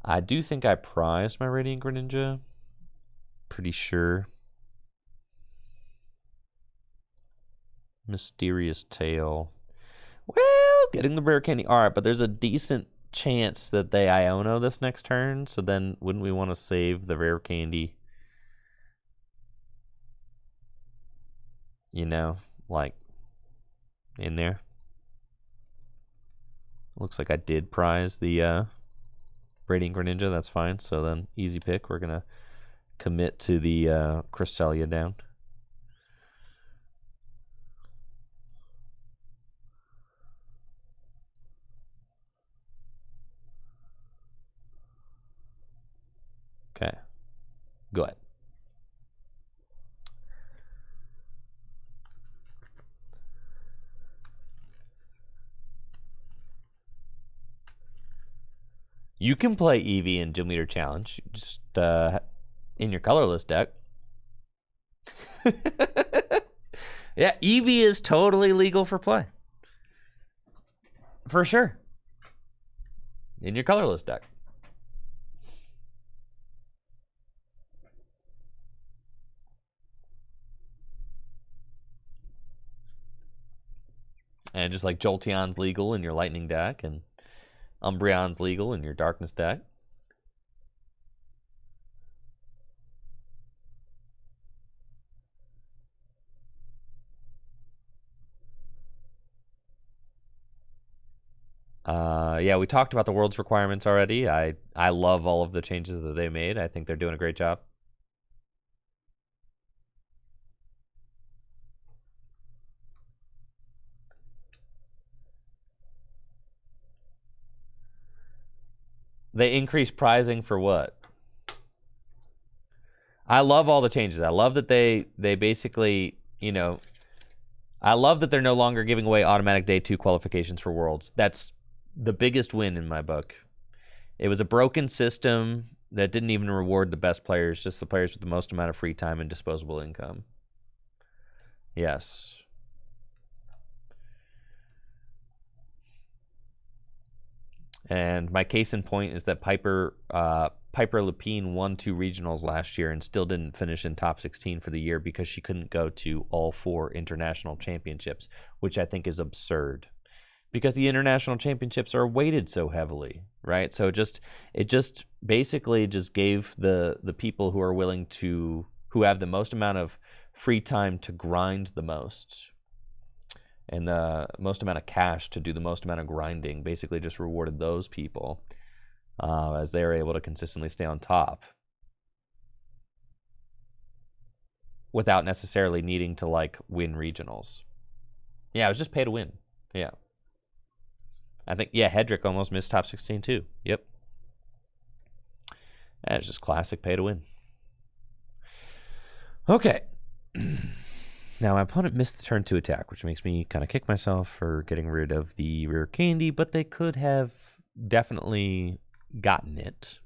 I do think I prized my Radiant Greninja. Pretty sure. Mysterious Tail. Well, getting the rare candy. All right, but there's a decent chance that they Iono this next turn, so then wouldn't we want to save the rare candy? You know, like in there. Looks like I did prize the Radiant Greninja. That's fine. So then easy pick. We're gonna commit to the Cresselia down. Okay, go ahead. You can play Eevee in Gym Leader Challenge, just in your colorless deck. Yeah, Eevee is totally legal for play. For sure. In your colorless deck. And just like Jolteon's legal in your lightning deck, and Umbreon's legal in your darkness deck. Yeah, we talked about the world's requirements already. I love all of the changes that they made. I think they're doing a great job. They increased pricing for what? I love all the changes. I love that they basically, you know, I love that they're no longer giving away automatic day 2 qualifications for Worlds. That's the biggest win in my book. It was a broken system that didn't even reward the best players, just the players with the most amount of free time and disposable income. Yes. And my case in point is that Piper Lapine won 2 regionals last year and still didn't finish in top 16 for the year because she couldn't go to all 4 international championships, which I think is absurd. Because the international championships are weighted so heavily, right? So it just basically just gave the people who are willing to, who have the most amount of free time to grind the most, and the most amount of cash to do the most amount of grinding, basically just rewarded those people as they were able to consistently stay on top without necessarily needing to like win regionals. Yeah, it was just pay to win. Yeah. I think, yeah, Hedrick almost missed top 16 too. Yep. That's just classic pay to win. Okay. Now, my opponent missed the turn 2 attack, which makes me kind of kick myself for getting rid of the rare candy, but they could have definitely gotten it.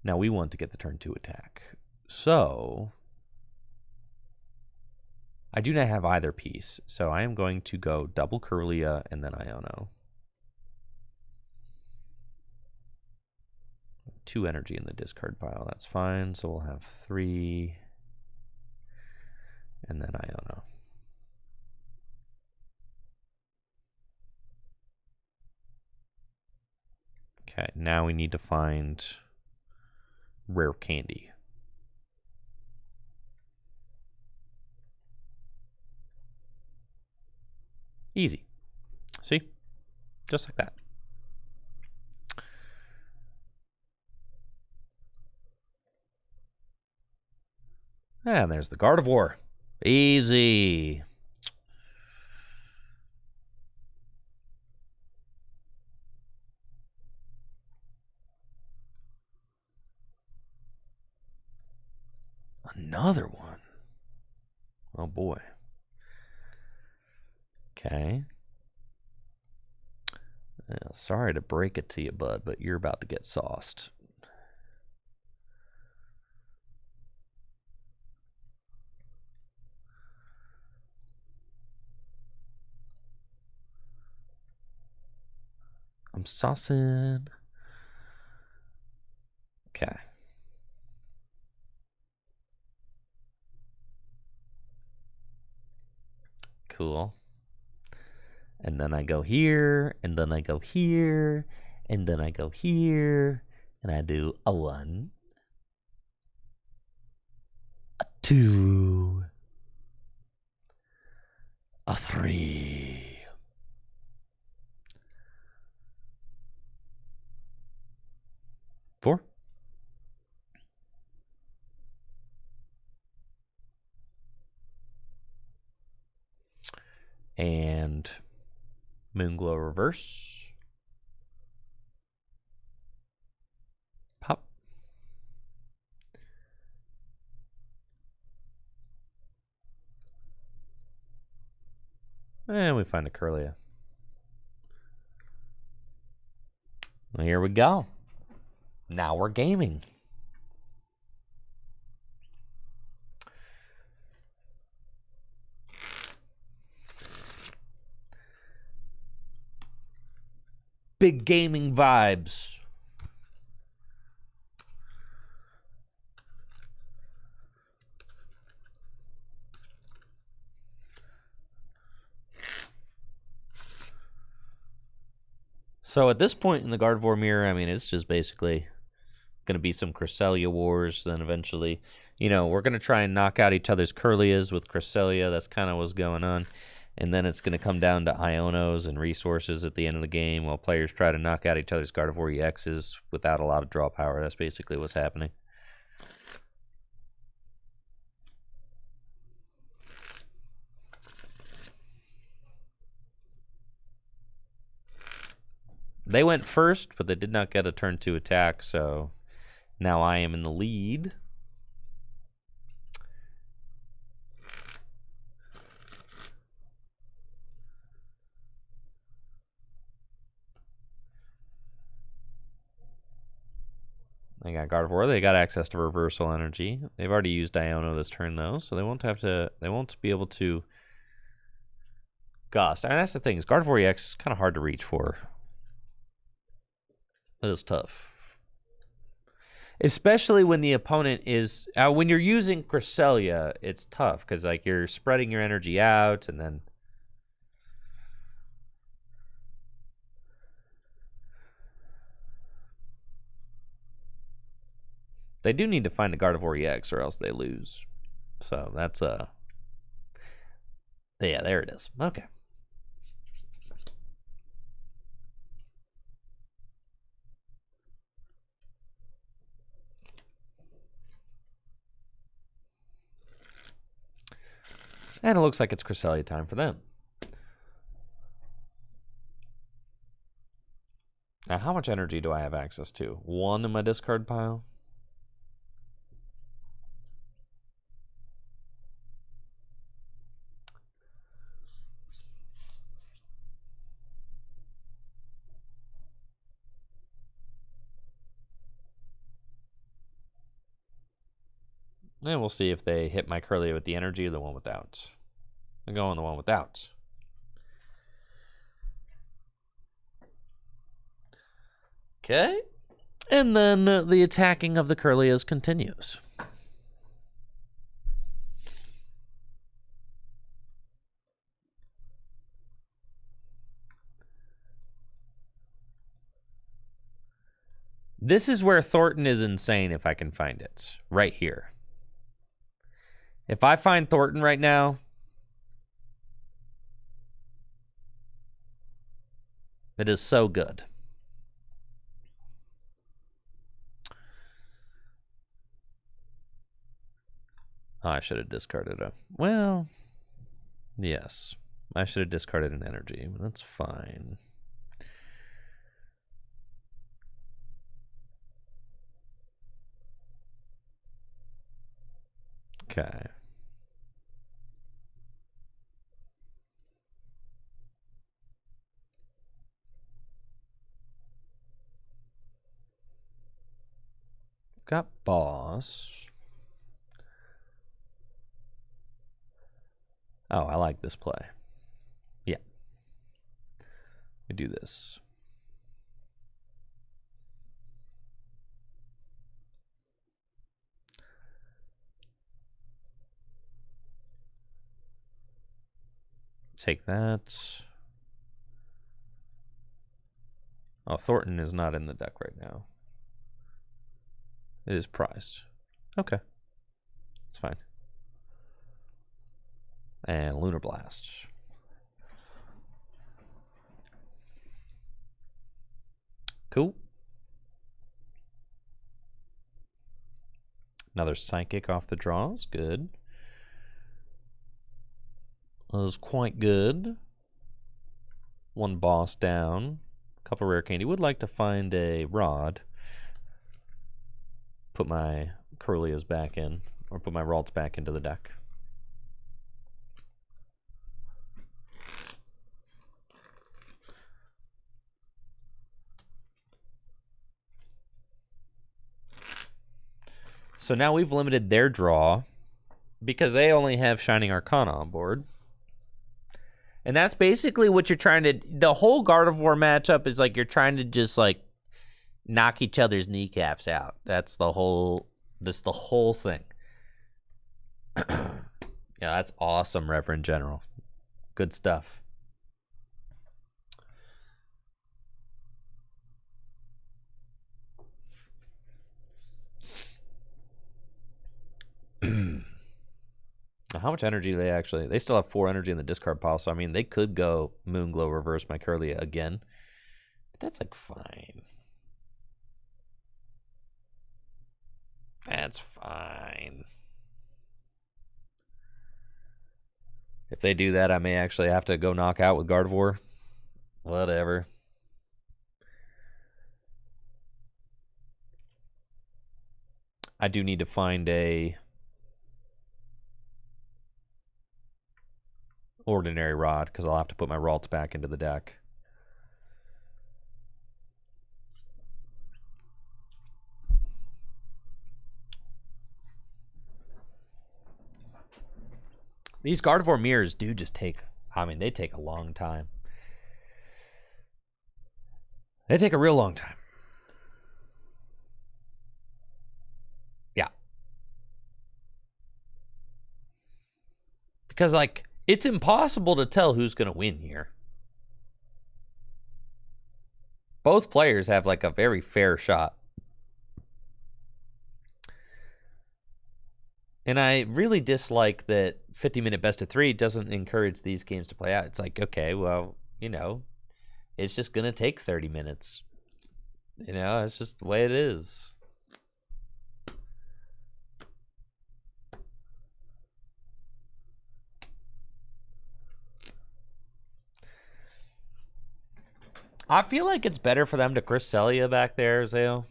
Now, we want to get the turn 2 attack. So, I do not have either piece, so I am going to go double Kirlia and then Iono. 2 energy in the discard pile, that's fine. So we'll have 3, and then Iono. Okay, now we need to find rare candy. Easy. See? Just like that. And there's the Gardevoir. Easy. Another one. Oh boy. Okay. Sorry to break it to you, bud, but you're about to get sauced. I'm saucing. Okay. Cool. And then I go here, and then I go here, and then I go here, and I do a 1, a 2, a 3, 4. And Moonglow reverse. Pop. And we find a Curlia. Well, here we go. Now we're gaming. Big gaming vibes. So at this point in the Gardevoir mirror, I mean, it's just basically going to be some Cresselia wars. Then eventually, you know, we're going to try and knock out each other's Curlias with Cresselia. That's kind of what's going on. And then it's going to come down to Ionos and resources at the end of the game while players try to knock out each other's Gardevoir EXs without a lot of draw power. That's basically what's happening. They went first, but they did not get a turn 2 attack, so now I am in the lead. They got Gardevoir. They got access to reversal energy. They've already used Iono this turn though, so they won't have to. They won't be able to gust. I mean, that's the thing. Is Gardevoir EX is kind of hard to reach for. It is tough, especially when the opponent is when you're using Cresselia. It's tough because like you're spreading your energy out, and then they do need to find a Gardevoir EX or else they lose. So that's yeah, there it is. Okay. And it looks like it's Cresselia time for them. Now, how much energy do I have access to? 1 in my discard pile? And we'll see if they hit my Curlia with the energy or the one without. I'm going the one without. Okay. And then the attacking of the Curlias continues. This is where Thornton is insane if I can find it. Right here. If I find Thornton right now, it is so good. Oh, I should have discarded a... Well, yes. I should have discarded an energy. That's fine. Okay. Got boss. Oh, I like this play. Yeah. We do this. Take that. Oh, Thornton is not in the deck right now. It is prized. Okay. It's fine. And Lunar Blast. Cool. Another Psychic off the draws. Good. That was quite good. One boss down. Couple rare candy. Would like to find a rod. Put my Curlias back in. Or put my Ralts back into the deck. So now we've limited their draw because they only have Shining Arcana on board. And that's basically what you're trying to... The whole Gardevoir matchup is like you're trying to just like knock each other's kneecaps out. That's the whole... That's the whole thing. Yeah, that's awesome, Reverend General. Good stuff. How much energy do they actually... They still have 4 energy in the discard pile, so I mean, they could go Moonglow, reverse my Curlia again. But that's like fine. That's fine. If they do that, I may actually have to go knock out with Gardevoir. Whatever. I do need to find a ordinary rod because I'll have to put my Ralts back into the deck. These Gardevoir mirrors do just take, I mean, they take a long time. They take a real long time. Yeah. Because, like, it's impossible to tell who's going to win here. Both players have, like, a very fair shot. And I really dislike that 50-minute best of 3 doesn't encourage these games to play out. It's like, okay, well, you know, it's just going to take 30 minutes. You know, it's just the way it is. I feel like it's better for them to Cresselia back there, Zeo.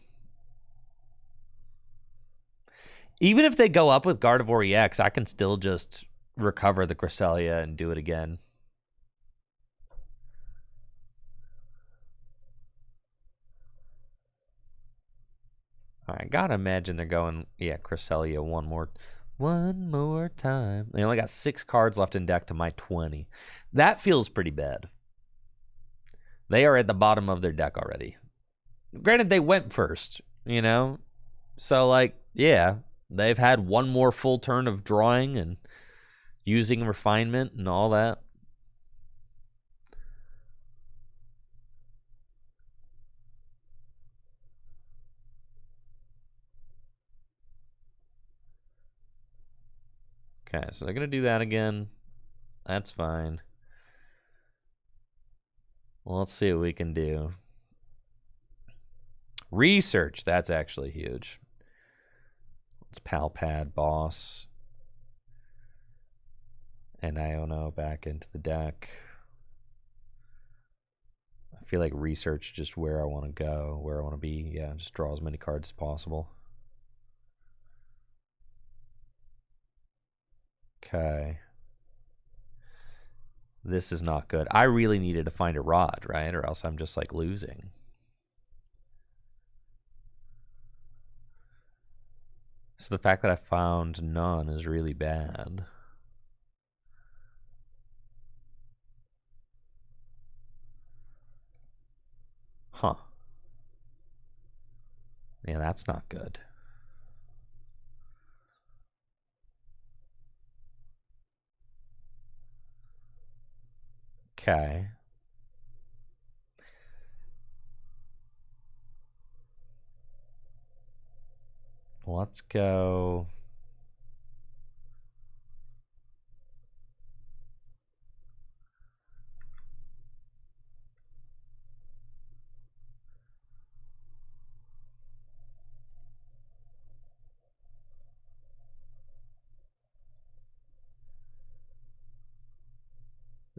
Even if they go up with Gardevoir EX, I can still just recover the Cresselia and do it again. All right, gotta imagine they're going, yeah, Cresselia one more time. They only got 6 cards left in deck to my 20. That feels pretty bad. They are at the bottom of their deck already. Granted, they went first, you know? So, like, yeah, they've had one more full turn of drawing and using refinement and all that. Okay, so they're going to do that again. That's fine. Well, let's see what we can do. Research, that's actually huge. Let's Palpad, Boss. And Iono back into the deck. I feel like research just where I want to go, where I want to be. Yeah, just draw as many cards as possible. Okay. This is not good. I really needed to find a rod, right? Or else I'm just like losing. So the fact that I found none is really bad. Huh. Yeah, that's not good. Okay. Let's go.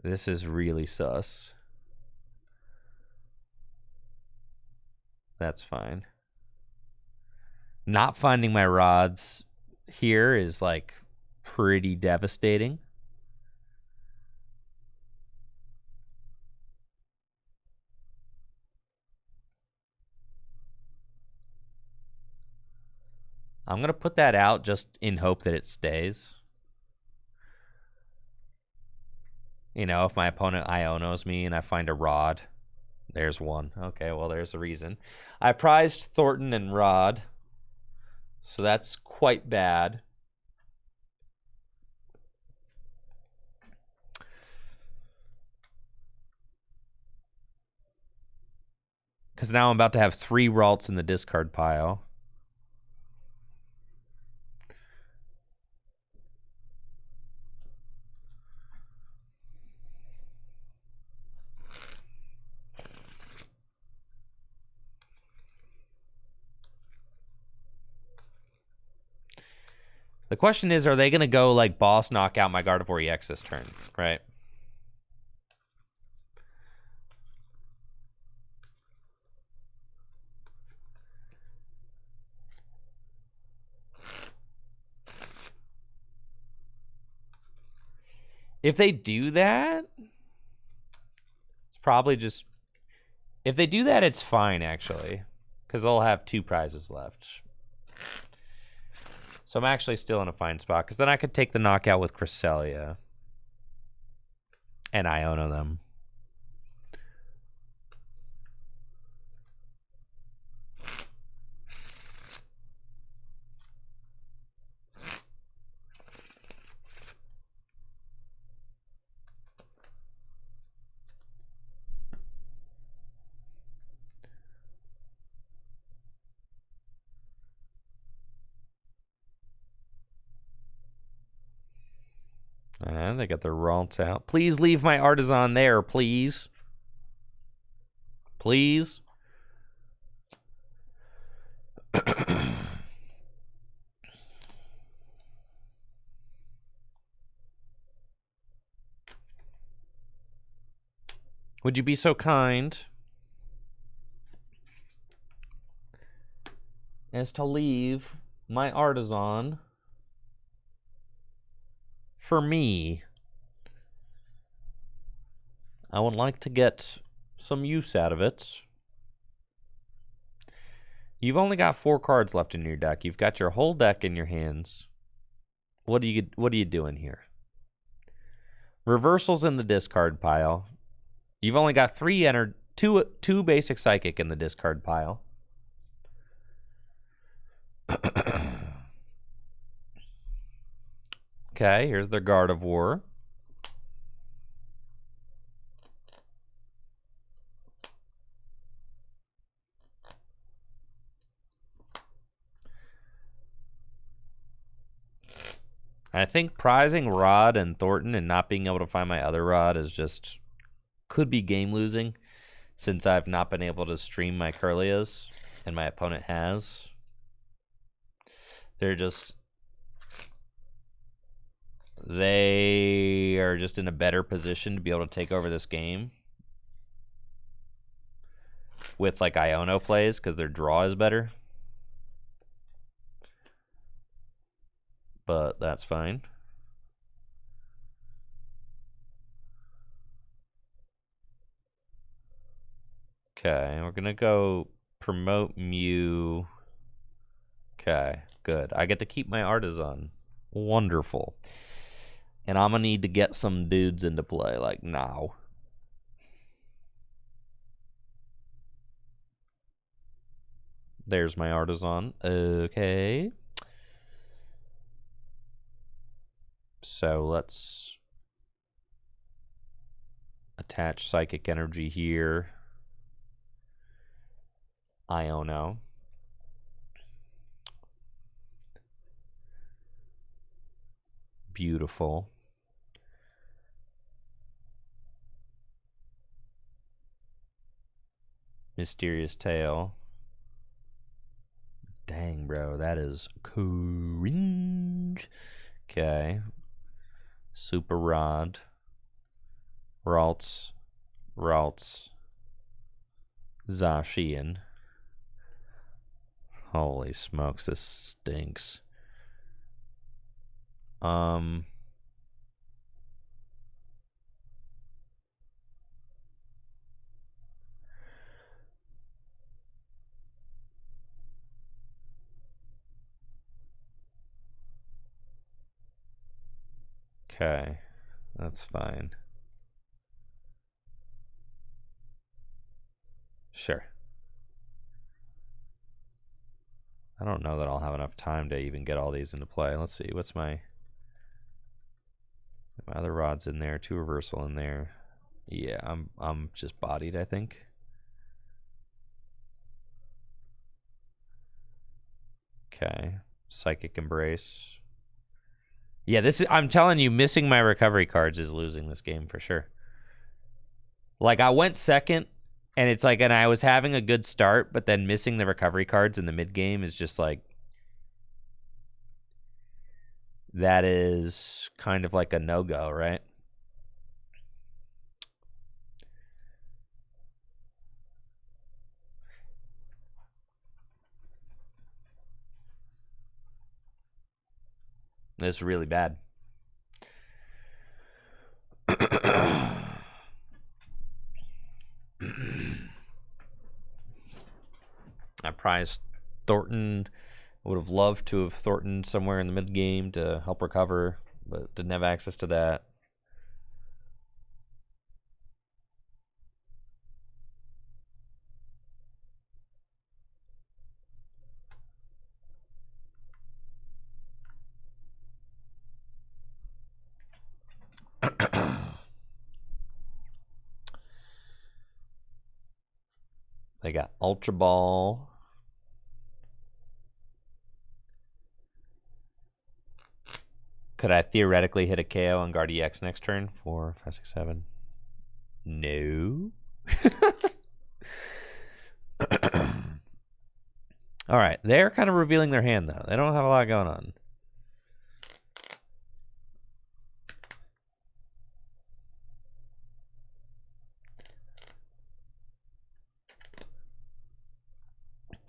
This is really sus. That's fine. Not finding my rods here is like pretty devastating. I'm going to put that out just in hope that it stays. You know, if my opponent Ionos me and I find a rod, there's one. Okay, well, there's a reason. I prized Thornton and Rod, so that's quite bad. Because now I'm about to have 3 Ralts in the discard pile. The question is, are they going to go like boss knock out my Gardevoir EX this turn, right? If they do that, it's probably just... If they do that, it's fine, actually. Because they'll have 2 prizes left. So I'm actually still in a fine spot. Because then I could take the knockout with Cresselia. And Iono them. And they got their Ralts out. Please leave my Artisan there, please. Please. Would you be so kind as to leave my Artisan for me? I would like to get some use out of it. You've only got 4 cards left in your deck. You've got your whole deck in your hands. What are you doing here? Reversal's in the discard pile. You've only got 3 entered, two basic psychic in the discard pile. Okay, here's their Gardevoir. I think prizing Rod and Thornton and not being able to find my other Rod is just... could be game losing, since I've not been able to stream my Curlias and my opponent has. They are just in a better position to be able to take over this game with like Iono plays because their draw is better. But that's fine. Okay, we're gonna go promote Mew. Okay, good. I get to keep my Artisan. Wonderful. And I'm gonna need to get some dudes into play, like now. There's my Artisan. Okay. So let's attach Psychic Energy here. Iono. beautiful. Mysterious Tail. Dang, bro, that is cringe. Okay. Super Rod. Ralts. Zacian. Holy smokes, this stinks. Okay, that's fine. Sure. I don't know that I'll have enough time to even get all these into play. Let's see, what's my other rods in there? 2 reversal in there. Yeah, I'm just bodied, I think. Okay, Psychic Embrace. Yeah, this is, I'm telling you, missing my recovery cards is losing this game for sure. Like, I went second, and it's like, and I was having a good start, but then missing the recovery cards in the mid game is just like, that is kind of like a no-go, right? It's really bad. I prized Thornton. I would have loved to have Thornton somewhere in the mid game to help recover, but didn't have access to that. They got Ultra Ball. Could I theoretically hit a KO on Guard EX next turn? 4, 5, 6, 7. No. All right, they're kind of revealing their hand though. They don't have a lot going on.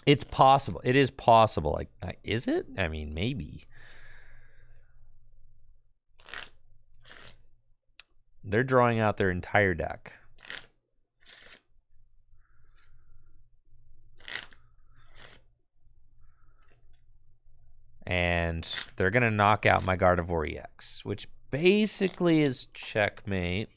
It's possible. It is possible. Like, is it? I mean, maybe. They're drawing out their entire deck. And they're going to knock out my Gardevoir EX, which basically is checkmate.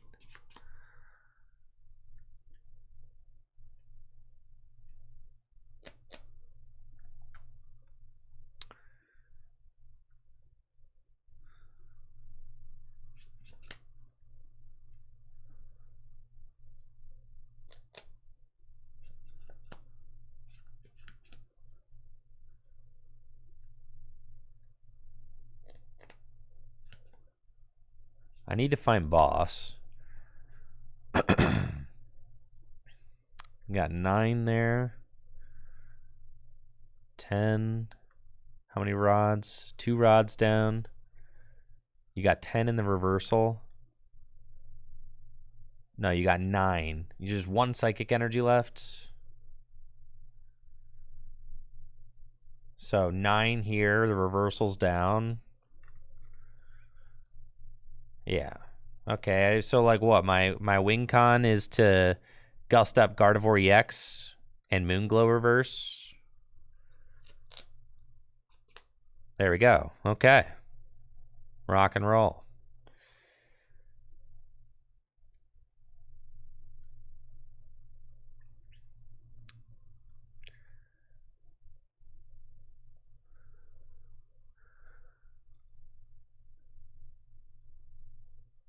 I need to find boss. Got 9 there. 10. How many rods? 2 rods down. You got 10 in the reversal. No, you got 9. You just 1 psychic energy left. So 9 here. The reversal's down. Yeah. Okay, so like what? My win con is to gust up Gardevoir EX and Moonglow reverse. There we go. Okay. Rock and roll.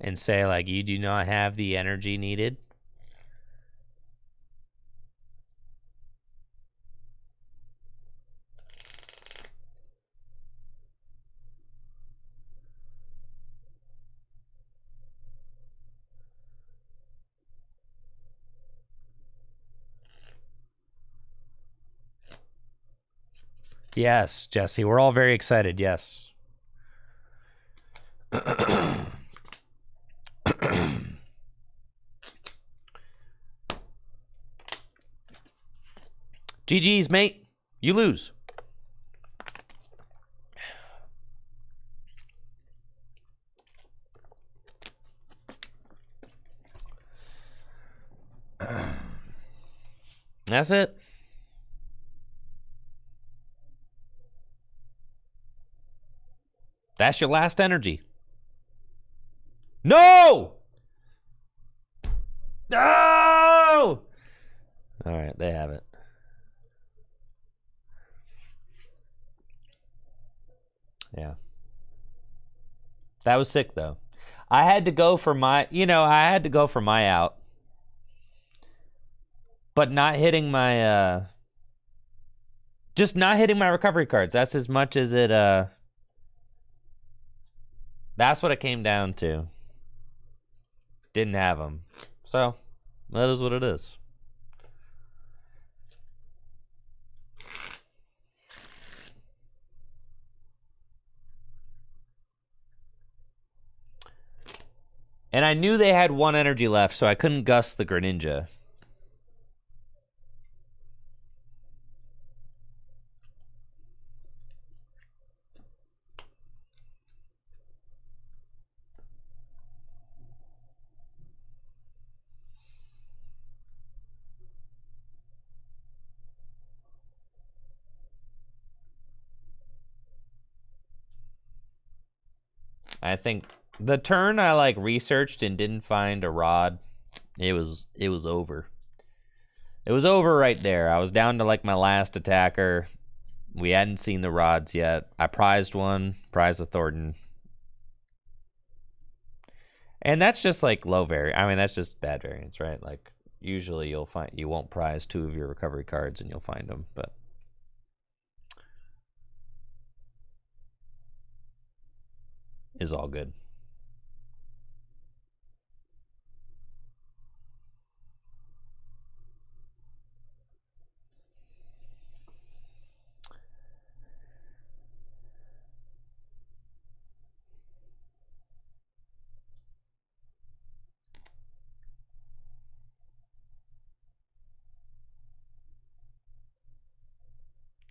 And say like, you do not have the energy needed. Yes, Jesse, we're all very excited. Yes. GG's, mate. You lose. That's it. That's your last energy. No! No! All right, they have it. Yeah. That was sick, though. I had to go for my, I had to go for my out. But not hitting my, just not hitting my recovery cards. That's as much as it, that's what it came down to. Didn't have them. So, that is what it is. And I knew they had one energy left, so I couldn't gust the Greninja. I think the turn I like researched and didn't find a rod, it was over. It was over right there. I was down to like my last attacker. We hadn't seen the rods yet. I prized one, prized the Thornton. And that's just like low variance. I mean, that's just bad variance, right? Like usually you won't prize two of your recovery cards and you'll find them, but is all good.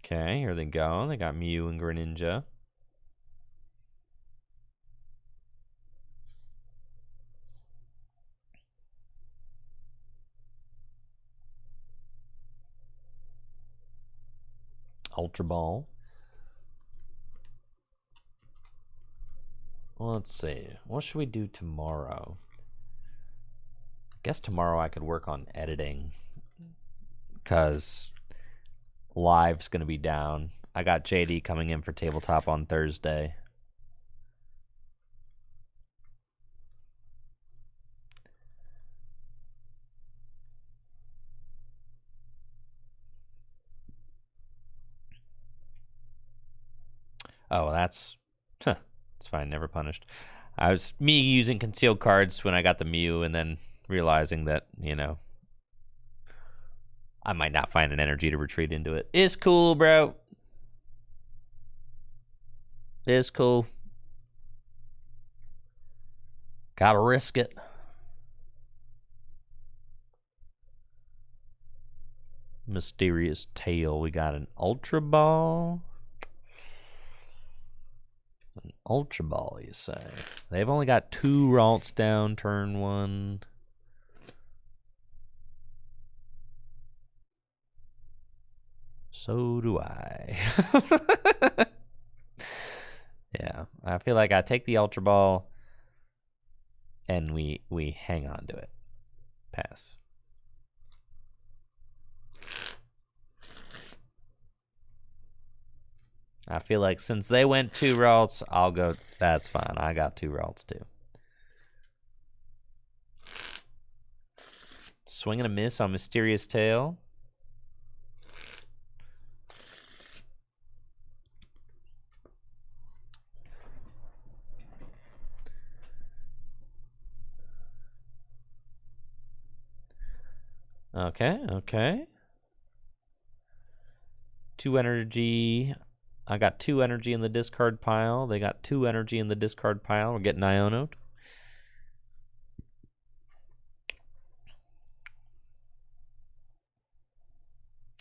Okay, here they go. They got Mew and Greninja. Ultra Ball. Well, let's see. What should we do tomorrow? Guess tomorrow I could work on editing because live's going to be down. I got JD coming in for tabletop on Thursday. Oh, that's it's fine. Never punished. I was me using concealed cards when I got the Mew, and then realizing that I might not find an energy to retreat into it. It's cool, bro. It's cool. Gotta risk it. Mysterious Tail. We got an Ultra Ball. An Ultra Ball, you say? They've only got 2 Ralts down turn 1. So do I. Yeah, I feel like I take the Ultra Ball and we hang on to it. Pass. I feel like since they went 2 Ralts, I'll go. That's fine. I got 2 Ralts too. Swing and a miss on Mysterious Tail. Okay. 2 energy I got 2 energy in the discard pile. They got 2 energy in the discard pile. We're getting Iono'd.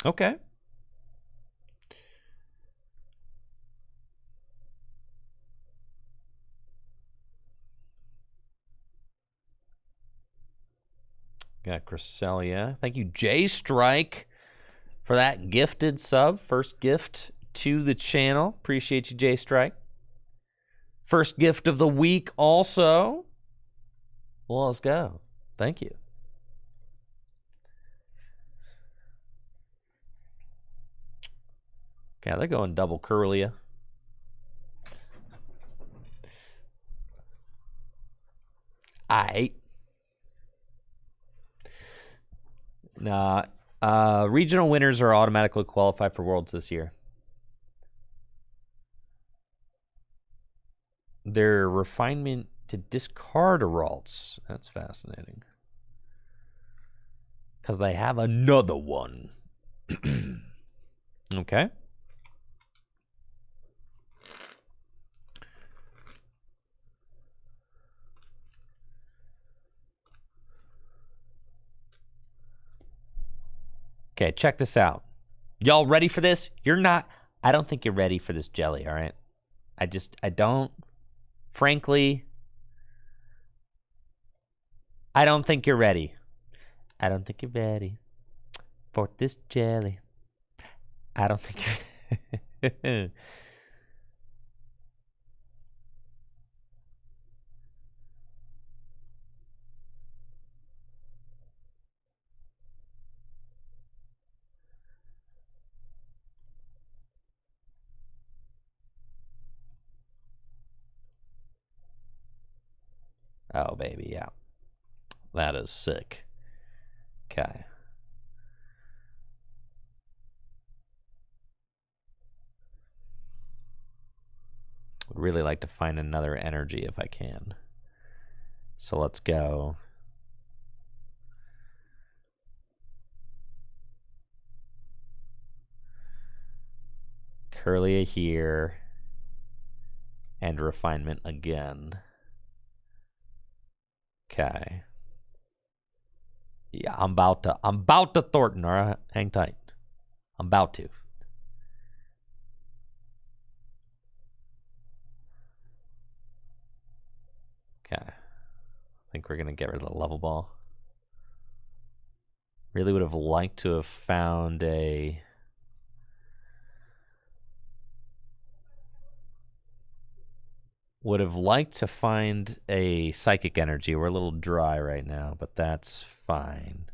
Okay. Got Cresselia. Thank you, J Strike, for that gifted sub. First gift to the channel. Appreciate you, J Strike. First gift of the week also. Well, let's go. Thank you. Okay, they're going double Curlia. Nah. Regional winners are automatically qualified for Worlds this year. Their refinement to discard Aralts. That's fascinating. Because they have another one. Okay. Okay, check this out. Y'all ready for this? You're not. I don't think you're ready for this jelly, all right? I don't. Frankly, I don't think you're ready. I don't think you're ready for this jelly. I don't think you're... Oh, baby, yeah. That is sick. Okay. Would really like to find another energy if I can. So let's go. Curlia here. And refinement again. Okay. Yeah, I'm about to Thornton, all right? Hang tight. I'm about to. Okay. I think we're going to get rid of the level ball. Really would have liked to have found a... Would have liked to find a psychic energy. We're a little dry right now, but that's fine.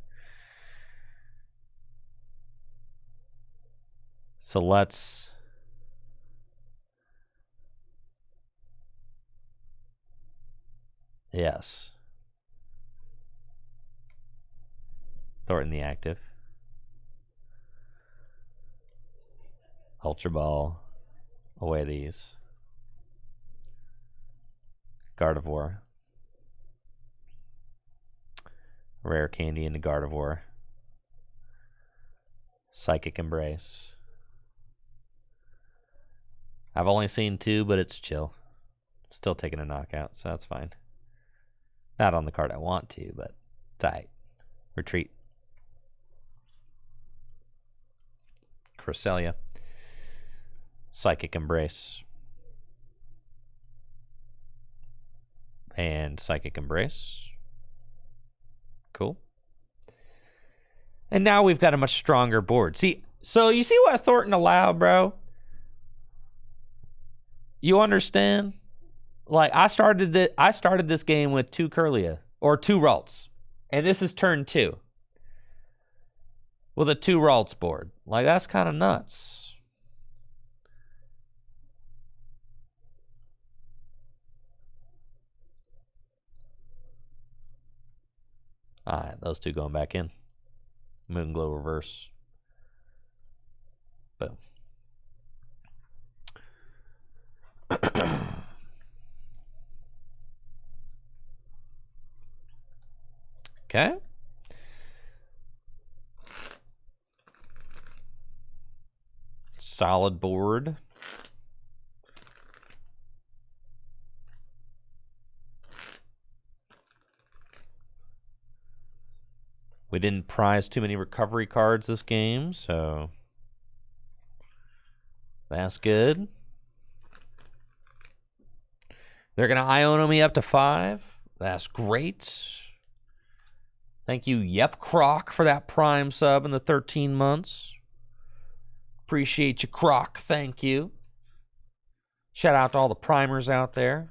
So let's... Yes. Thornton the active. Ultra Ball. Away these. Gardevoir. Rare Candy into Gardevoir. Psychic Embrace. I've only seen 2, but it's chill. Still taking a knockout, so that's fine. Not on the card I want to, but tight. Retreat. Cresselia. Psychic Embrace. And Psychic Embrace. Cool. And now we've got a much stronger board. See, so you see what Thornton allowed, bro? You understand? Like, I started this game with 2 Curlia, or 2 Ralts. And this is turn 2. With a 2 Ralts board. Like, that's kind of nuts. Alright, those 2 going back in. Moon Glow reverse. Boom. Okay. Solid board. We didn't prize too many recovery cards this game, so that's good. They're going to Iono me up to 5. That's great. Thank you, Yep Croc, for that Prime sub in the 13 months. Appreciate you, Croc. Thank you. Shout out to all the primers out there.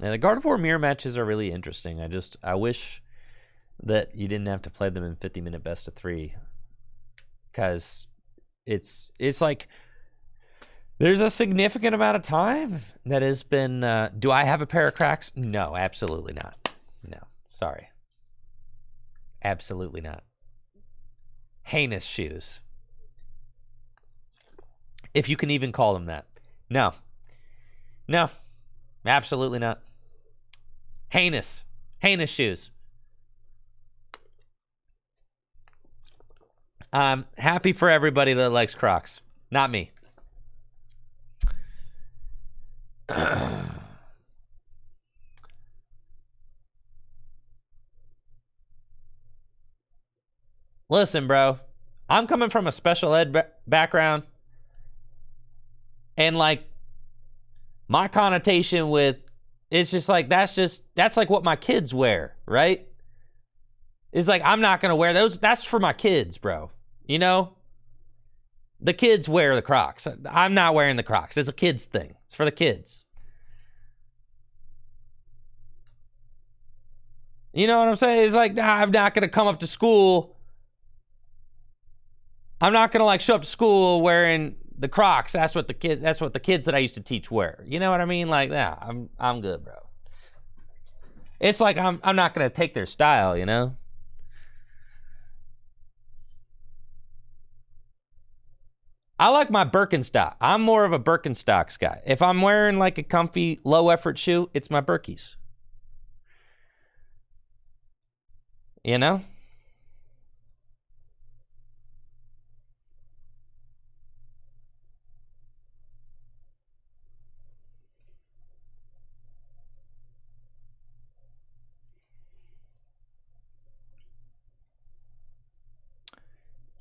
And the Gardevoir mirror matches are really interesting. I wish that you didn't have to play them in 50-minute best of 3, because it's like there's a significant amount of time that has been. Do I have a pair of cracks? No, absolutely not. No, sorry, absolutely not. Heinous shoes, if you can even call them that. No, absolutely not. Heinous shoes. I'm happy for everybody that likes Crocs. Not me. Listen, bro. I'm coming from a special ed background. And, like, my connotation with... It's just like, that's like what my kids wear, right? It's like, I'm not going to wear those. That's for my kids, bro. You know? The kids wear the Crocs. I'm not wearing the Crocs. It's a kid's thing. It's for the kids. You know what I'm saying? It's like, nah, I'm not going to come up to school. I'm not going to, like, show up to school wearing the Crocs. That's what the kids that I used to teach wear. You know what I mean? Like, nah, I'm good, bro. It's like I'm not going to take their style, you know? I like my Birkenstock. I'm more of a Birkenstocks guy. If I'm wearing like a comfy, low effort shoe, it's my Birkies. You know?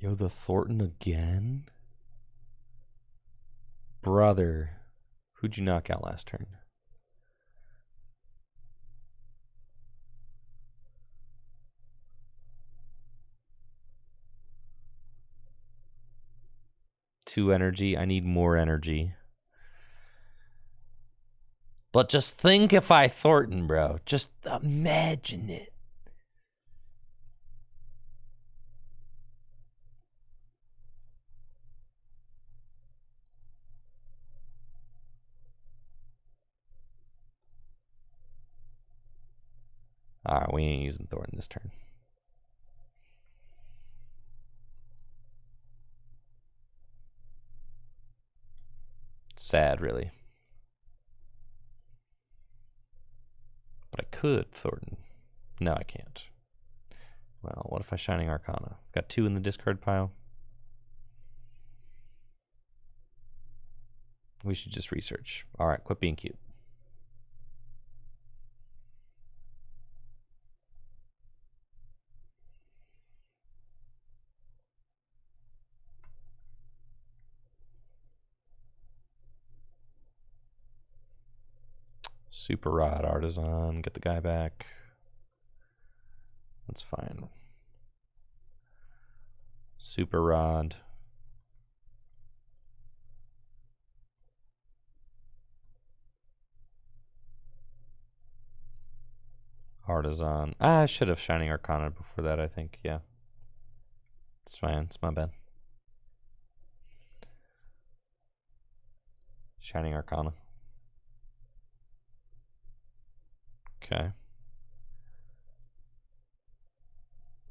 Yo, the Thornton again? Brother. Who'd you knock out last turn? Two energy. I need more energy. But just think if I Thornton, bro. Just imagine it. All right, we ain't using Thornton this turn. Sad, really. But I could Thornton. No, I can't. Well, what if I Shining Arcana? Got 2 in the discard pile. We should just research. All right, quit being cute. Super Rod Artisan, get the guy back. That's fine. Super Rod. Artisan. I should have Shining Arcana before that, I think. Yeah. It's fine. It's my bad. Shining Arcana. Okay.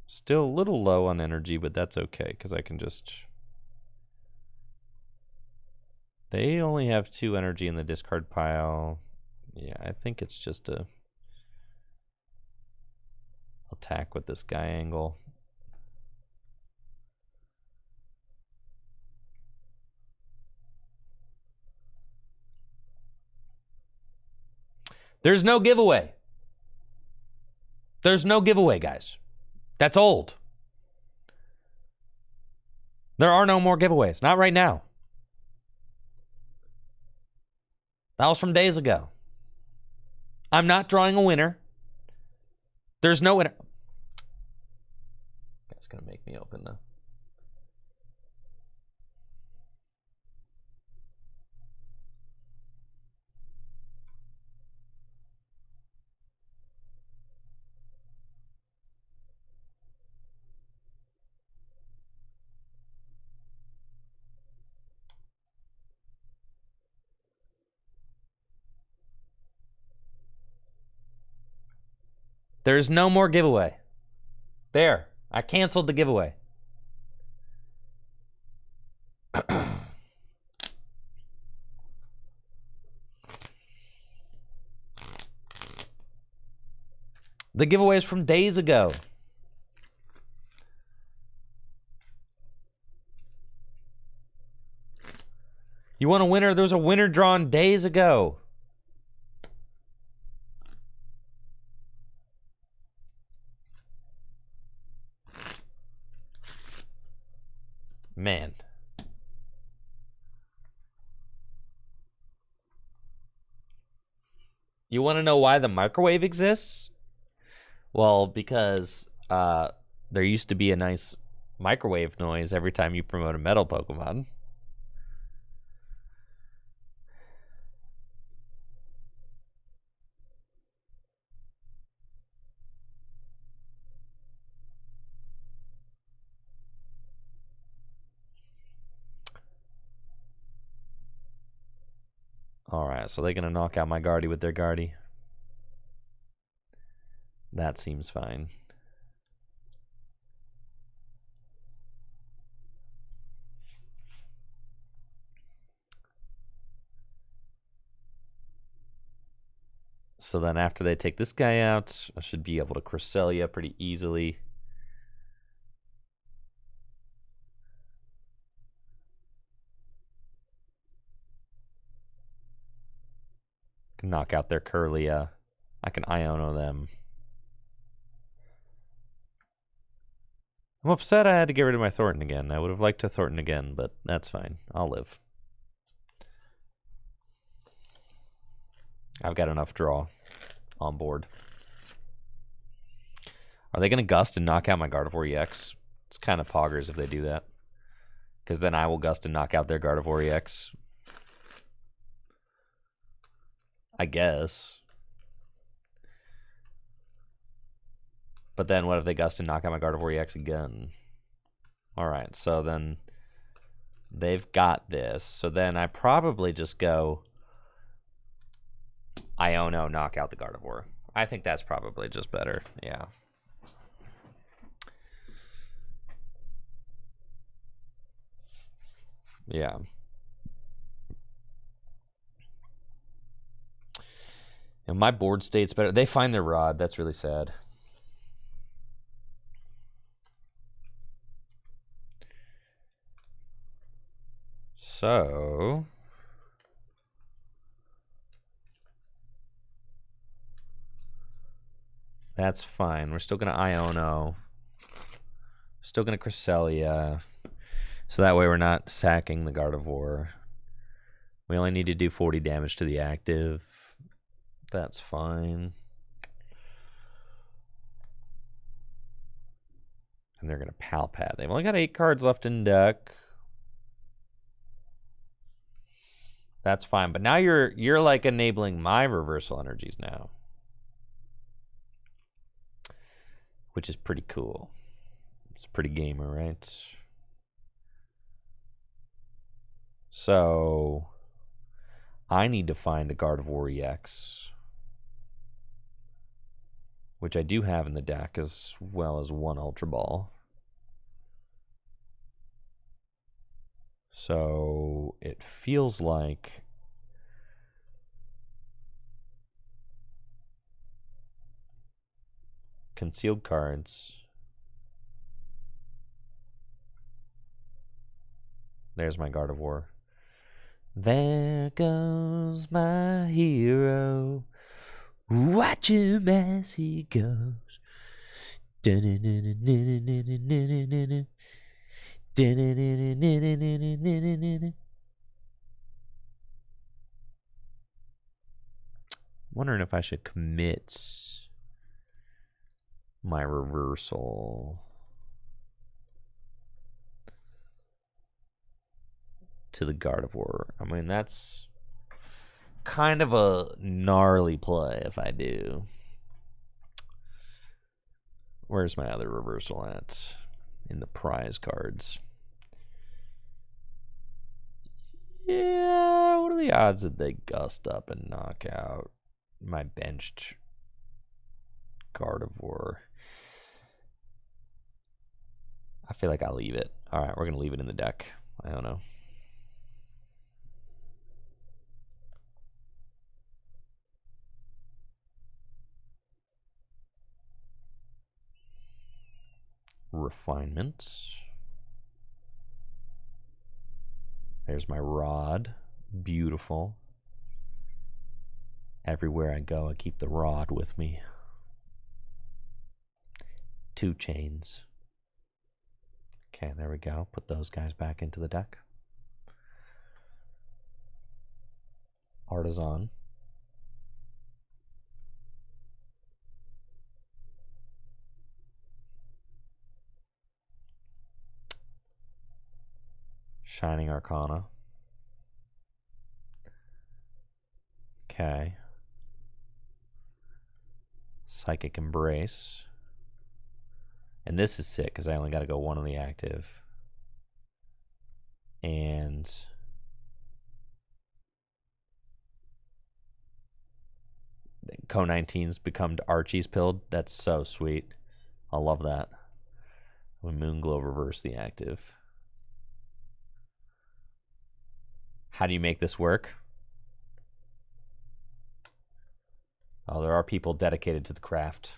Still a little low on energy, but that's okay, because I can just... They only have 2 energy in the discard pile. Yeah, I think it's just a attack with this guy angle. There's no giveaway. There's no giveaway, guys. That's old. There are no more giveaways. Not right now. That was from days ago. I'm not drawing a winner. There's no winner. That's going to make me open though. There's no more giveaway. There. I canceled the giveaway. The giveaway is from days ago. You want a winner? There was a winner drawn days ago. Man. You want to know why the microwave exists? Well, because there used to be a nice microwave noise every time you promote a metal Pokemon. Alright, so they're going to knock out my Guardy with their Guardy. That seems fine. So then after they take this guy out, I should be able to Cresselia pretty easily. Can knock out their Curlia. I can Iono them. I'm upset I had to get rid of my Thornton again. I would have liked to Thornton again, but that's fine. I'll live. I've got enough draw on board. Are they going to Gust and knock out my Gardevoir EX? It's kind of poggers if they do that. Because then I will Gust and knock out their Gardevoir EX. I guess. But then what if they Gust and knock out my Gardevoir EX again? Alright, so then they've got this. So then I probably just go Iono, knock out the Gardevoir. I think that's probably just better. Yeah. Yeah. And my board state's better. They find their rod. That's really sad. So that's fine. We're still going to Iono. Still going to Cresselia. So that way we're not sacking the Gardevoir. We only need to do 40 damage to the active. That's fine. And they're going to Palpat. They've only got 8 cards left in deck. That's fine. But now you're like enabling my reversal energies now. Which is pretty cool. It's pretty gamer, right? So I need to find a Gardevoir EX, which I do have in the deck, as well as one Ultra Ball. So it feels like concealed cards. There's my Gardevoir. There goes my hero. Watch him as he goes. Wondering if I should commit my reversal to the Gardevoir. I mean, that's kind of a gnarly play if I do. Where's my other reversal at? In the prize cards. Yeah, what are the odds that they gust up and knock out my benched Gardevoir? I feel like I'll leave it. All right, we're going to leave it in the deck. I don't know. Refinements. There's my rod. Beautiful. Everywhere I go, I keep the rod with me. 2 chains. Okay, there we go. Put those guys back into the deck. Artisan. Shining Arcana. Okay. Psychic Embrace. And this is sick because I only got to go 1 on the active. And Co-19's become Archie's pilled. That's so sweet. I love that. When Moonglow reverse the active. How do you make this work? Oh, there are people dedicated to the craft.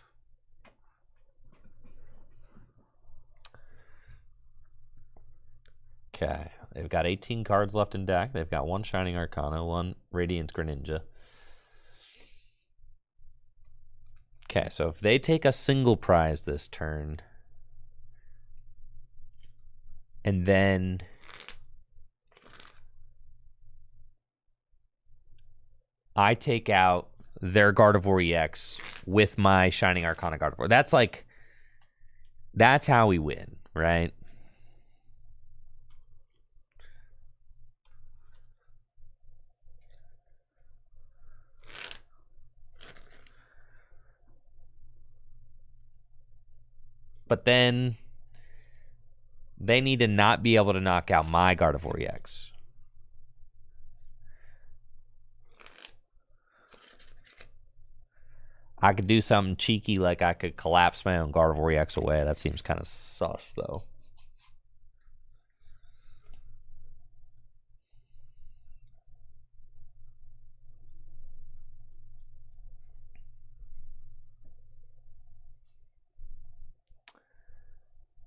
Okay, they've got 18 cards left in deck. They've got 1 Shining Arcana, 1 Radiant Greninja. Okay, so if they take a single prize this turn, and then I take out their Gardevoir EX with my Shining Arcana Gardevoir, that's how we win, right? But then they need to not be able to knock out my Gardevoir EX. I could do something cheeky like I could collapse my own Gardevoir EX away. That seems kind of sus, though.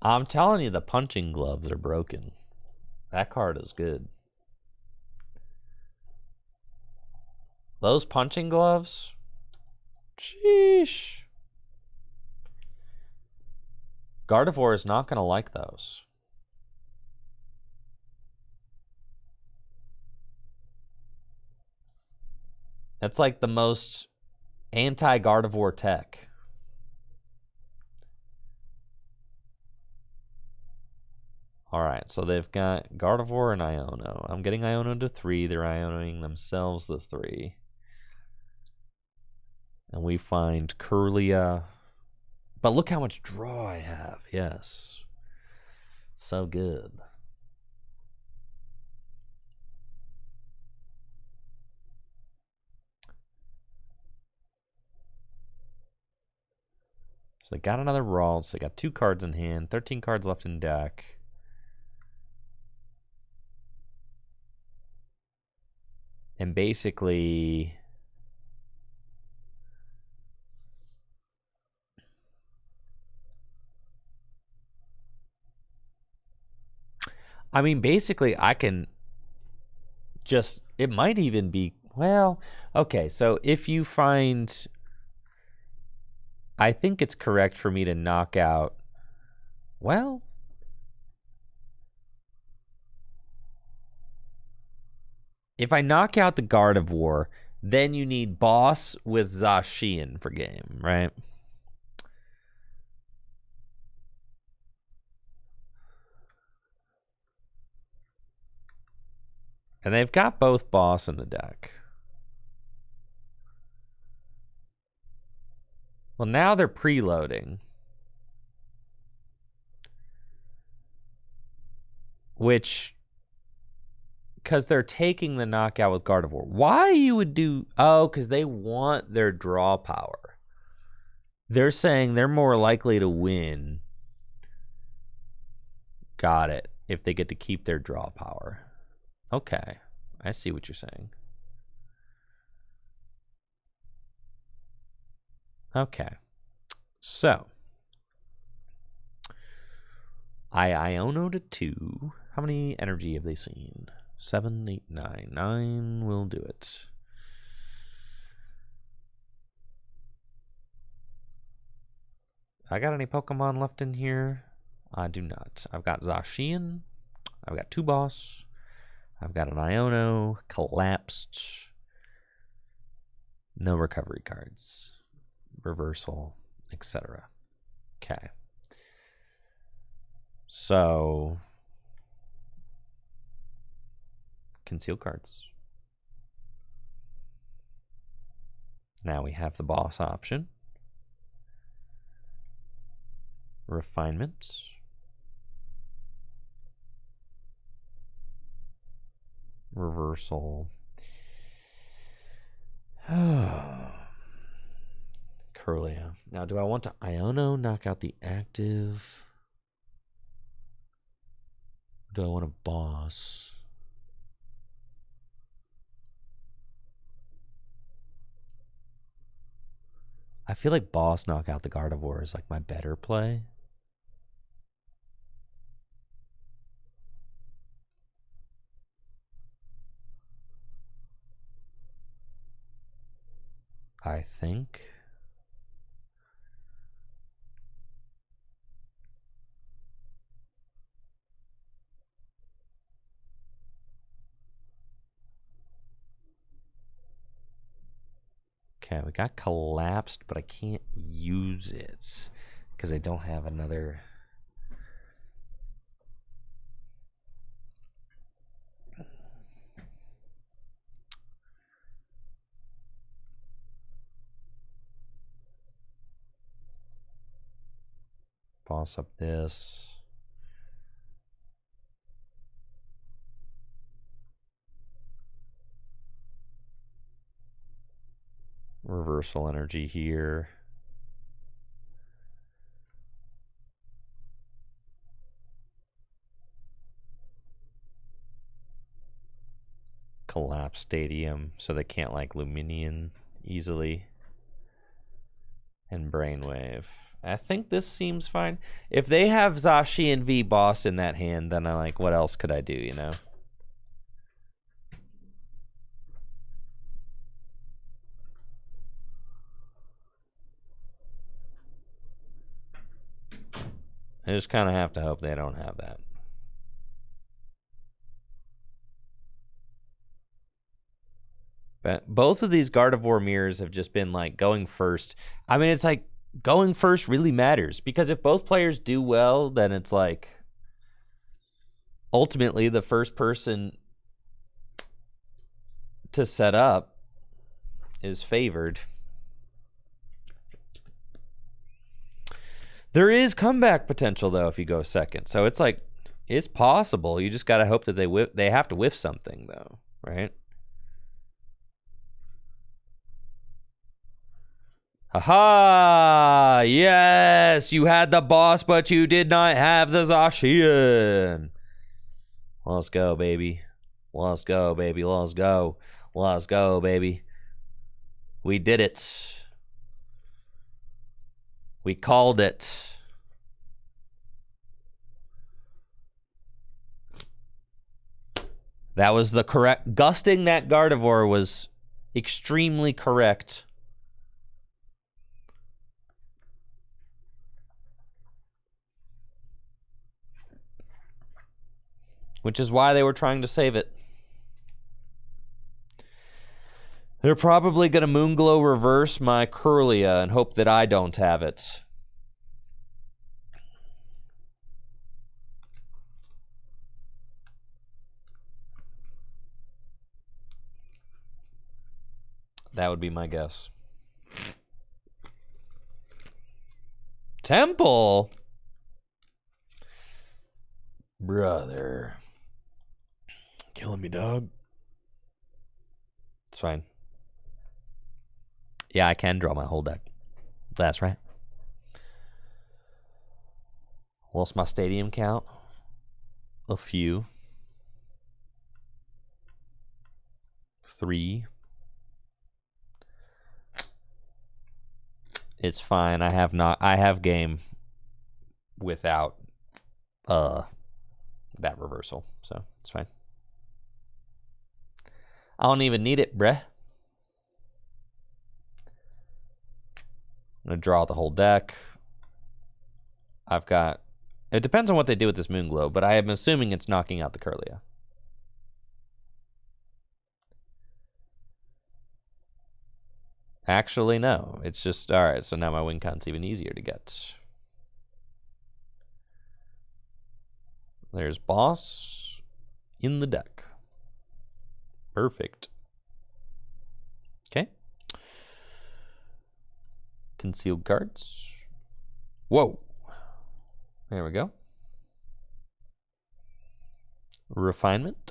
I'm telling you, the punching gloves are broken. That card is good. Those punching gloves? Sheesh. Gardevoir is not going to like those. That's like the most anti-Gardevoir tech. All right, so they've got Gardevoir and Iono. I'm getting Iono to 3. They're Ionoing themselves to 3. And we find Curlia. But look how much draw I have. Yes. So good. So they got another Ralts. They got 2 cards in hand. 13 cards left in deck. And basically, I mean, basically, I can just, it might even be, well, okay, so if you find, I think it's correct for me to knock out, well, if I knock out the Gardevoir, then you need boss with Zacian for game, right? And they've got both boss in the deck. Well, now they're preloading. Which, because they're taking the knockout with Gardevoir. Why you would do, oh, because they want their draw power. They're saying they're more likely to win. Got it. If they get to keep their draw power. Okay, I see what you're saying. Okay, so I Iono to 2. How many energy have they seen? 7, 8, 9. 9 will do it. I got any Pokemon left in here? I do not. I've got Zacian. I've got 2 boss. I've got an Iono, collapsed. No recovery cards. Reversal, etc. Okay. So, conceal cards. Now we have the boss option. Refinement. Reversal. Curlia. Now, do I want to Iono, knock out the active? Do I want a boss? I feel like boss knock out the Gardevoir is like my better play. I think. Okay, we got collapsed, but I can't use it because I don't have another. Boss up this. Reversal energy here. Collapse Stadium so they can't like Luminion easily. And Brainwave. I think this seems fine. If they have Zacian V boss in that hand, then I like, what else could I do, you know? I just kind of have to hope they don't have that. But both of these Gardevoir mirrors have just been like going first. I mean, it's like going first really matters because if both players do well, then it's like ultimately the first person to set up is favored. There is comeback potential though if you go second. So it's like it's possible. You just got to hope that they have to whiff something though, right? Aha! Yes, you had the boss, but you did not have the Zacian. Let's go, baby. Let's go, baby. Let's go. Let's go, baby. We did it. We called it. That was the correct. Gusting that Gardevoir was extremely correct. Which is why they were trying to save it. They're probably going to Moonglow reverse my Kirlia and hope that I don't have it. That would be my guess. Temple? Brother. Killing me, dog. It's fine. Yeah, I can draw my whole deck. That's right. What's my stadium count? A few. 3. It's fine. I have game without that reversal, so it's fine. I don't even need it, bruh. I'm gonna draw out the whole deck. I've got. It depends on what they do with this Moonglow, but I am assuming it's knocking out the Kirlia. Actually, no. It's just, all right, so now my win con's even easier to get. There's boss in the deck. Perfect. Okay. Concealed cards. Whoa. There we go. Refinement.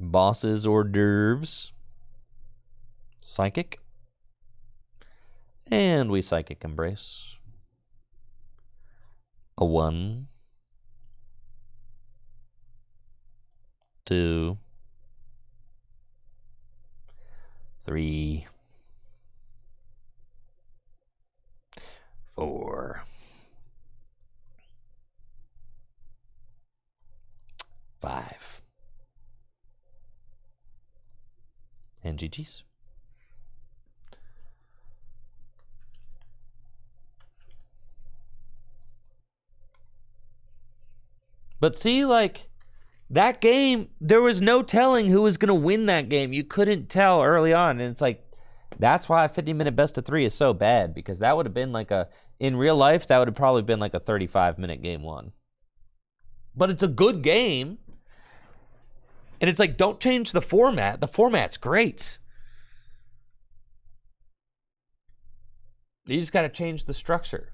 Boss's hors d'oeuvres. Psychic. And we Psychic Embrace. A 1. 2. 3. 4. 5. And GG's. But see, like, that game, there was no telling who was going to win that game. You couldn't tell early on. And it's like, that's why a 50-minute best of 3 is so bad, because that would have been like in real life, that would have probably been like a 35-minute game 1. But it's a good game. And it's like, don't change the format. The format's great. You just got to change the structure.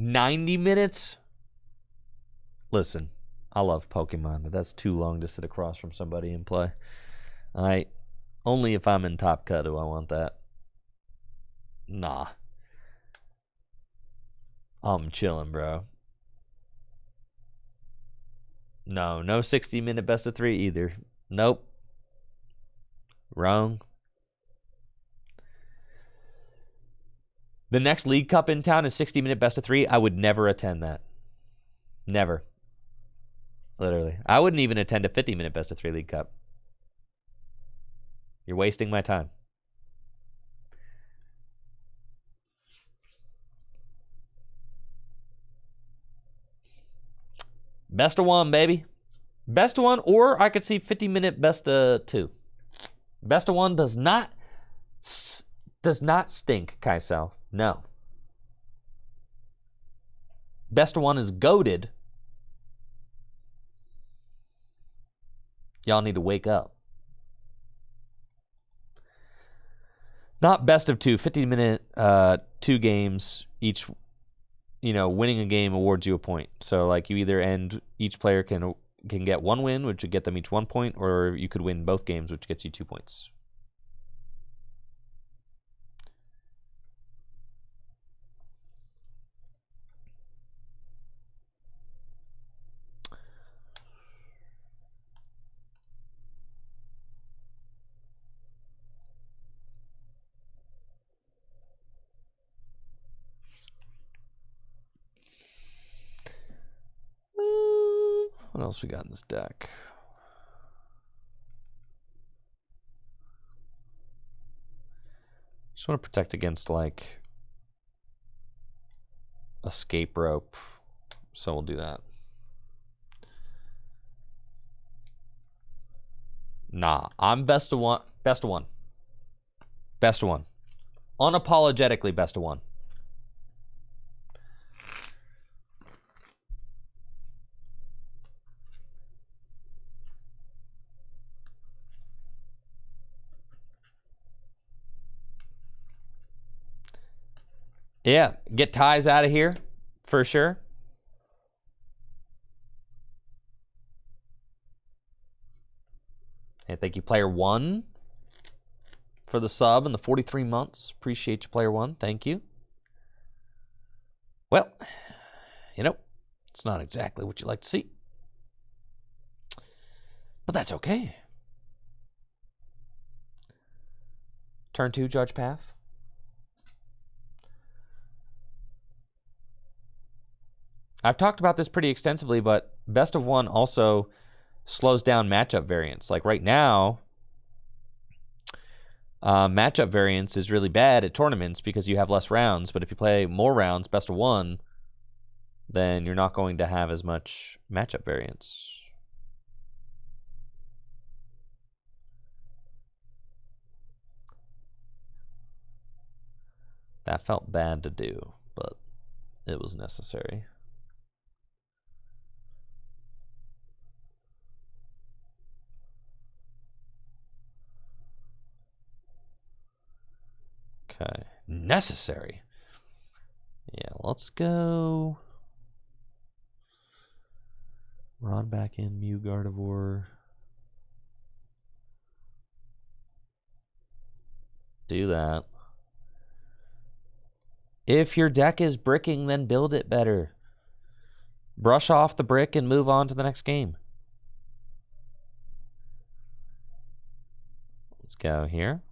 $90? Listen, I love Pokemon, but that's too long to sit across from somebody and play. Only if I'm in Top Cut do I want that. Nah. I'm chilling, bro. No 60-minute best of 3 either. Nope. Wrong. The next League Cup in town is 60-minute best of 3. I would never attend that. Never. Literally. I wouldn't even attend a 50-minute best of 3 League Cup. You're wasting my time. Best of 1, baby. Best of 1, or I could see 50-minute best of 2. Best of 1 does not stink, Kaisel. No. Best of 1 is goated. Y'all need to wake up. Not best of 2. 50-minute 2 games. Each, winning a game awards you a point. So, like, you either end, each player can can get 1 win, which would get them each 1 point, or you could win both games, which gets you 2 points. What else we got in this deck? Just want to protect against, like, escape rope, so we'll do that. Nah, I'm best of one. Best of one. Best of one. Unapologetically best of one. Yeah, get ties out of here for sure. And thank you, player 1, for the sub and the 43 months. Appreciate you, player 1. Thank you. Well, you know, it's not exactly what you like to see, but that's okay. Turn 2, Judge Path. I've talked about this pretty extensively, but best of one also slows down matchup variance. Like right now, matchup variance is really bad at tournaments because you have less rounds. But if you play more rounds, best of one, then you're not going to have as much matchup variance. That felt bad to do, but it was necessary. Okay, necessary. Yeah, let's go. Run back in, Mew Gardevoir. Do that. If your deck is bricking, then build it better. Brush off the brick and move on to the next game. Let's go here.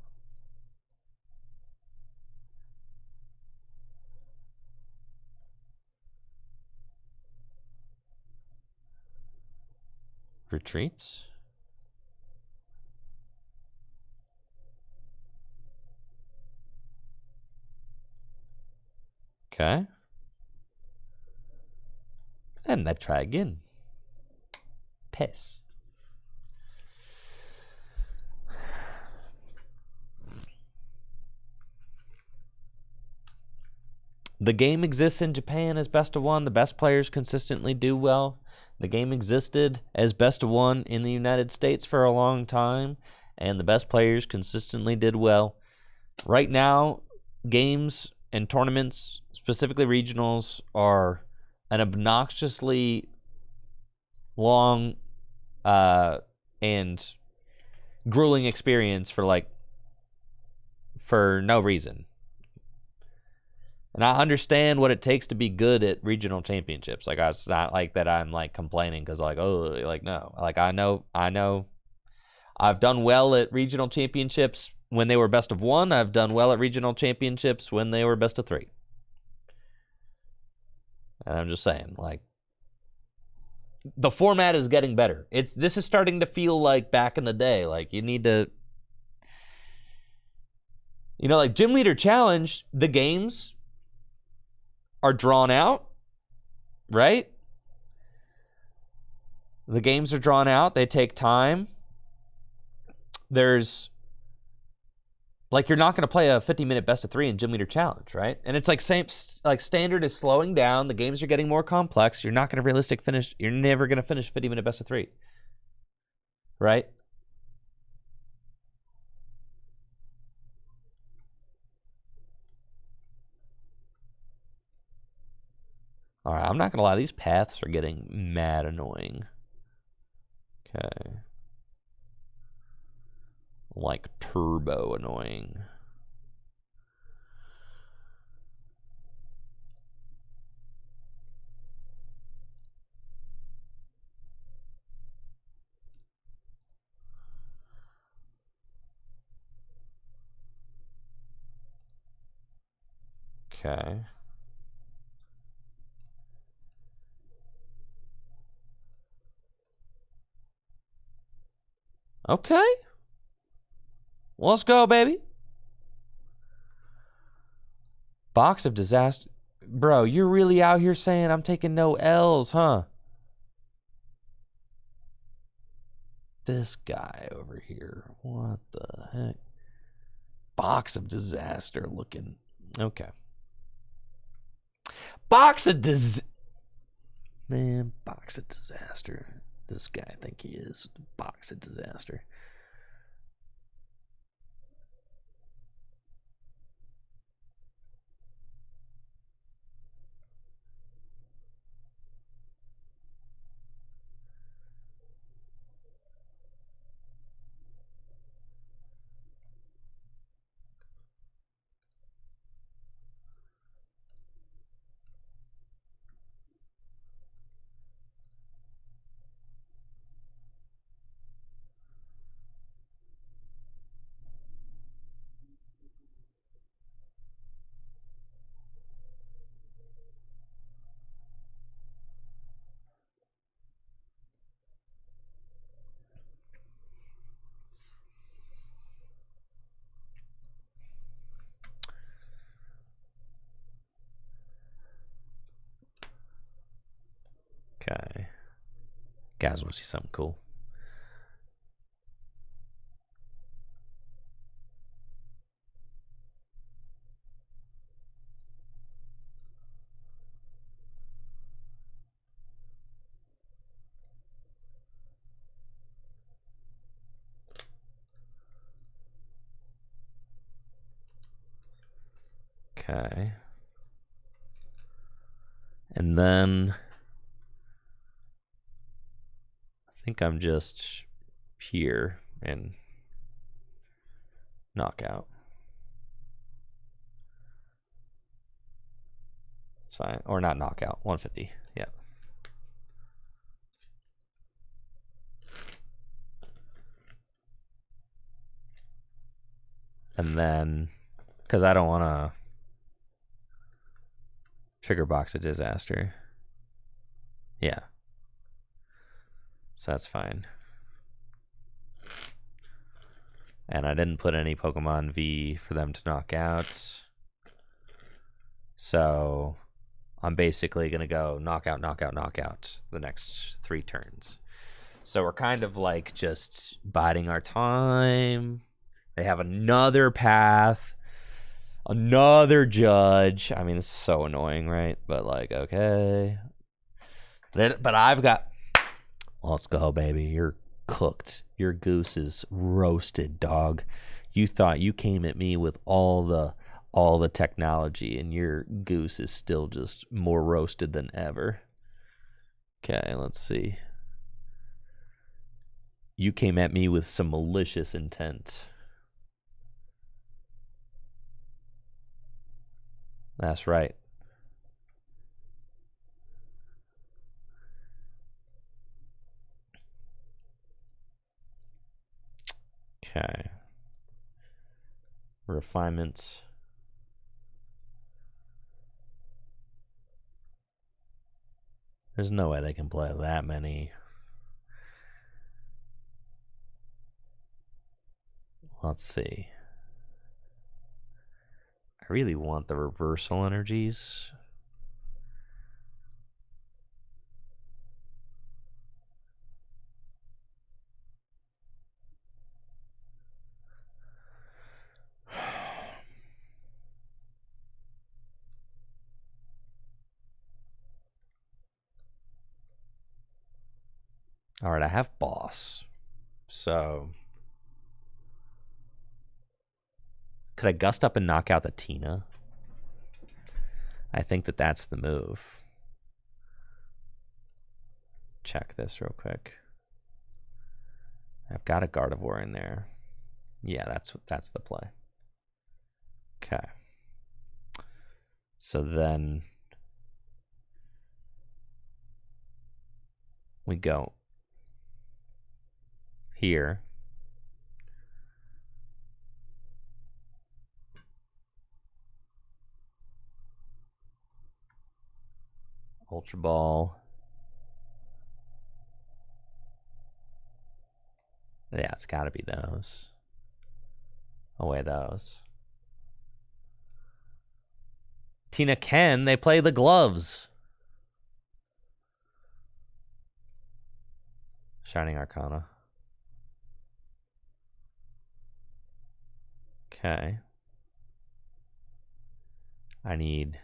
Retreats. Okay. And I try again. Piss. The game exists in Japan as best of one. The best players consistently do well. The game existed as best of one in the United States for a long time, and the best players consistently did well. Right now, games and tournaments, specifically regionals, are an obnoxiously long and grueling experience for no reason. And I understand what it takes to be good at regional championships. Like, it's not like that I'm like complaining because no. Like, I know I've done well at regional championships when they were best of one. I've done well at regional championships when they were best of 3. And I'm just saying, like, the format is getting better. This is starting to feel like back in the day. Like, you need to, like Gym Leader Challenge, the games are drawn out, right? The games are drawn out. They take time. There's, like, you're not going to play a 50-minute best of 3 in Gym Leader Challenge, right? And it's like standard is slowing down. The games are getting more complex. You're not going to You're never going to finish 50-minute best of 3, right? All right, I'm not going to lie. These paths are getting mad annoying. Okay. Like turbo annoying. Okay. Okay. Let's go, baby. Box of disaster. Bro, you're really out here saying I'm taking no L's, huh? This guy over here. What the heck? Box of disaster looking. Okay. Box of Man, box of disaster. This guy, I think he is. Box of disaster. Okay. Guys want to see something cool. Okay. And then I think I'm just here and knockout. It's fine. Or not knockout. 150. Yeah. And then, because I don't want to trigger box a disaster. Yeah. So that's fine. And I didn't put any Pokemon V for them to knock out. So I'm basically going to go knockout, knockout, knockout the next 3 turns. So we're kind of like just biding our time. They have another path, another judge. I mean, it's so annoying, right? But like, okay. But I've got, let's go, baby. You're cooked. Your goose is roasted, dog. You thought you came at me with all the technology, and your goose is still just more roasted than ever. Okay, let's see. You came at me with some malicious intent. That's right. Okay. Refinements. There's no way they can play that many. Let's see. I really want the reversal energies. All right, I have boss. So could I gust up and knock out the Tina? I think that's the move. Check this real quick. I've got a Gardevoir in there. Yeah, that's the play. Okay. So then we go here. Ultra Ball. Yeah, it's got to be those. Away those. Tina Ken, they play the gloves. Shining Arcana. Okay. I need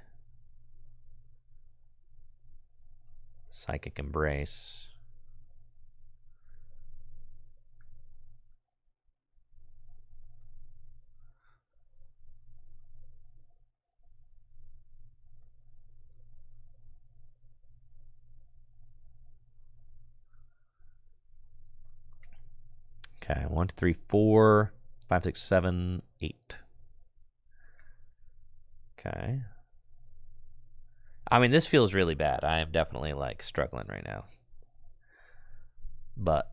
Psychic Embrace. Okay, 1, 2, 3, 4, 5, 6, 7, 8. Okay. I mean, this feels really bad. I am definitely like struggling right now. But,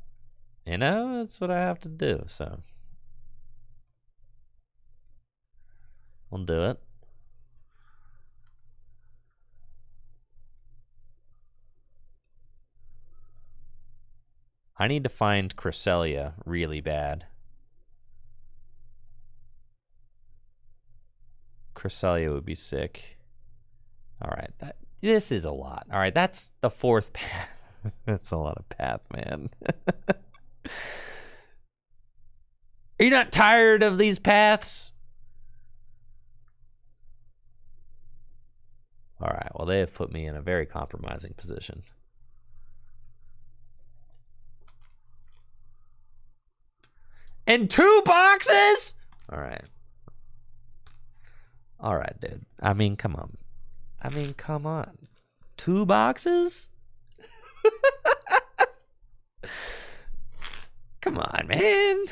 you know, it's what I have to do, so we'll do it. I need to find Cresselia really bad. Cresselia would be sick. All right, this is a lot. All right, that's the 4th path. That's a lot of path, man. Are you not tired of these paths? All right, well, they have put me in a very compromising position. And 2 boxes? All right. All right, dude. I mean, come on. Come on. 2 boxes? Come on, man.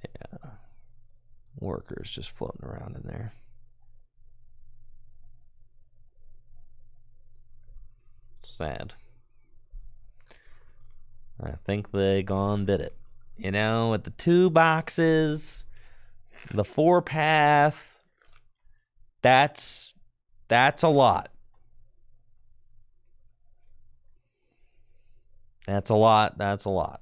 Yeah. Workers just floating around in there. Sad. I think they gone did it. You know, with the 2 boxes, the 4 path, that's a lot. That's a lot. That's a lot.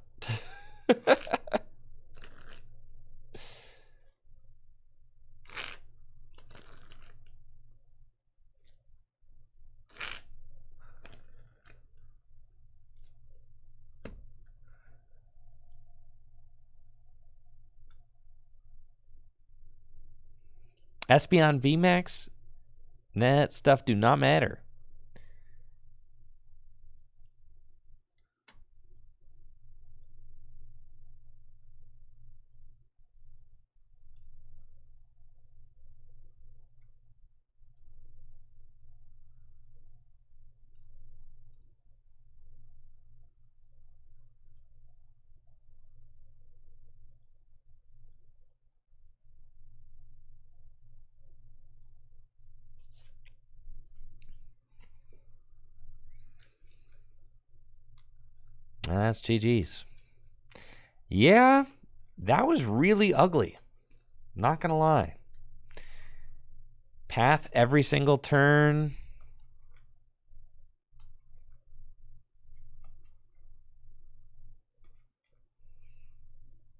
Espeon VMAX, that stuff do not matter. That's GG's. Yeah, that was really ugly. Not gonna lie. Path every single turn.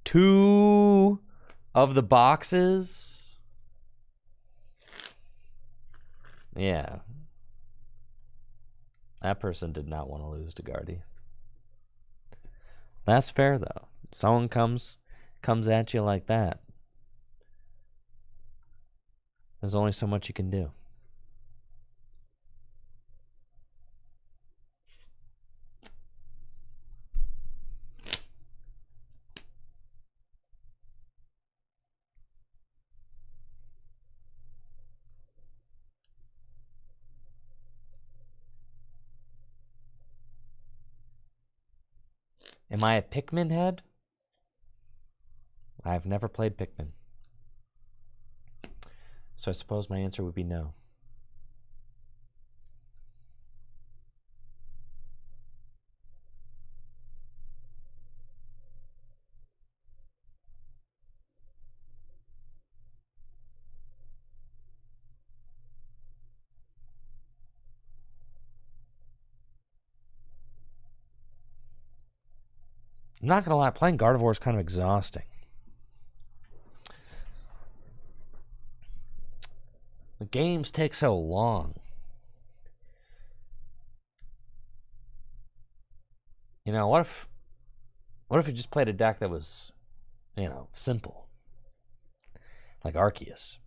Two of the boxes. Yeah. That person did not want to lose to Gardy. That's fair though. Someone comes at you like that. There's only so much you can do. Am I a Pikmin head? I've never played Pikmin. So I suppose my answer would be no. I'm not gonna lie, playing Gardevoir is kind of exhausting. The games take so long. You know, what if you just played a deck that was, you know, simple? Like Arceus.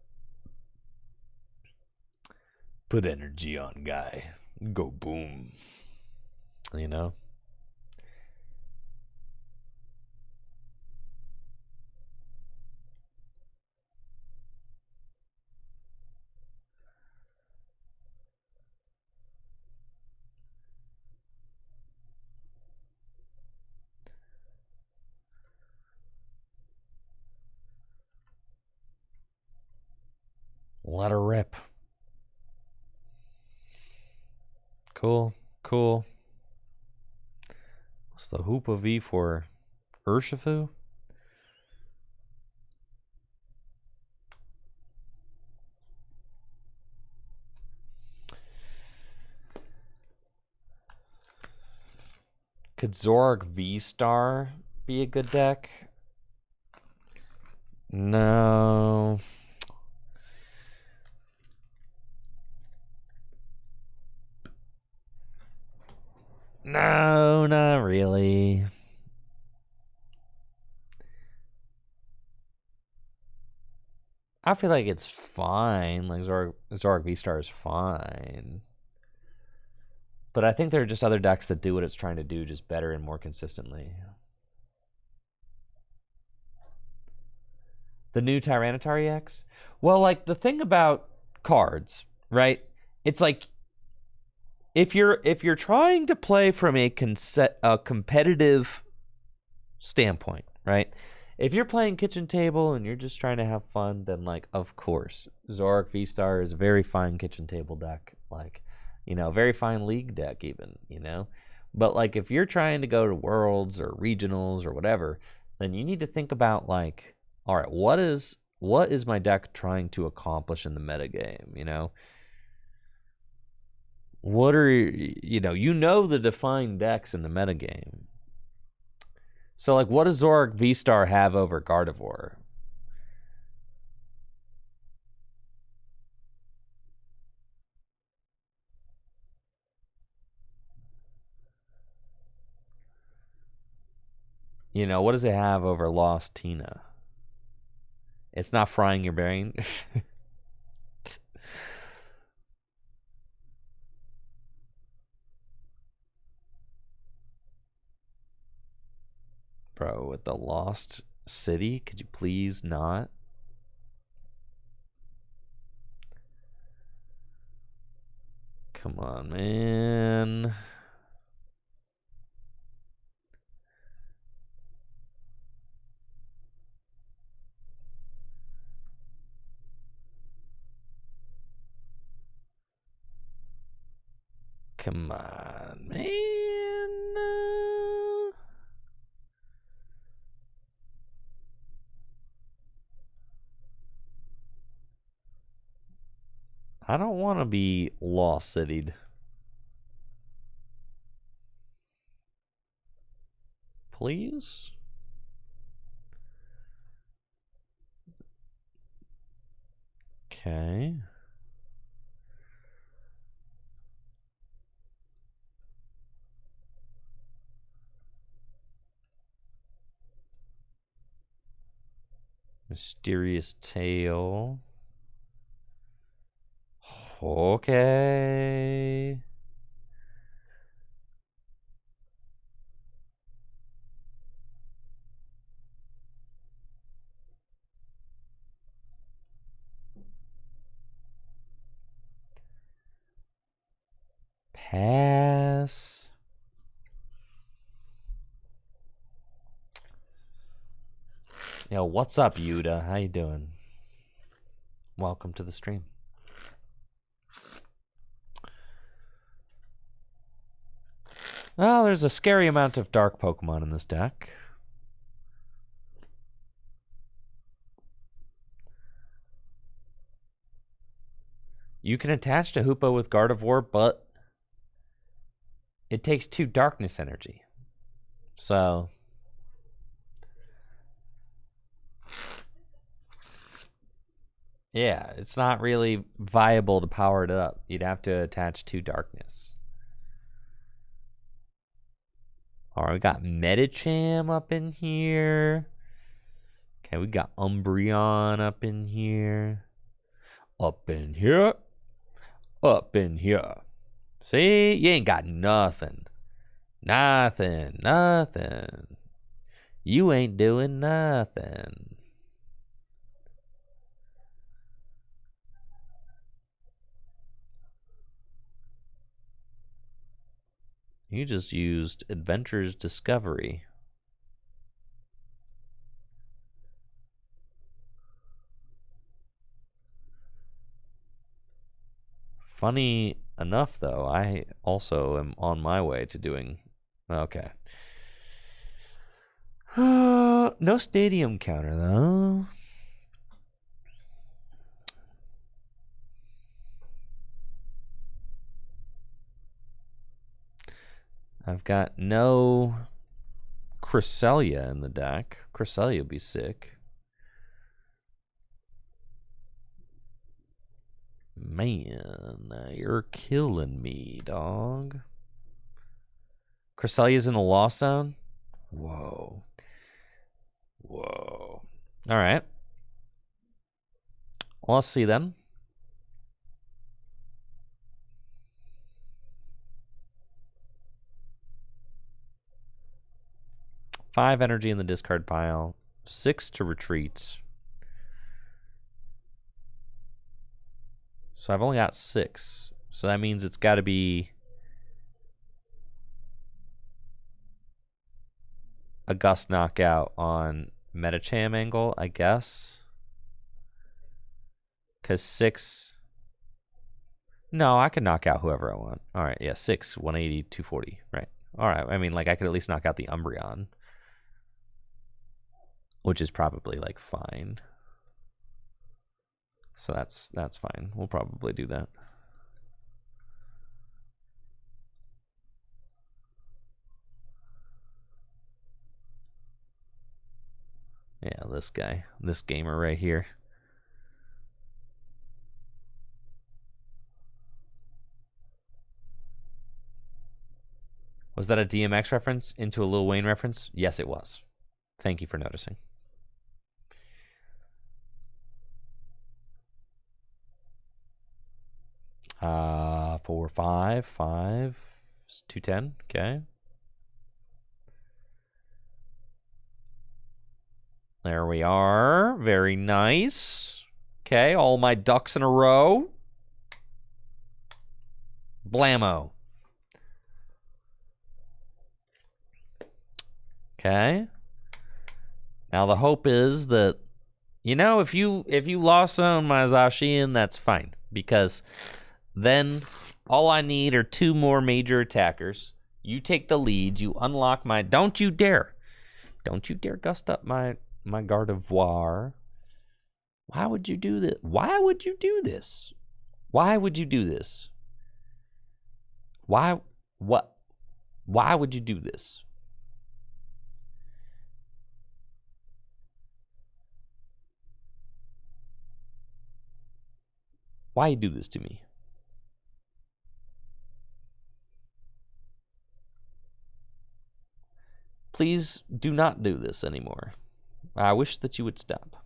Put energy on guy. Go boom. You know? Let her rip. Cool. Cool. What's the Hoopa V for Urshifu? Could Zorg V-Star be a good deck? No. No, not really. I feel like it's fine. Like Zorg V-Star is fine. But I think there are just other decks that do what it's trying to do just better and more consistently. The new Tyranitar EX? Well, like the thing about cards, right? It's like if you're trying to play from a competitive standpoint, right? If you're playing kitchen table and you're just trying to have fun, then like of course, Zoroark V-Star is a very fine kitchen table deck, like, you know, very fine league deck even, you know. But like if you're trying to go to worlds or regionals or whatever, then you need to think about like, all right, what is my deck trying to accomplish in the metagame, you know? What are you know the defined decks in the metagame. So like what does Zoroark V-Star have over Gardevoir? You know, what does it have over Lost Tina? It's not frying your brain. Bro, with the Lost City, could you please not? Come on, man. Come on, man. I don't want to be Lost City'd. Please? Okay. Mysterious Tail. Okay. Pass. Yo, what's up, Yuda? How you doing? Welcome to the stream. Well, there's a scary amount of dark Pokemon in this deck. You can attach to Hoopa with Gardevoir, but it takes 2 darkness energy. So yeah, it's not really viable to power it up. You'd have to attach 2 darkness. All right, we got Medicham up in here. Okay, we got Umbreon up in here. Up in here. Up in here. See? You ain't got nothing. Nothing. Nothing. You ain't doing nothing. You just used Adventure's Discovery. Funny enough, though, I also am on my way to doing... Okay. No stadium counter, though. I've got no Cresselia in the deck. Cresselia would be sick. Man, you're killing me, dog. Cresselia's in the Lost Zone? Whoa. Whoa. All right. Well, let's see then. Five energy in the discard pile. 6 to retreat. So I've only got 6. So that means it's got to be a Gust knockout on Medicham angle, I guess. Because 6... No, I can knock out whoever I want. All right, yeah, 6, 180, 240. Right. All right, I mean, like, I could at least knock out the Umbreon. Which is probably, like, fine. So that's fine. We'll probably do that. Yeah, this guy. This gamer right here. Was that a DMX reference into a Lil Wayne reference? Yes, it was. Thank you for noticing. 4, 5, 5. It's 210. Okay. There we are. Very nice. Okay, all my ducks in a row. Blammo. Okay. Now the hope is that, you know, if you lost zone my Zacian, that's fine, because then all I need are 2 more major attackers. You take the lead. You unlock my... Don't you dare gust up my Gardevoir. Why would you do this? Why would you do this? Why would you do this? Why would you do this? Why you do this to me? Please do not do this anymore. I wish that you would stop.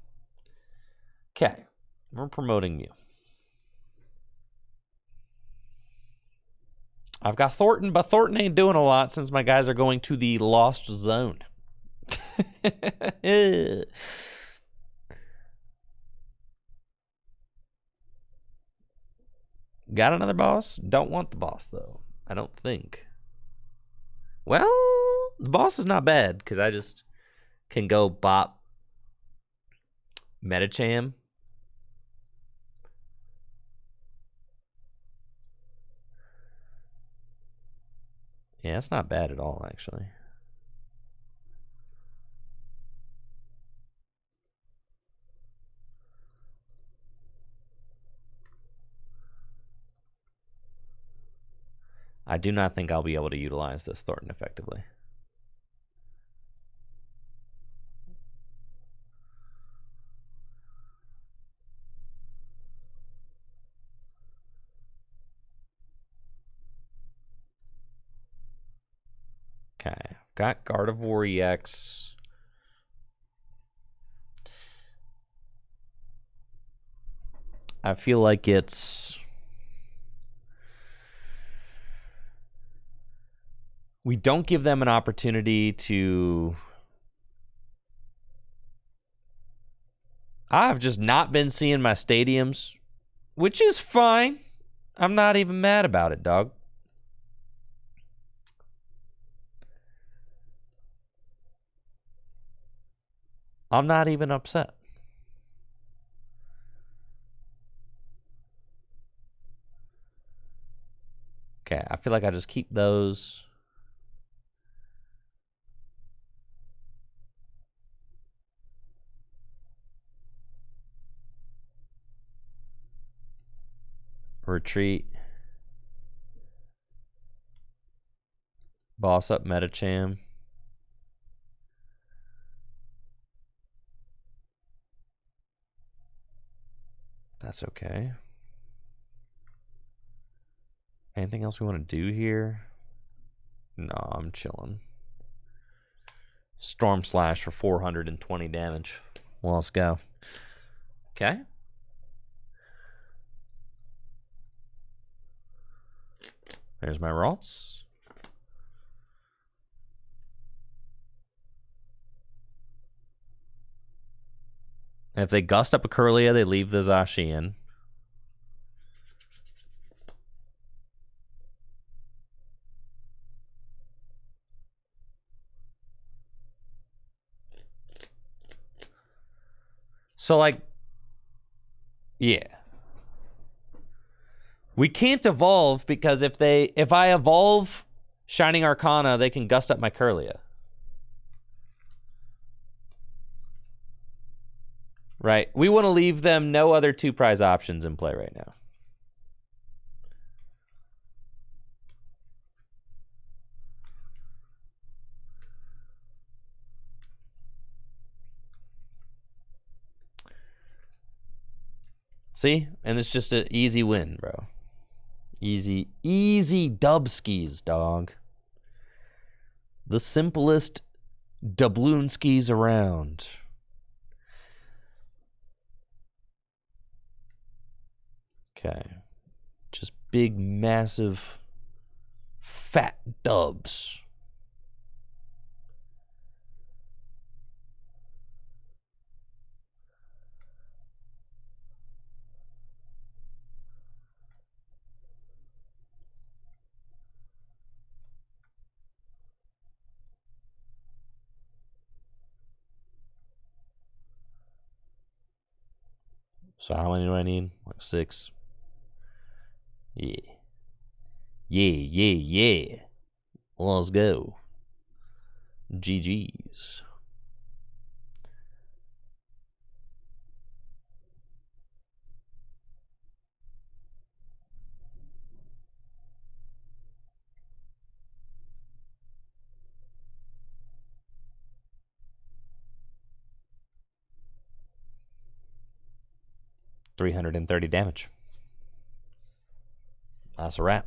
Okay, we're promoting you. I've got Thornton, but Thornton ain't doing a lot since my guys are going to the Lost Zone. Got another boss? Don't want the boss, though. I don't think. Well, the boss is not bad, because I just can go bop Metacham. Yeah, it's not bad at all, actually. I do not think I'll be able to utilize this Thornton effectively. Okay, I've got Gardevoir EX. I feel like it's... We don't give them an opportunity to... I've just not been seeing my stadiums, which is fine. I'm not even mad about it, dog. I'm not even upset. Okay, I feel like I just keep those. Retreat. Boss up Metacham. That's okay. Anything else we want to do here? No, I'm chilling. Storm Slash for 420 damage. Well, let's go. Okay. There's my Ralts. If they gust up a Curlia, they leave the Zacian. So, like, yeah. We can't evolve because if I evolve Shining Arcana, they can gust up my Curlia. Right. We want to leave them no other 2-prize options in play right now. See? And it's just an easy win, bro. Easy dubskis, dog. The simplest doubloonskis around. Okay. Just big, massive, fat dubs. So how many do I need? Like 6. Yeah. Yeah. Let's go. GG's. 330 damage. That's a wrap.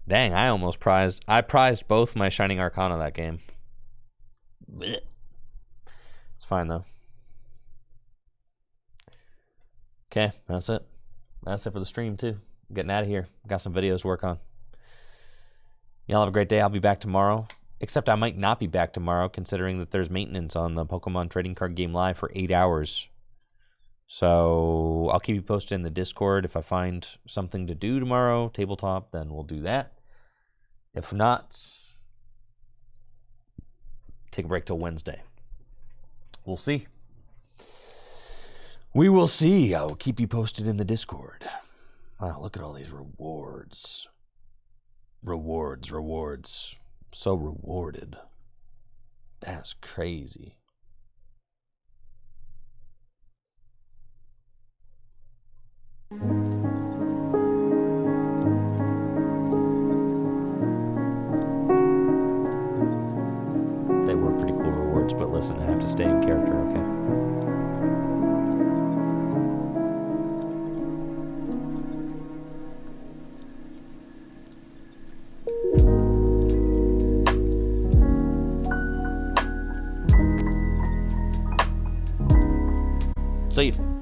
Dang, I prized both my Shining Arcana that game. Blech. It's fine though. Okay, that's it. That's it for the stream too. I'm getting out of here. Got some videos to work on. Y'all have a great day. I'll be back tomorrow. Except I might not be back tomorrow, considering that there's maintenance on the Pokemon Trading Card Game Live for 8 hours. So I'll keep you posted in the Discord. If I find something to do tomorrow, tabletop, then we'll do that. If not, take a break till Wednesday. We'll see. We will see. I will keep you posted in the Discord. Wow, look at all these rewards. Rewards. So rewarded. That's crazy. They were pretty cool rewards, but listen, I have to stay in character, okay? See you.